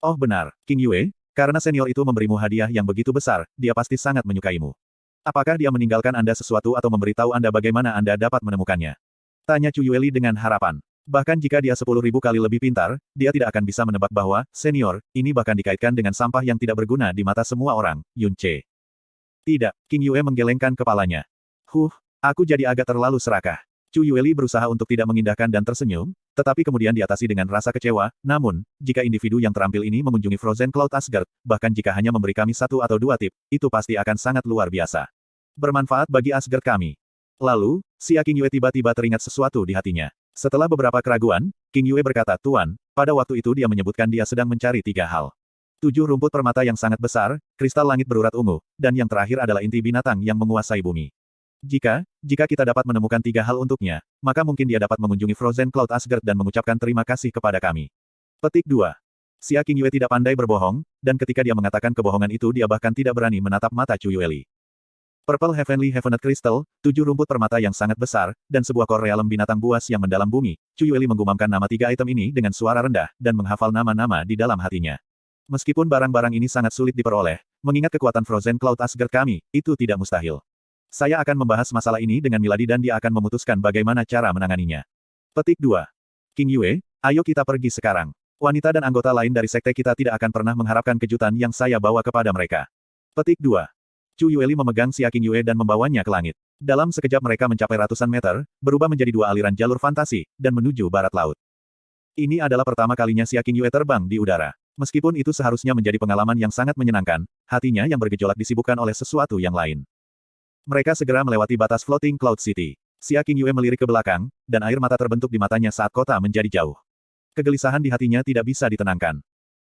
Oh benar, Qingyue, karena senior itu memberimu hadiah yang begitu besar, dia pasti sangat menyukaimu. Apakah dia meninggalkan Anda sesuatu atau memberitahu Anda bagaimana Anda dapat menemukannya? Tanya Chu Yueli dengan harapan. Bahkan jika dia 10.000 kali lebih pintar, dia tidak akan bisa menebak bahwa, senior, ini bahkan dikaitkan dengan sampah yang tidak berguna di mata semua orang, Yun Ce. Tidak, Qingyue menggelengkan kepalanya. Aku jadi agak terlalu serakah. Chu Yueli berusaha untuk tidak mengindahkan dan tersenyum, tetapi kemudian diatasi dengan rasa kecewa. Namun, jika individu yang terampil ini mengunjungi Frozen Cloud Asgard, bahkan jika hanya memberi kami 1 atau 2 tip, itu pasti akan sangat luar biasa. Bermanfaat bagi Asgard kami. Lalu, Xia Qingyue tiba-tiba teringat sesuatu di hatinya. Setelah beberapa keraguan, Qingyue berkata, Tuan, pada waktu itu dia menyebutkan dia sedang mencari 3 hal. 7 rumput permata yang sangat besar, kristal langit berurat ungu, dan yang terakhir adalah inti binatang yang menguasai bumi. Jika kita dapat menemukan 3 hal untuknya, maka mungkin dia dapat mengunjungi Frozen Cloud Asgard dan mengucapkan terima kasih kepada kami. Petik 2. Xia Qingyue tidak pandai berbohong, dan ketika dia mengatakan kebohongan itu dia bahkan tidak berani menatap mata Chu Yueli. Purple Heavenly Heavenet Crystal, 7 rumput permata yang sangat besar, dan sebuah kor realem binatang buas yang mendalam bumi. Chu Yueli menggumamkan nama 3 item ini dengan suara rendah, dan menghafal nama-nama di dalam hatinya. Meskipun barang-barang ini sangat sulit diperoleh, mengingat kekuatan Frozen Cloud Asgard kami, itu tidak mustahil. Saya akan membahas masalah ini dengan Milady dan dia akan memutuskan bagaimana cara menanganinya. Petik 2. Qingyue, ayo kita pergi sekarang. Wanita dan anggota lain dari sekte kita tidak akan pernah mengharapkan kejutan yang saya bawa kepada mereka. Petik 2. Chu Yueli memegang Xia Qingyue dan membawanya ke langit. Dalam sekejap mereka mencapai ratusan meter, berubah menjadi 2 aliran jalur fantasi, dan menuju barat laut. Ini adalah pertama kalinya Xia Qingyue terbang di udara. Meskipun itu seharusnya menjadi pengalaman yang sangat menyenangkan, hatinya yang bergejolak disibukkan oleh sesuatu yang lain. Mereka segera melewati batas Floating Cloud City. Xia Qingyue melirik ke belakang, dan air mata terbentuk di matanya saat kota menjadi jauh. Kegelisahan di hatinya tidak bisa ditenangkan.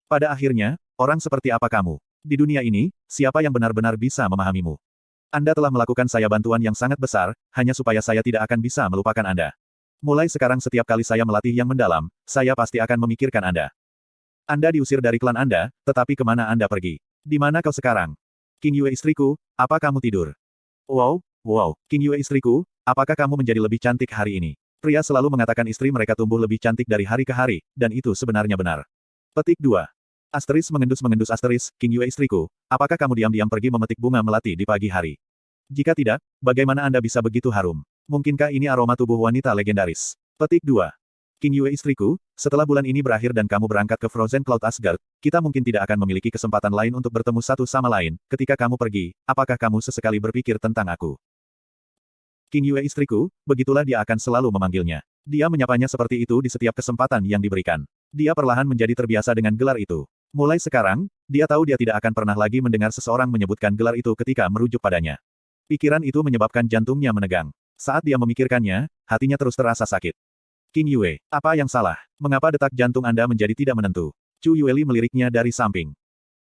Pada akhirnya, orang seperti apa kamu? Di dunia ini, siapa yang benar-benar bisa memahamimu? Anda telah melakukan saya bantuan yang sangat besar, hanya supaya saya tidak akan bisa melupakan Anda. Mulai sekarang setiap kali saya melatih yang mendalam, saya pasti akan memikirkan Anda. Anda diusir dari klan Anda, tetapi kemana Anda pergi? Di mana kau sekarang? Qingyue istriku, apa kamu tidur? Wow, Qingyue istriku, apakah kamu menjadi lebih cantik hari ini? Pria selalu mengatakan istri mereka tumbuh lebih cantik dari hari ke hari, dan itu sebenarnya benar. Petik 2. Mengendus asteris, Qingyue istriku, apakah kamu diam-diam pergi memetik bunga melati di pagi hari? Jika tidak, bagaimana Anda bisa begitu harum? Mungkinkah ini aroma tubuh wanita legendaris? Petik 2. Qingyue istriku, setelah bulan ini berakhir dan kamu berangkat ke Frozen Cloud Asgard, kita mungkin tidak akan memiliki kesempatan lain untuk bertemu satu sama lain. Ketika kamu pergi, apakah kamu sesekali berpikir tentang aku? Qingyue istriku, begitulah dia akan selalu memanggilnya. Dia menyapanya seperti itu di setiap kesempatan yang diberikan. Dia perlahan menjadi terbiasa dengan gelar itu. Mulai sekarang, dia tahu dia tidak akan pernah lagi mendengar seseorang menyebutkan gelar itu ketika merujuk padanya. Pikiran itu menyebabkan jantungnya menegang. Saat dia memikirkannya, hatinya terus terasa sakit. King Yue, apa yang salah? Mengapa detak jantung Anda menjadi tidak menentu? Chu Yueli meliriknya dari samping.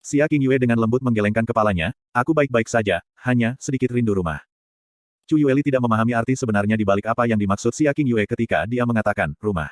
Xia King Yue dengan lembut menggelengkan kepalanya, aku baik-baik saja, hanya sedikit rindu rumah. Chu Yueli tidak memahami arti sebenarnya di balik apa yang dimaksud Xia King Yue ketika dia mengatakan, rumah.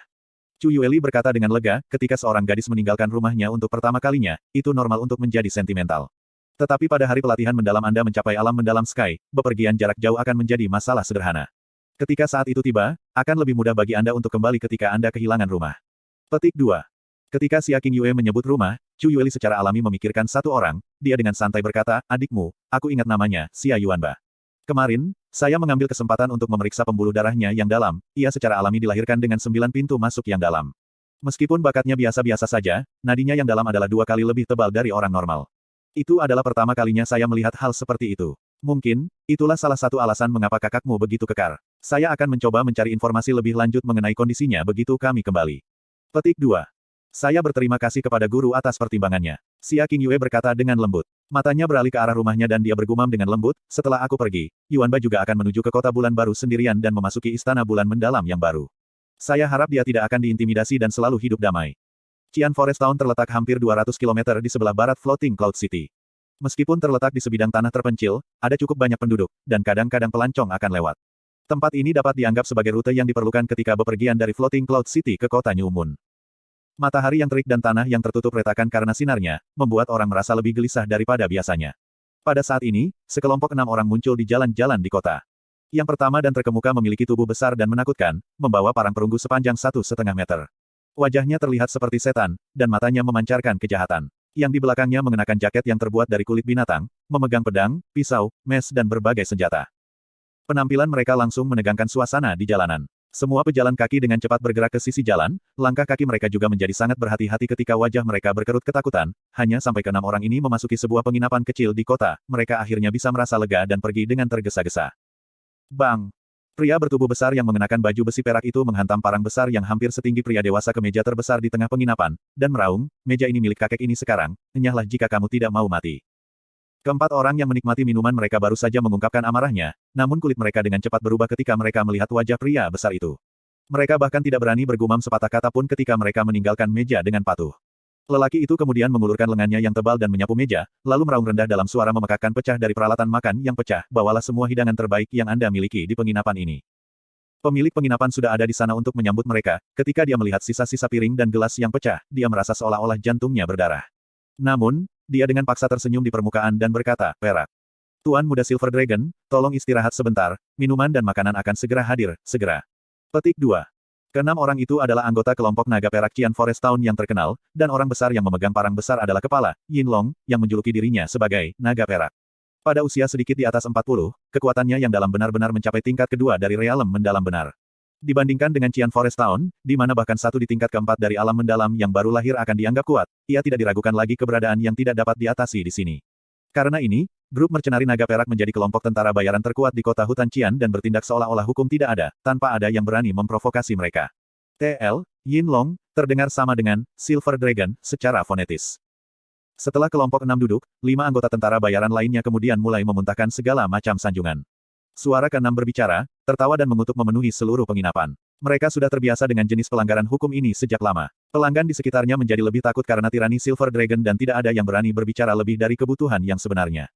Chu Yueli berkata dengan lega, ketika seorang gadis meninggalkan rumahnya untuk pertama kalinya, itu normal untuk menjadi sentimental. Tetapi pada hari pelatihan mendalam Anda mencapai alam mendalam Sky, bepergian jarak jauh akan menjadi masalah sederhana. Ketika saat itu tiba, akan lebih mudah bagi Anda untuk kembali ketika Anda kehilangan rumah. Petik 2. Ketika Xia King Yue menyebut rumah, Chu Yueli secara alami memikirkan satu orang, dia dengan santai berkata, adikmu, aku ingat namanya, Xia Yuanba. Kemarin, saya mengambil kesempatan untuk memeriksa pembuluh darahnya yang dalam, ia secara alami dilahirkan dengan 9 pintu masuk yang dalam. Meskipun bakatnya biasa-biasa saja, nadinya yang dalam adalah 2 kali lebih tebal dari orang normal. Itu adalah pertama kalinya saya melihat hal seperti itu. Mungkin, itulah salah satu alasan mengapa kakakmu begitu kekar. Saya akan mencoba mencari informasi lebih lanjut mengenai kondisinya begitu kami kembali. Petik 2. Saya berterima kasih kepada guru atas pertimbangannya. Xia King Yue berkata dengan lembut. Matanya beralih ke arah rumahnya dan dia bergumam dengan lembut, setelah aku pergi, Yuanba juga akan menuju ke kota bulan baru sendirian dan memasuki istana bulan mendalam yang baru. Saya harap dia tidak akan diintimidasi dan selalu hidup damai. Qian Forest Town terletak hampir 200 km di sebelah barat Floating Cloud City. Meskipun terletak di sebidang tanah terpencil, ada cukup banyak penduduk, dan kadang-kadang pelancong akan lewat. Tempat ini dapat dianggap sebagai rute yang diperlukan ketika bepergian dari Floating Cloud City ke kota New Moon. Matahari yang terik dan tanah yang tertutup retakan karena sinarnya, membuat orang merasa lebih gelisah daripada biasanya. Pada saat ini, sekelompok 6 orang muncul di jalan-jalan di kota. Yang pertama dan terkemuka memiliki tubuh besar dan menakutkan, membawa parang perunggu sepanjang 1,5 meter. Wajahnya terlihat seperti setan, dan matanya memancarkan kejahatan. Yang di belakangnya mengenakan jaket yang terbuat dari kulit binatang, memegang pedang, pisau, mes dan berbagai senjata. Penampilan mereka langsung menegangkan suasana di jalanan. Semua pejalan kaki dengan cepat bergerak ke sisi jalan, langkah kaki mereka juga menjadi sangat berhati-hati ketika wajah mereka berkerut ketakutan, hanya sampai ke 6 orang ini memasuki sebuah penginapan kecil di kota, mereka akhirnya bisa merasa lega dan pergi dengan tergesa-gesa. Bang! Pria bertubuh besar yang mengenakan baju besi perak itu menghantam parang besar yang hampir setinggi pria dewasa ke meja terbesar di tengah penginapan, dan meraung, meja ini milik kakek ini sekarang, enyahlah jika kamu tidak mau mati. Keempat orang yang menikmati minuman mereka baru saja mengungkapkan amarahnya, namun kulit mereka dengan cepat berubah ketika mereka melihat wajah pria besar itu. Mereka bahkan tidak berani bergumam sepatah kata pun ketika mereka meninggalkan meja dengan patuh. Lelaki itu kemudian mengulurkan lengannya yang tebal dan menyapu meja, lalu meraung rendah dalam suara memekakkan pecah dari peralatan makan yang pecah, bawalah semua hidangan terbaik yang Anda miliki di penginapan ini. Pemilik penginapan sudah ada di sana untuk menyambut mereka, ketika dia melihat sisa-sisa piring dan gelas yang pecah, dia merasa seolah-olah jantungnya berdarah. Namun, dia dengan paksa tersenyum di permukaan dan berkata, perak. Tuan Muda Silver Dragon, tolong istirahat sebentar, minuman dan makanan akan segera hadir, segera. Petik 2. Keenam orang itu adalah anggota kelompok naga perak Qian Forest Town yang terkenal, dan orang besar yang memegang parang besar adalah kepala, Yin Long, yang menjuluki dirinya sebagai naga perak. Pada usia sedikit di atas 40, kekuatannya yang dalam benar-benar mencapai tingkat kedua dari realem mendalam benar. Dibandingkan dengan Qian Forest Town, di mana bahkan satu di tingkat keempat dari alam mendalam yang baru lahir akan dianggap kuat, ia tidak diragukan lagi keberadaan yang tidak dapat diatasi di sini. Karena ini, grup mercenari naga perak menjadi kelompok tentara bayaran terkuat di kota hutan Qian dan bertindak seolah-olah hukum tidak ada, tanpa ada yang berani memprovokasi mereka. TL, Yin Long, terdengar sama dengan Silver Dragon secara fonetis. Setelah kelompok 6 duduk, 5 anggota tentara bayaran lainnya kemudian mulai memuntahkan segala macam sanjungan. Suara ke-6 berbicara, tertawa dan mengutuk memenuhi seluruh penginapan. Mereka sudah terbiasa dengan jenis pelanggaran hukum ini sejak lama. Pelanggan di sekitarnya menjadi lebih takut karena tirani Silver Dragon dan tidak ada yang berani berbicara lebih dari kebutuhan yang sebenarnya.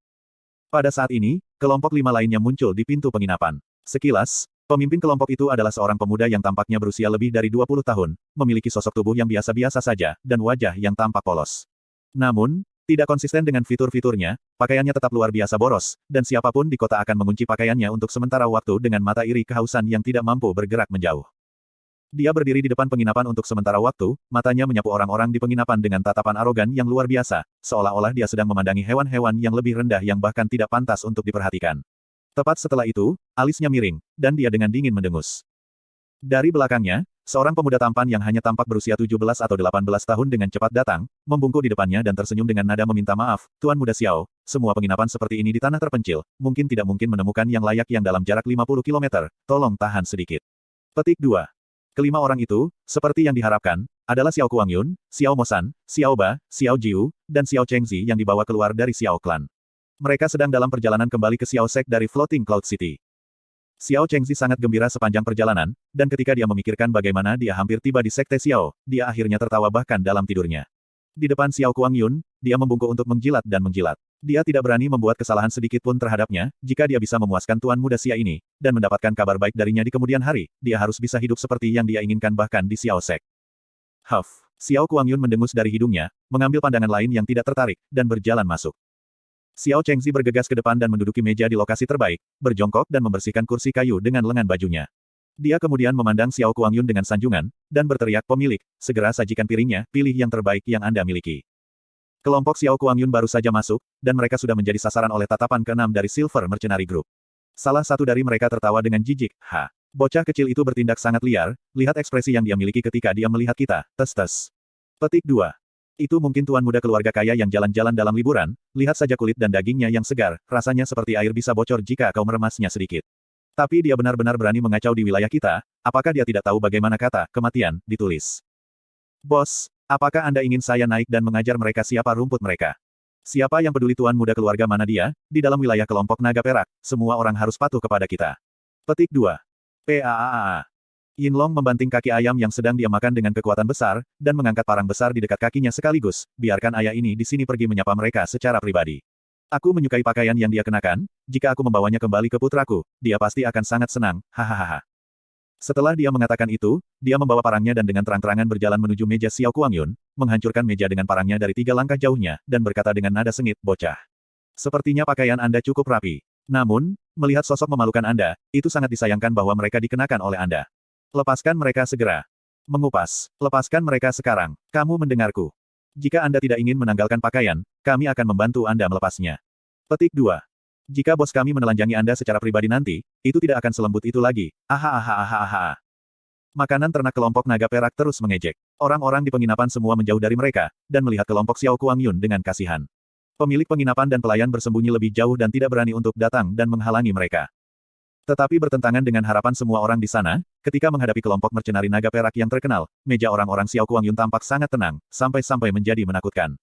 Pada saat ini, kelompok 5 lainnya muncul di pintu penginapan. Sekilas, pemimpin kelompok itu adalah seorang pemuda yang tampaknya berusia lebih dari 20 tahun, memiliki sosok tubuh yang biasa-biasa saja, dan wajah yang tampak polos. Namun, tidak konsisten dengan fitur-fiturnya, pakaiannya tetap luar biasa boros, dan siapapun di kota akan mengunci pakaiannya untuk sementara waktu dengan mata iri kehausan yang tidak mampu bergerak menjauh. Dia berdiri di depan penginapan untuk sementara waktu, matanya menyapu orang-orang di penginapan dengan tatapan arogan yang luar biasa, seolah-olah dia sedang memandangi hewan-hewan yang lebih rendah yang bahkan tidak pantas untuk diperhatikan. Tepat setelah itu, alisnya miring, dan dia dengan dingin mendengus. Dari belakangnya, seorang pemuda tampan yang hanya tampak berusia 17 atau 18 tahun dengan cepat datang, membungkuk di depannya dan tersenyum dengan nada meminta maaf, Tuan Muda Xiao, semua penginapan seperti ini di tanah terpencil, mungkin tidak mungkin menemukan yang layak yang dalam jarak 50 km, tolong tahan sedikit. Petik 2. Kelima orang itu, seperti yang diharapkan, adalah Xiao Kuangyun, Xiao Mosan, Xiao Ba, Xiao Jiu, dan Xiao Chengzi yang dibawa keluar dari Xiao Clan. Mereka sedang dalam perjalanan kembali ke Xiao Sek dari Floating Cloud City. Xiao Chengzi sangat gembira sepanjang perjalanan, dan ketika dia memikirkan bagaimana dia hampir tiba di Sekte Xiao, dia akhirnya tertawa bahkan dalam tidurnya. Di depan Xiao Kuangyun, dia membungkuk untuk menjilat dan menjilat. Dia tidak berani membuat kesalahan sedikit pun terhadapnya, jika dia bisa memuaskan tuan muda Xia ini, dan mendapatkan kabar baik darinya di kemudian hari, dia harus bisa hidup seperti yang dia inginkan bahkan di Xiao Sek. Huff. Xiao Kuangyun mendengus dari hidungnya, mengambil pandangan lain yang tidak tertarik, dan berjalan masuk. Xiao Chengzi bergegas ke depan dan menduduki meja di lokasi terbaik, berjongkok dan membersihkan kursi kayu dengan lengan bajunya. Dia kemudian memandang Xiao Kuangyun dengan sanjungan, dan berteriak, "Pemilik, segera sajikan piringnya, pilih yang terbaik yang Anda miliki." Kelompok Xiao Kuangyun baru saja masuk, dan mereka sudah menjadi sasaran oleh tatapan keenam dari Silver Mercenary Group. Salah satu dari mereka tertawa dengan jijik, "Ha. Bocah kecil itu bertindak sangat liar, lihat ekspresi yang dia miliki ketika dia melihat kita, tes-tes." Petik 2. Itu mungkin tuan muda keluarga kaya yang jalan-jalan dalam liburan, lihat saja kulit dan dagingnya yang segar, rasanya seperti air bisa bocor jika kau meremasnya sedikit. Tapi dia benar-benar berani mengacau di wilayah kita, apakah dia tidak tahu bagaimana kata kematian ditulis? Bos, apakah Anda ingin saya naik dan mengajar mereka siapa rumput mereka? Siapa yang peduli tuan muda keluarga mana dia, di dalam wilayah kelompok naga perak, semua orang harus patuh kepada kita. Petik 2. PAAA. Yinlong membanting kaki ayam yang sedang dia makan dengan kekuatan besar, dan mengangkat parang besar di dekat kakinya sekaligus, biarkan ayah ini di sini pergi menyapa mereka secara pribadi. Aku menyukai pakaian yang dia kenakan, jika aku membawanya kembali ke putraku, dia pasti akan sangat senang, hahaha. Setelah dia mengatakan itu, dia membawa parangnya dan dengan terang-terangan berjalan menuju meja Xiao Kuangyun, menghancurkan meja dengan parangnya dari 3 langkah jauhnya, dan berkata dengan nada sengit, "Bocah. Sepertinya pakaian Anda cukup rapi. Namun, melihat sosok memalukan Anda, itu sangat disayangkan bahwa mereka dikenakan oleh Anda. Lepaskan mereka segera. Mengupas. Lepaskan mereka sekarang. Kamu mendengarku. Jika Anda tidak ingin menanggalkan pakaian, kami akan membantu Anda melepasnya." Petik 2. Jika bos kami menelanjangi Anda secara pribadi nanti, itu tidak akan selembut itu lagi. Ahahahahaha. Makanan ternak kelompok naga perak terus mengejek. Orang-orang di penginapan semua menjauh dari mereka, dan melihat kelompok Xiao Kuangyun dengan kasihan. Pemilik penginapan dan pelayan bersembunyi lebih jauh dan tidak berani untuk datang dan menghalangi mereka. Tetapi bertentangan dengan harapan semua orang di sana, ketika menghadapi kelompok mercenari naga perak yang terkenal, meja orang-orang Xiao Kuangyun tampak sangat tenang, sampai-sampai menjadi menakutkan.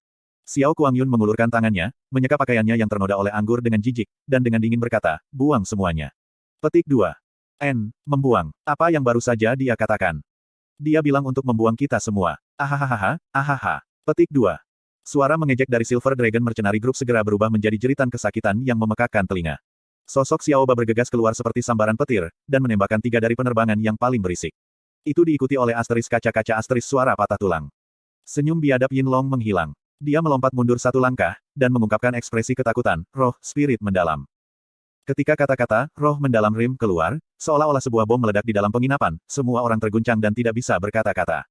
Xiao Kuangyun mengulurkan tangannya, menyeka pakaiannya yang ternoda oleh anggur dengan jijik, dan dengan dingin berkata, "Buang semuanya." Petik 2. Membuang. Apa yang baru saja dia katakan? Dia bilang untuk membuang kita semua. Ahahaha, ahaha. Petik 2. Suara mengejek dari Silver Dragon Mercenary Group segera berubah menjadi jeritan kesakitan yang memekakkan telinga. Sosok Xiao Ba bergegas keluar seperti sambaran petir, dan menembakkan 3 dari penerbangan yang paling berisik. Itu diikuti oleh asteris kaca-kaca asteris suara patah tulang. Senyum biadab Yinlong menghilang. Dia melompat mundur 1 langkah, dan mengungkapkan ekspresi ketakutan, roh, spirit mendalam. Ketika kata-kata, roh mendalam Rim keluar, seolah-olah sebuah bom meledak di dalam penginapan, semua orang terguncang dan tidak bisa berkata-kata.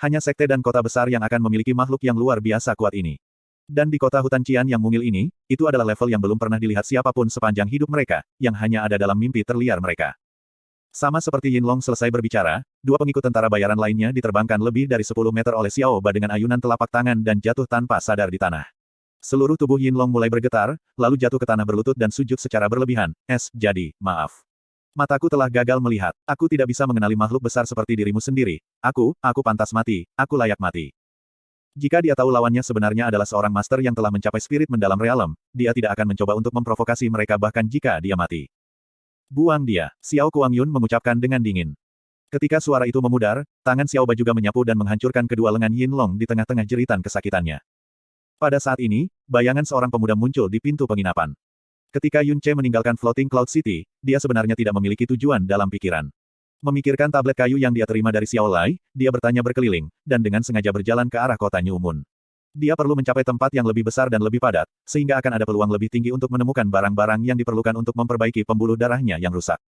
Hanya sekte dan kota besar yang akan memiliki makhluk yang luar biasa kuat ini. Dan di kota hutan Qian yang mungil ini, itu adalah level yang belum pernah dilihat siapapun sepanjang hidup mereka, yang hanya ada dalam mimpi terliar mereka. Sama seperti Yinlong selesai berbicara, 2 pengikut tentara bayaran lainnya diterbangkan lebih dari 10 meter oleh Xiao Ba dengan ayunan telapak tangan dan jatuh tanpa sadar di tanah. Seluruh tubuh Yinlong mulai bergetar, lalu jatuh ke tanah berlutut dan sujud secara berlebihan. Jadi, maaf. Mataku telah gagal melihat. Aku tidak bisa mengenali makhluk besar seperti dirimu sendiri. Aku pantas mati. Aku layak mati. Jika dia tahu lawannya sebenarnya adalah seorang master yang telah mencapai spirit mendalam realem, dia tidak akan mencoba untuk memprovokasi mereka bahkan jika dia mati. Buang dia, Xiao Kuangyun mengucapkan dengan dingin. Ketika suara itu memudar, tangan Xiao Ba juga menyapu dan menghancurkan kedua lengan Yinlong di tengah-tengah jeritan kesakitannya. Pada saat ini, bayangan seorang pemuda muncul di pintu penginapan. Ketika Yun Ce meninggalkan Floating Cloud City, dia sebenarnya tidak memiliki tujuan dalam pikiran. Memikirkan tablet kayu yang dia terima dari Xiao Lai, dia bertanya berkeliling, dan dengan sengaja berjalan ke arah kota New Moon. Dia perlu mencapai tempat yang lebih besar dan lebih padat, sehingga akan ada peluang lebih tinggi untuk menemukan barang-barang yang diperlukan untuk memperbaiki pembuluh darahnya yang rusak.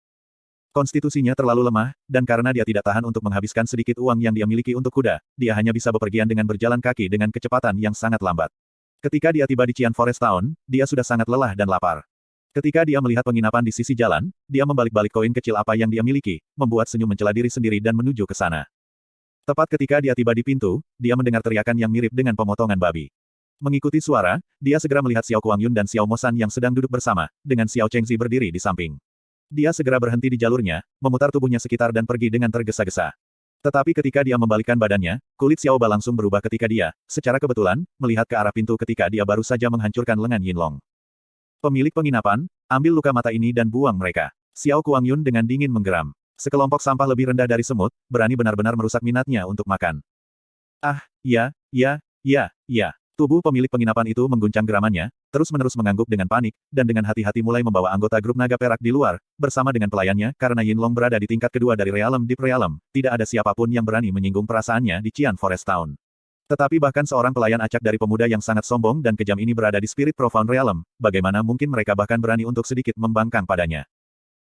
Konstitusinya terlalu lemah, dan karena dia tidak tahan untuk menghabiskan sedikit uang yang dia miliki untuk kuda, dia hanya bisa bepergian dengan berjalan kaki dengan kecepatan yang sangat lambat. Ketika dia tiba di Qian Forest Town, dia sudah sangat lelah dan lapar. Ketika dia melihat penginapan di sisi jalan, dia membalik-balik koin kecil apa yang dia miliki, membuat senyum mencela diri sendiri dan menuju ke sana. Tepat ketika dia tiba di pintu, dia mendengar teriakan yang mirip dengan pemotongan babi. Mengikuti suara, dia segera melihat Xiao Kuangyun dan Xiao Mosan yang sedang duduk bersama, dengan Xiao Chengzi berdiri di samping. Dia segera berhenti di jalurnya, memutar tubuhnya sekitar dan pergi dengan tergesa-gesa. Tetapi ketika dia membalikkan badannya, kulit Xiao Ba langsung berubah ketika dia, secara kebetulan, melihat ke arah pintu ketika dia baru saja menghancurkan lengan Yinlong. Pemilik penginapan, ambil luka mata ini dan buang mereka. Xiao Kuangyun dengan dingin menggeram. Sekelompok sampah lebih rendah dari semut, berani benar-benar merusak minatnya untuk makan. Ah, iya, iya, iya, iya. Tubuh pemilik penginapan itu mengguncang geramannya, terus-menerus mengangguk dengan panik, dan dengan hati-hati mulai membawa anggota grup naga perak di luar, bersama dengan pelayannya, karena Yinlong berada di tingkat kedua dari Realm Deep Realm, tidak ada siapapun yang berani menyinggung perasaannya di Qian Forest Town. Tetapi bahkan seorang pelayan acak dari pemuda yang sangat sombong dan kejam ini berada di Spirit Profound Realm, bagaimana mungkin mereka bahkan berani untuk sedikit membangkang padanya.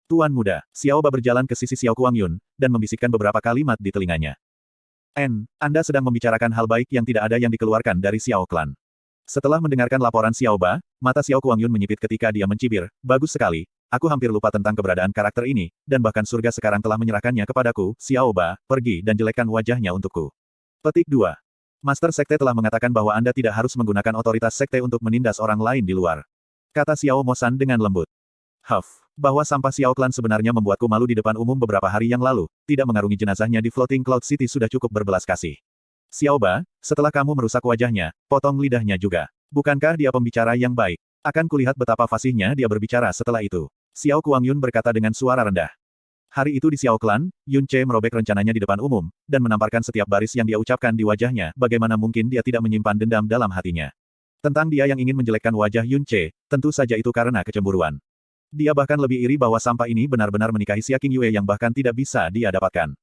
Tuan muda, Xiao Ba berjalan ke sisi Xiao Kuangyun, dan membisikkan beberapa kalimat di telinganya. Anda sedang membicarakan hal baik yang tidak ada yang dikeluarkan dari Xiao Clan. Setelah mendengarkan laporan Xiao Ba, mata Xiao Kuangyun menyipit ketika dia mencibir, bagus sekali, aku hampir lupa tentang keberadaan karakter ini, dan bahkan surga sekarang telah menyerahkannya kepadaku, Xiao Ba, pergi dan jelekkan wajahnya untukku. Petik 2. Master Sekte telah mengatakan bahwa Anda tidak harus menggunakan otoritas Sekte untuk menindas orang lain di luar. Kata Xiao Mosan dengan lembut. Bahwa sampah Xiao Clan sebenarnya membuatku malu di depan umum beberapa hari yang lalu, tidak mengarungi jenazahnya di Floating Cloud City sudah cukup berbelas kasih. Xiao Ba, setelah kamu merusak wajahnya, potong lidahnya juga. Bukankah dia pembicara yang baik? Akan kulihat betapa fasihnya dia berbicara setelah itu. Xiao Kuangyun berkata dengan suara rendah. Hari itu di Xiao Clan, Yun Che merobek rencananya di depan umum, dan menamparkan setiap baris yang dia ucapkan di wajahnya, bagaimana mungkin dia tidak menyimpan dendam dalam hatinya. Tentang dia yang ingin menjelekkan wajah Yun Che, tentu saja itu karena kecemburuan. Dia bahkan lebih iri bahwa sampah ini benar-benar menikahi Xia King Yue yang bahkan tidak bisa dia dapatkan.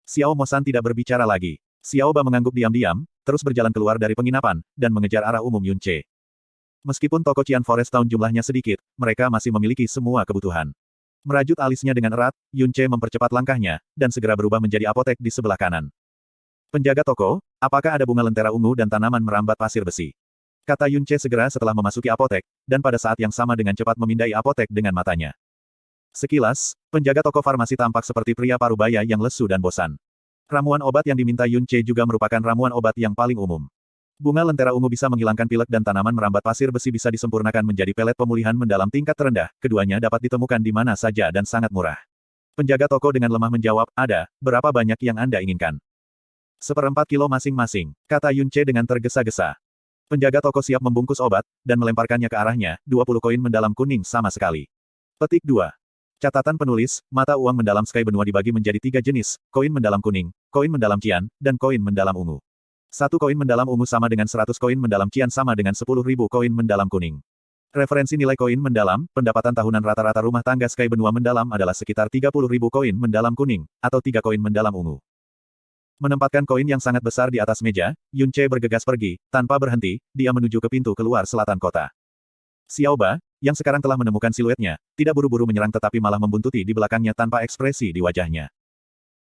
Xiao Mosan tidak berbicara lagi. Xiao Ba mengangguk diam-diam, terus berjalan keluar dari penginapan, dan mengejar arah umum Yun Che. Meskipun toko Qian Forest Town jumlahnya sedikit, mereka masih memiliki semua kebutuhan. Merajut alisnya dengan erat, Yun Che mempercepat langkahnya, dan segera berubah menjadi apotek di sebelah kanan. Penjaga toko, apakah ada bunga lentera ungu dan tanaman merambat pasir besi? Kata Yun Che segera setelah memasuki apotek, dan pada saat yang sama dengan cepat memindai apotek dengan matanya. Sekilas, penjaga toko farmasi tampak seperti pria parubaya yang lesu dan bosan. Ramuan obat yang diminta Yun Che juga merupakan ramuan obat yang paling umum. Bunga lentera ungu bisa menghilangkan pilek dan tanaman merambat pasir besi bisa disempurnakan menjadi pelet pemulihan mendalam tingkat terendah, keduanya dapat ditemukan di mana saja dan sangat murah. Penjaga toko dengan lemah menjawab, ada, berapa banyak yang Anda inginkan? 1/4 kilo masing-masing, kata Yun Che dengan tergesa-gesa. Penjaga toko siap membungkus obat, dan melemparkannya ke arahnya, 20 koin mendalam kuning sama sekali. Petik 2. Catatan penulis, mata uang mendalam Sky Benua dibagi menjadi 3 jenis, koin mendalam kuning, koin mendalam cian, dan koin mendalam ungu. 1 koin mendalam ungu sama dengan 100 koin mendalam cian sama dengan 10.000 koin mendalam kuning. Referensi nilai koin mendalam, pendapatan tahunan rata-rata rumah tangga Sky Benua mendalam adalah sekitar 30.000 koin mendalam kuning, atau 3 koin mendalam ungu. Menempatkan koin yang sangat besar di atas meja, Yun Che bergegas pergi, tanpa berhenti, dia menuju ke pintu keluar selatan kota. Xiao Ba, yang sekarang telah menemukan siluetnya, tidak buru-buru menyerang tetapi malah membuntuti di belakangnya tanpa ekspresi di wajahnya.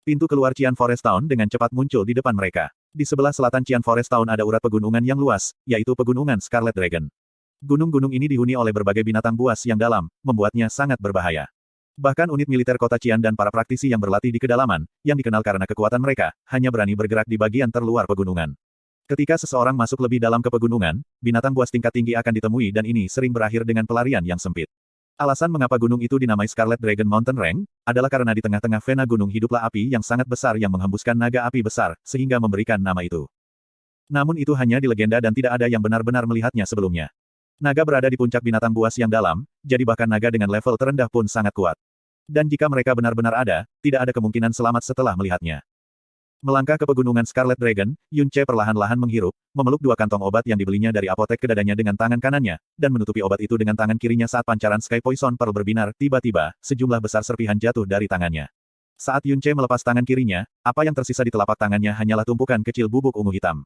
Pintu keluar Qian Forest Town dengan cepat muncul di depan mereka. Di sebelah selatan Qian Forest Town ada urat pegunungan yang luas, yaitu pegunungan Scarlet Dragon. Gunung-gunung ini dihuni oleh berbagai binatang buas yang dalam, membuatnya sangat berbahaya. Bahkan unit militer kota Qian dan para praktisi yang berlatih di kedalaman, yang dikenal karena kekuatan mereka, hanya berani bergerak di bagian terluar pegunungan. Ketika seseorang masuk lebih dalam ke pegunungan, binatang buas tingkat tinggi akan ditemui dan ini sering berakhir dengan pelarian yang sempit. Alasan mengapa gunung itu dinamai Scarlet Dragon Mountain Range, adalah karena di tengah-tengah vena gunung hiduplah api yang sangat besar yang menghembuskan naga api besar, sehingga memberikan nama itu. Namun itu hanya di legenda dan tidak ada yang benar-benar melihatnya sebelumnya. Naga berada di puncak binatang buas yang dalam, jadi bahkan naga dengan level terendah pun sangat kuat. Dan jika mereka benar-benar ada, tidak ada kemungkinan selamat setelah melihatnya. Melangkah ke pegunungan Scarlet Dragon, Yun Che perlahan-lahan menghirup, memeluk 2 kantong obat yang dibelinya dari apotek ke dadanya dengan tangan kanannya, dan menutupi obat itu dengan tangan kirinya saat pancaran Sky Poison Pearl berbinar, tiba-tiba, sejumlah besar serpihan jatuh dari tangannya. Saat Yun Che melepas tangan kirinya, apa yang tersisa di telapak tangannya hanyalah tumpukan kecil bubuk ungu hitam.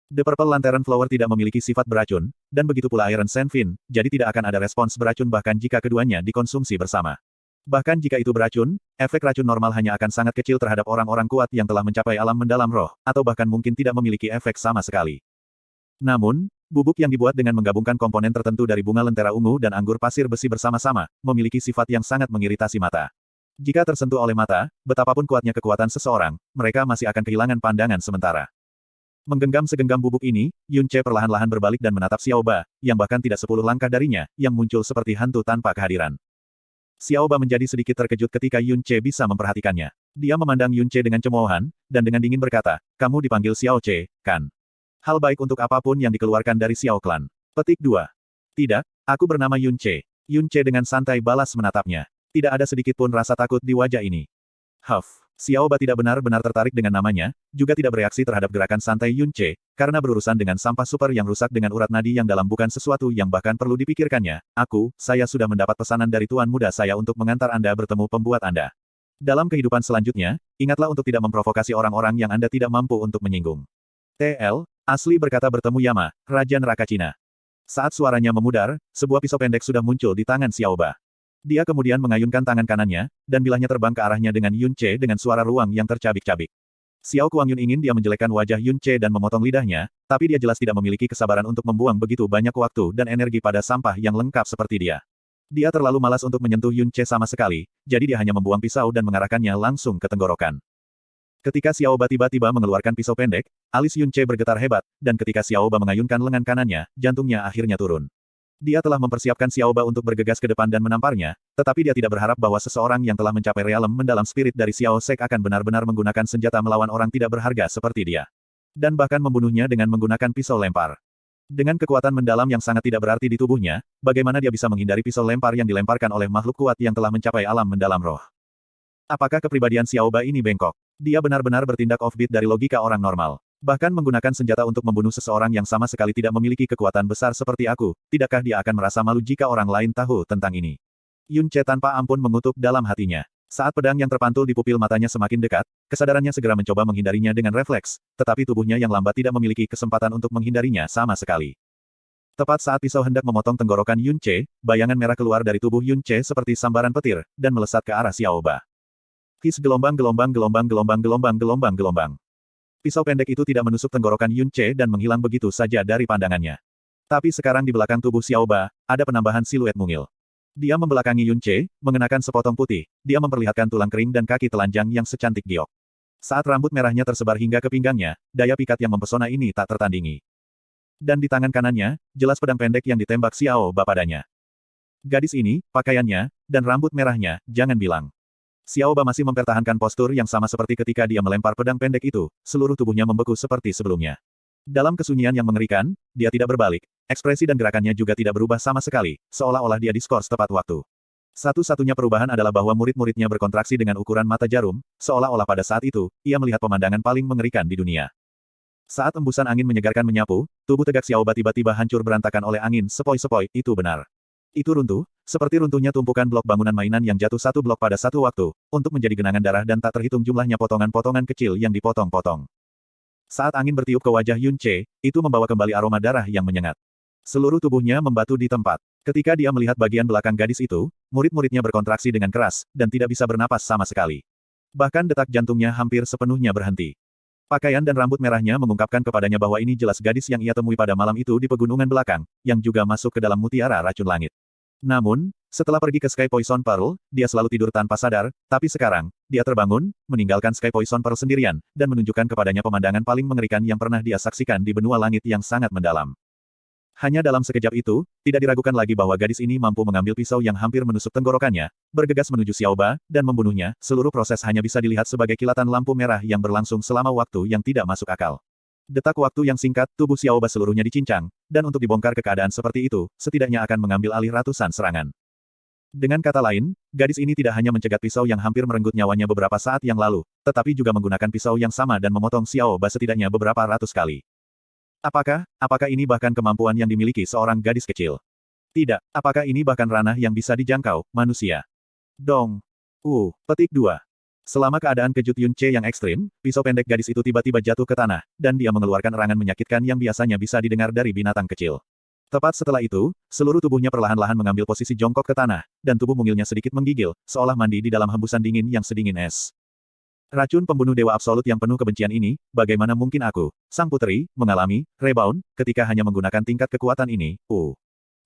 The Purple Lantern Flower tidak memiliki sifat beracun, dan begitu pula Iron Sandfin, jadi tidak akan ada respons beracun bahkan jika keduanya dikonsumsi bersama. Bahkan jika itu beracun, efek racun normal hanya akan sangat kecil terhadap orang-orang kuat yang telah mencapai alam mendalam roh, atau bahkan mungkin tidak memiliki efek sama sekali. Namun, bubuk yang dibuat dengan menggabungkan komponen tertentu dari bunga lentera ungu dan anggur pasir besi bersama-sama, memiliki sifat yang sangat mengiritasi mata. Jika tersentuh oleh mata, betapapun kuatnya kekuatan seseorang, mereka masih akan kehilangan pandangan sementara. Menggenggam segenggam bubuk ini, Yun Che perlahan-lahan berbalik dan menatap Xiao Ba, yang bahkan tidak 10 langkah darinya, yang muncul seperti hantu tanpa kehadiran. Xiao Ba menjadi sedikit terkejut ketika Yun Che bisa memperhatikannya. Dia memandang Yun Ce dengan cemoohan, dan dengan dingin berkata, kamu dipanggil Xiao Ce, kan? Hal baik untuk apapun yang dikeluarkan dari Xiao Clan. Petik 2. Tidak, aku bernama Yun Ce. Yun Ce dengan santai balas menatapnya. Tidak ada sedikit pun rasa takut di wajah ini. Huff. Xiao Ba tidak benar-benar tertarik dengan namanya, juga tidak bereaksi terhadap gerakan santai Yun Ce, karena berurusan dengan sampah super yang rusak dengan urat nadi yang dalam bukan sesuatu yang bahkan perlu dipikirkannya. Saya sudah mendapat pesanan dari tuan muda saya untuk mengantar Anda bertemu pembuat Anda. Dalam kehidupan selanjutnya, ingatlah untuk tidak memprovokasi orang-orang yang Anda tidak mampu untuk menyinggung. TL, asli berkata bertemu Yama, Raja Neraka Cina. Saat suaranya memudar, sebuah pisau pendek sudah muncul di tangan Xiao Ba. Dia kemudian mengayunkan tangan kanannya, dan bilahnya terbang ke arahnya dengan Yun Ce dengan suara ruang yang tercabik-cabik. Xiao Kuangyun ingin dia menjelekkan wajah Yun Ce dan memotong lidahnya, tapi dia jelas tidak memiliki kesabaran untuk membuang begitu banyak waktu dan energi pada sampah yang lengkap seperti dia. Dia terlalu malas untuk menyentuh Yun Ce sama sekali, jadi dia hanya membuang pisau dan mengarahkannya langsung ke tenggorokan. Ketika Xiao Ba tiba-tiba mengeluarkan pisau pendek, alis Yun Ce bergetar hebat, dan ketika Xiao Ba mengayunkan lengan kanannya, jantungnya akhirnya turun. Dia telah mempersiapkan Xiao Ba untuk bergegas ke depan dan menamparnya, tetapi dia tidak berharap bahwa seseorang yang telah mencapai realem mendalam spirit dari Xiao Sek akan benar-benar menggunakan senjata melawan orang tidak berharga seperti dia. Dan bahkan membunuhnya dengan menggunakan pisau lempar. Dengan kekuatan mendalam yang sangat tidak berarti di tubuhnya, bagaimana dia bisa menghindari pisau lempar yang dilemparkan oleh makhluk kuat yang telah mencapai alam mendalam roh? Apakah kepribadian Xiao Ba ini bengkok? Dia benar-benar bertindak offbeat dari logika orang normal. Bahkan menggunakan senjata untuk membunuh seseorang yang sama sekali tidak memiliki kekuatan besar seperti aku, tidakkah dia akan merasa malu jika orang lain tahu tentang ini? Yun Ce tanpa ampun mengutuk dalam hatinya. Saat pedang yang terpantul di pupil matanya semakin dekat, kesadarannya segera mencoba menghindarinya dengan refleks, tetapi tubuhnya yang lambat tidak memiliki kesempatan untuk menghindarinya sama sekali. Tepat saat pisau hendak memotong tenggorokan Yun Ce, bayangan merah keluar dari tubuh Yun Ce seperti sambaran petir, dan melesat ke arah Xiao Ba. His gelombang. Pisau pendek itu tidak menusuk tenggorokan Yun Ce dan menghilang begitu saja dari pandangannya. Tapi sekarang di belakang tubuh Xiao Ba, ada penambahan siluet mungil. Dia membelakangi Yun Ce, mengenakan sepotong putih, dia memperlihatkan tulang kering dan kaki telanjang yang secantik giok. Saat rambut merahnya tersebar hingga ke pinggangnya, daya pikat yang mempesona ini tak tertandingi. Dan di tangan kanannya, jelas pedang pendek yang ditembak Xiao Ba padanya. Gadis ini, pakaiannya, dan rambut merahnya, jangan bilang. Xiao Ba masih mempertahankan postur yang sama seperti ketika dia melempar pedang pendek itu, seluruh tubuhnya membeku seperti sebelumnya. Dalam kesunyian yang mengerikan, dia tidak berbalik, ekspresi dan gerakannya juga tidak berubah sama sekali, seolah-olah dia diskors tepat waktu. Satu-satunya perubahan adalah bahwa murid-muridnya berkontraksi dengan ukuran mata jarum, seolah-olah pada saat itu, ia melihat pemandangan paling mengerikan di dunia. Saat embusan angin menyegarkan menyapu, tubuh tegak Xiao Ba tiba-tiba hancur berantakan oleh angin sepoi-sepoi, itu benar. Itu runtuh, seperti runtuhnya tumpukan blok bangunan mainan yang jatuh satu blok pada satu waktu, untuk menjadi genangan darah dan tak terhitung jumlahnya potongan-potongan kecil yang dipotong-potong. Saat angin bertiup ke wajah Yun Ce, itu membawa kembali aroma darah yang menyengat. Seluruh tubuhnya membatu di tempat. Ketika dia melihat bagian belakang gadis itu, murid-muridnya berkontraksi dengan keras, dan tidak bisa bernapas sama sekali. Bahkan detak jantungnya hampir sepenuhnya berhenti. Pakaian dan rambut merahnya mengungkapkan kepadanya bahwa ini jelas gadis yang ia temui pada malam itu di pegunungan belakang, yang juga masuk ke dalam mutiara racun langit. Namun, setelah pergi ke Sky Poison Pearl, dia selalu tidur tanpa sadar, tapi sekarang, dia terbangun, meninggalkan Sky Poison Pearl sendirian, dan menunjukkan kepadanya pemandangan paling mengerikan yang pernah dia saksikan di benua langit yang sangat mendalam. Hanya dalam sekejap itu, tidak diragukan lagi bahwa gadis ini mampu mengambil pisau yang hampir menusuk tenggorokannya, bergegas menuju Xiao Ba, dan membunuhnya. Seluruh proses hanya bisa dilihat sebagai kilatan lampu merah yang berlangsung selama waktu yang tidak masuk akal. Detak waktu yang singkat, tubuh Xiao Ba seluruhnya dicincang, dan untuk dibongkar ke keadaan seperti itu, setidaknya akan mengambil alih ratusan serangan. Dengan kata lain, gadis ini tidak hanya mencegat pisau yang hampir merenggut nyawanya beberapa saat yang lalu, tetapi juga menggunakan pisau yang sama dan memotong Xiao Ba setidaknya beberapa ratus kali. Apakah ini bahkan kemampuan yang dimiliki seorang gadis kecil? Tidak, apakah ini bahkan ranah yang bisa dijangkau, manusia? Dong. Petik 2. Selama keadaan kejut Yun Ce yang ekstrim, pisau pendek gadis itu tiba-tiba jatuh ke tanah, dan dia mengeluarkan erangan menyakitkan yang biasanya bisa didengar dari binatang kecil. Tepat setelah itu, seluruh tubuhnya perlahan-lahan mengambil posisi jongkok ke tanah, dan tubuh mungilnya sedikit menggigil, seolah mandi di dalam hembusan dingin yang sedingin es. Racun pembunuh dewa absolut yang penuh kebencian ini, bagaimana mungkin aku, sang putri, mengalami rebound ketika hanya menggunakan tingkat kekuatan ini?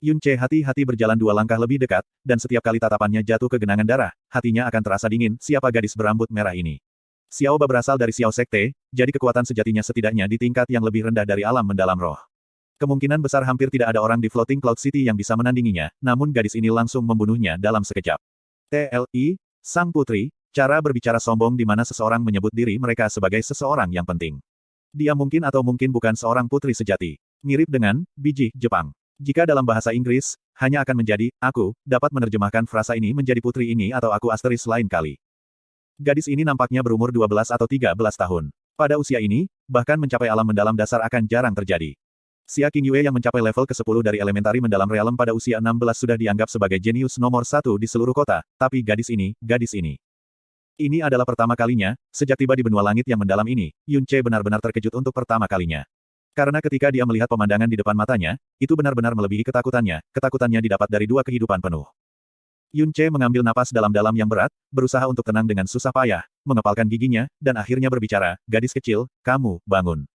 Yun Ce hati-hati berjalan 2 langkah lebih dekat, dan setiap kali tatapannya jatuh ke genangan darah, hatinya akan terasa dingin. Siapa gadis berambut merah ini? Xiao Ba berasal dari Xiao Sekte, jadi kekuatan sejatinya setidaknya di tingkat yang lebih rendah dari alam mendalam roh. Kemungkinan besar hampir tidak ada orang di Floating Cloud City yang bisa menandinginya, namun gadis ini langsung membunuhnya dalam sekejap. TLI, sang putri, Cara berbicara sombong di mana seseorang menyebut diri mereka sebagai seseorang yang penting. Dia mungkin atau mungkin bukan seorang putri sejati. Mirip dengan biji Jepang. Jika dalam bahasa Inggris, hanya akan menjadi aku, dapat menerjemahkan frasa ini menjadi putri ini atau aku asteris lain kali. Gadis ini nampaknya berumur 12 atau 13 tahun. Pada usia ini, bahkan mencapai alam mendalam dasar akan jarang terjadi. Xia Qingyue yang mencapai level ke-10 dari elementari mendalam realem pada usia 16 sudah dianggap sebagai jenius nomor 1 di seluruh kota, tapi gadis ini. Ini adalah pertama kalinya, sejak tiba di benua langit yang mendalam ini, Yun Ce benar-benar terkejut untuk pertama kalinya. Karena ketika dia melihat pemandangan di depan matanya, itu benar-benar melebihi ketakutannya didapat dari dua kehidupan penuh. Yun Ce mengambil napas dalam-dalam yang berat, berusaha untuk tenang dengan susah payah, mengepalkan giginya, dan akhirnya berbicara, gadis kecil, kamu, bangun.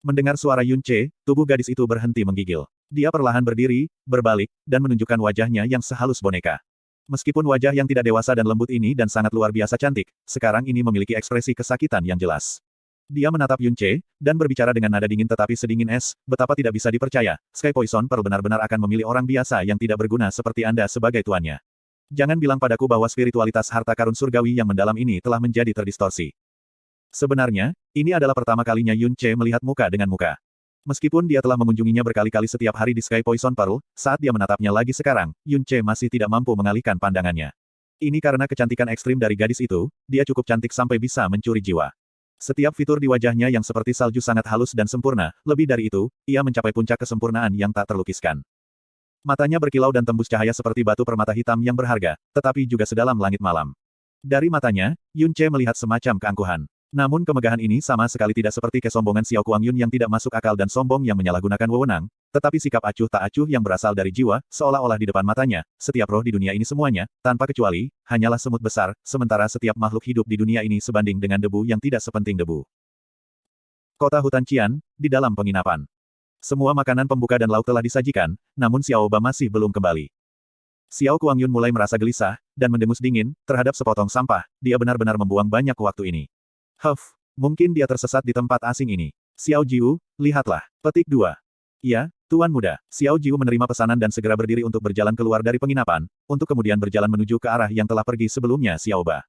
Mendengar suara Yun Ce, tubuh gadis itu berhenti menggigil. Dia perlahan berdiri, berbalik, dan menunjukkan wajahnya yang sehalus boneka. Meskipun wajah yang tidak dewasa dan lembut ini dan sangat luar biasa cantik, sekarang ini memiliki ekspresi kesakitan yang jelas. Dia menatap Yun Ce, dan berbicara dengan nada dingin tetapi sedingin es, betapa tidak bisa dipercaya, Sky Poison Pearl benar-benar akan memilih orang biasa yang tidak berguna seperti Anda sebagai tuannya. Jangan bilang padaku bahwa spiritualitas harta karun surgawi yang mendalam ini telah menjadi terdistorsi. Sebenarnya, ini adalah pertama kalinya Yun Ce melihat muka dengan muka. Meskipun dia telah mengunjunginya berkali-kali setiap hari di Sky Poison Pearl, saat dia menatapnya lagi sekarang, Yun Ce masih tidak mampu mengalihkan pandangannya. Ini karena kecantikan ekstrim dari gadis itu, dia cukup cantik sampai bisa mencuri jiwa. Setiap fitur di wajahnya yang seperti salju sangat halus dan sempurna, lebih dari itu, ia mencapai puncak kesempurnaan yang tak terlukiskan. Matanya berkilau dan tembus cahaya seperti batu permata hitam yang berharga, tetapi juga sedalam langit malam. Dari matanya, Yun Ce melihat semacam keangkuhan. Namun kemegahan ini sama sekali tidak seperti kesombongan Xiao Kuangyun yang tidak masuk akal dan sombong yang menyalahgunakan wewenang, tetapi sikap acuh tak acuh yang berasal dari jiwa, seolah-olah di depan matanya, setiap roh di dunia ini semuanya, tanpa kecuali, hanyalah semut besar, sementara setiap makhluk hidup di dunia ini sebanding dengan debu yang tidak sepenting debu. Kota Hutan Qian, di dalam penginapan. Semua makanan pembuka dan lauk telah disajikan, namun Xiao Ba masih belum kembali. Xiao Kuangyun mulai merasa gelisah, dan mendengus dingin, terhadap sepotong sampah, dia benar-benar membuang banyak waktu ini. Mungkin dia tersesat di tempat asing ini. Xiao Jiu, lihatlah. Petik 2. Iya, Tuan Muda. Xiao Jiu menerima pesanan dan segera berdiri untuk berjalan keluar dari penginapan, untuk kemudian berjalan menuju ke arah yang telah pergi sebelumnya Xiao Ba.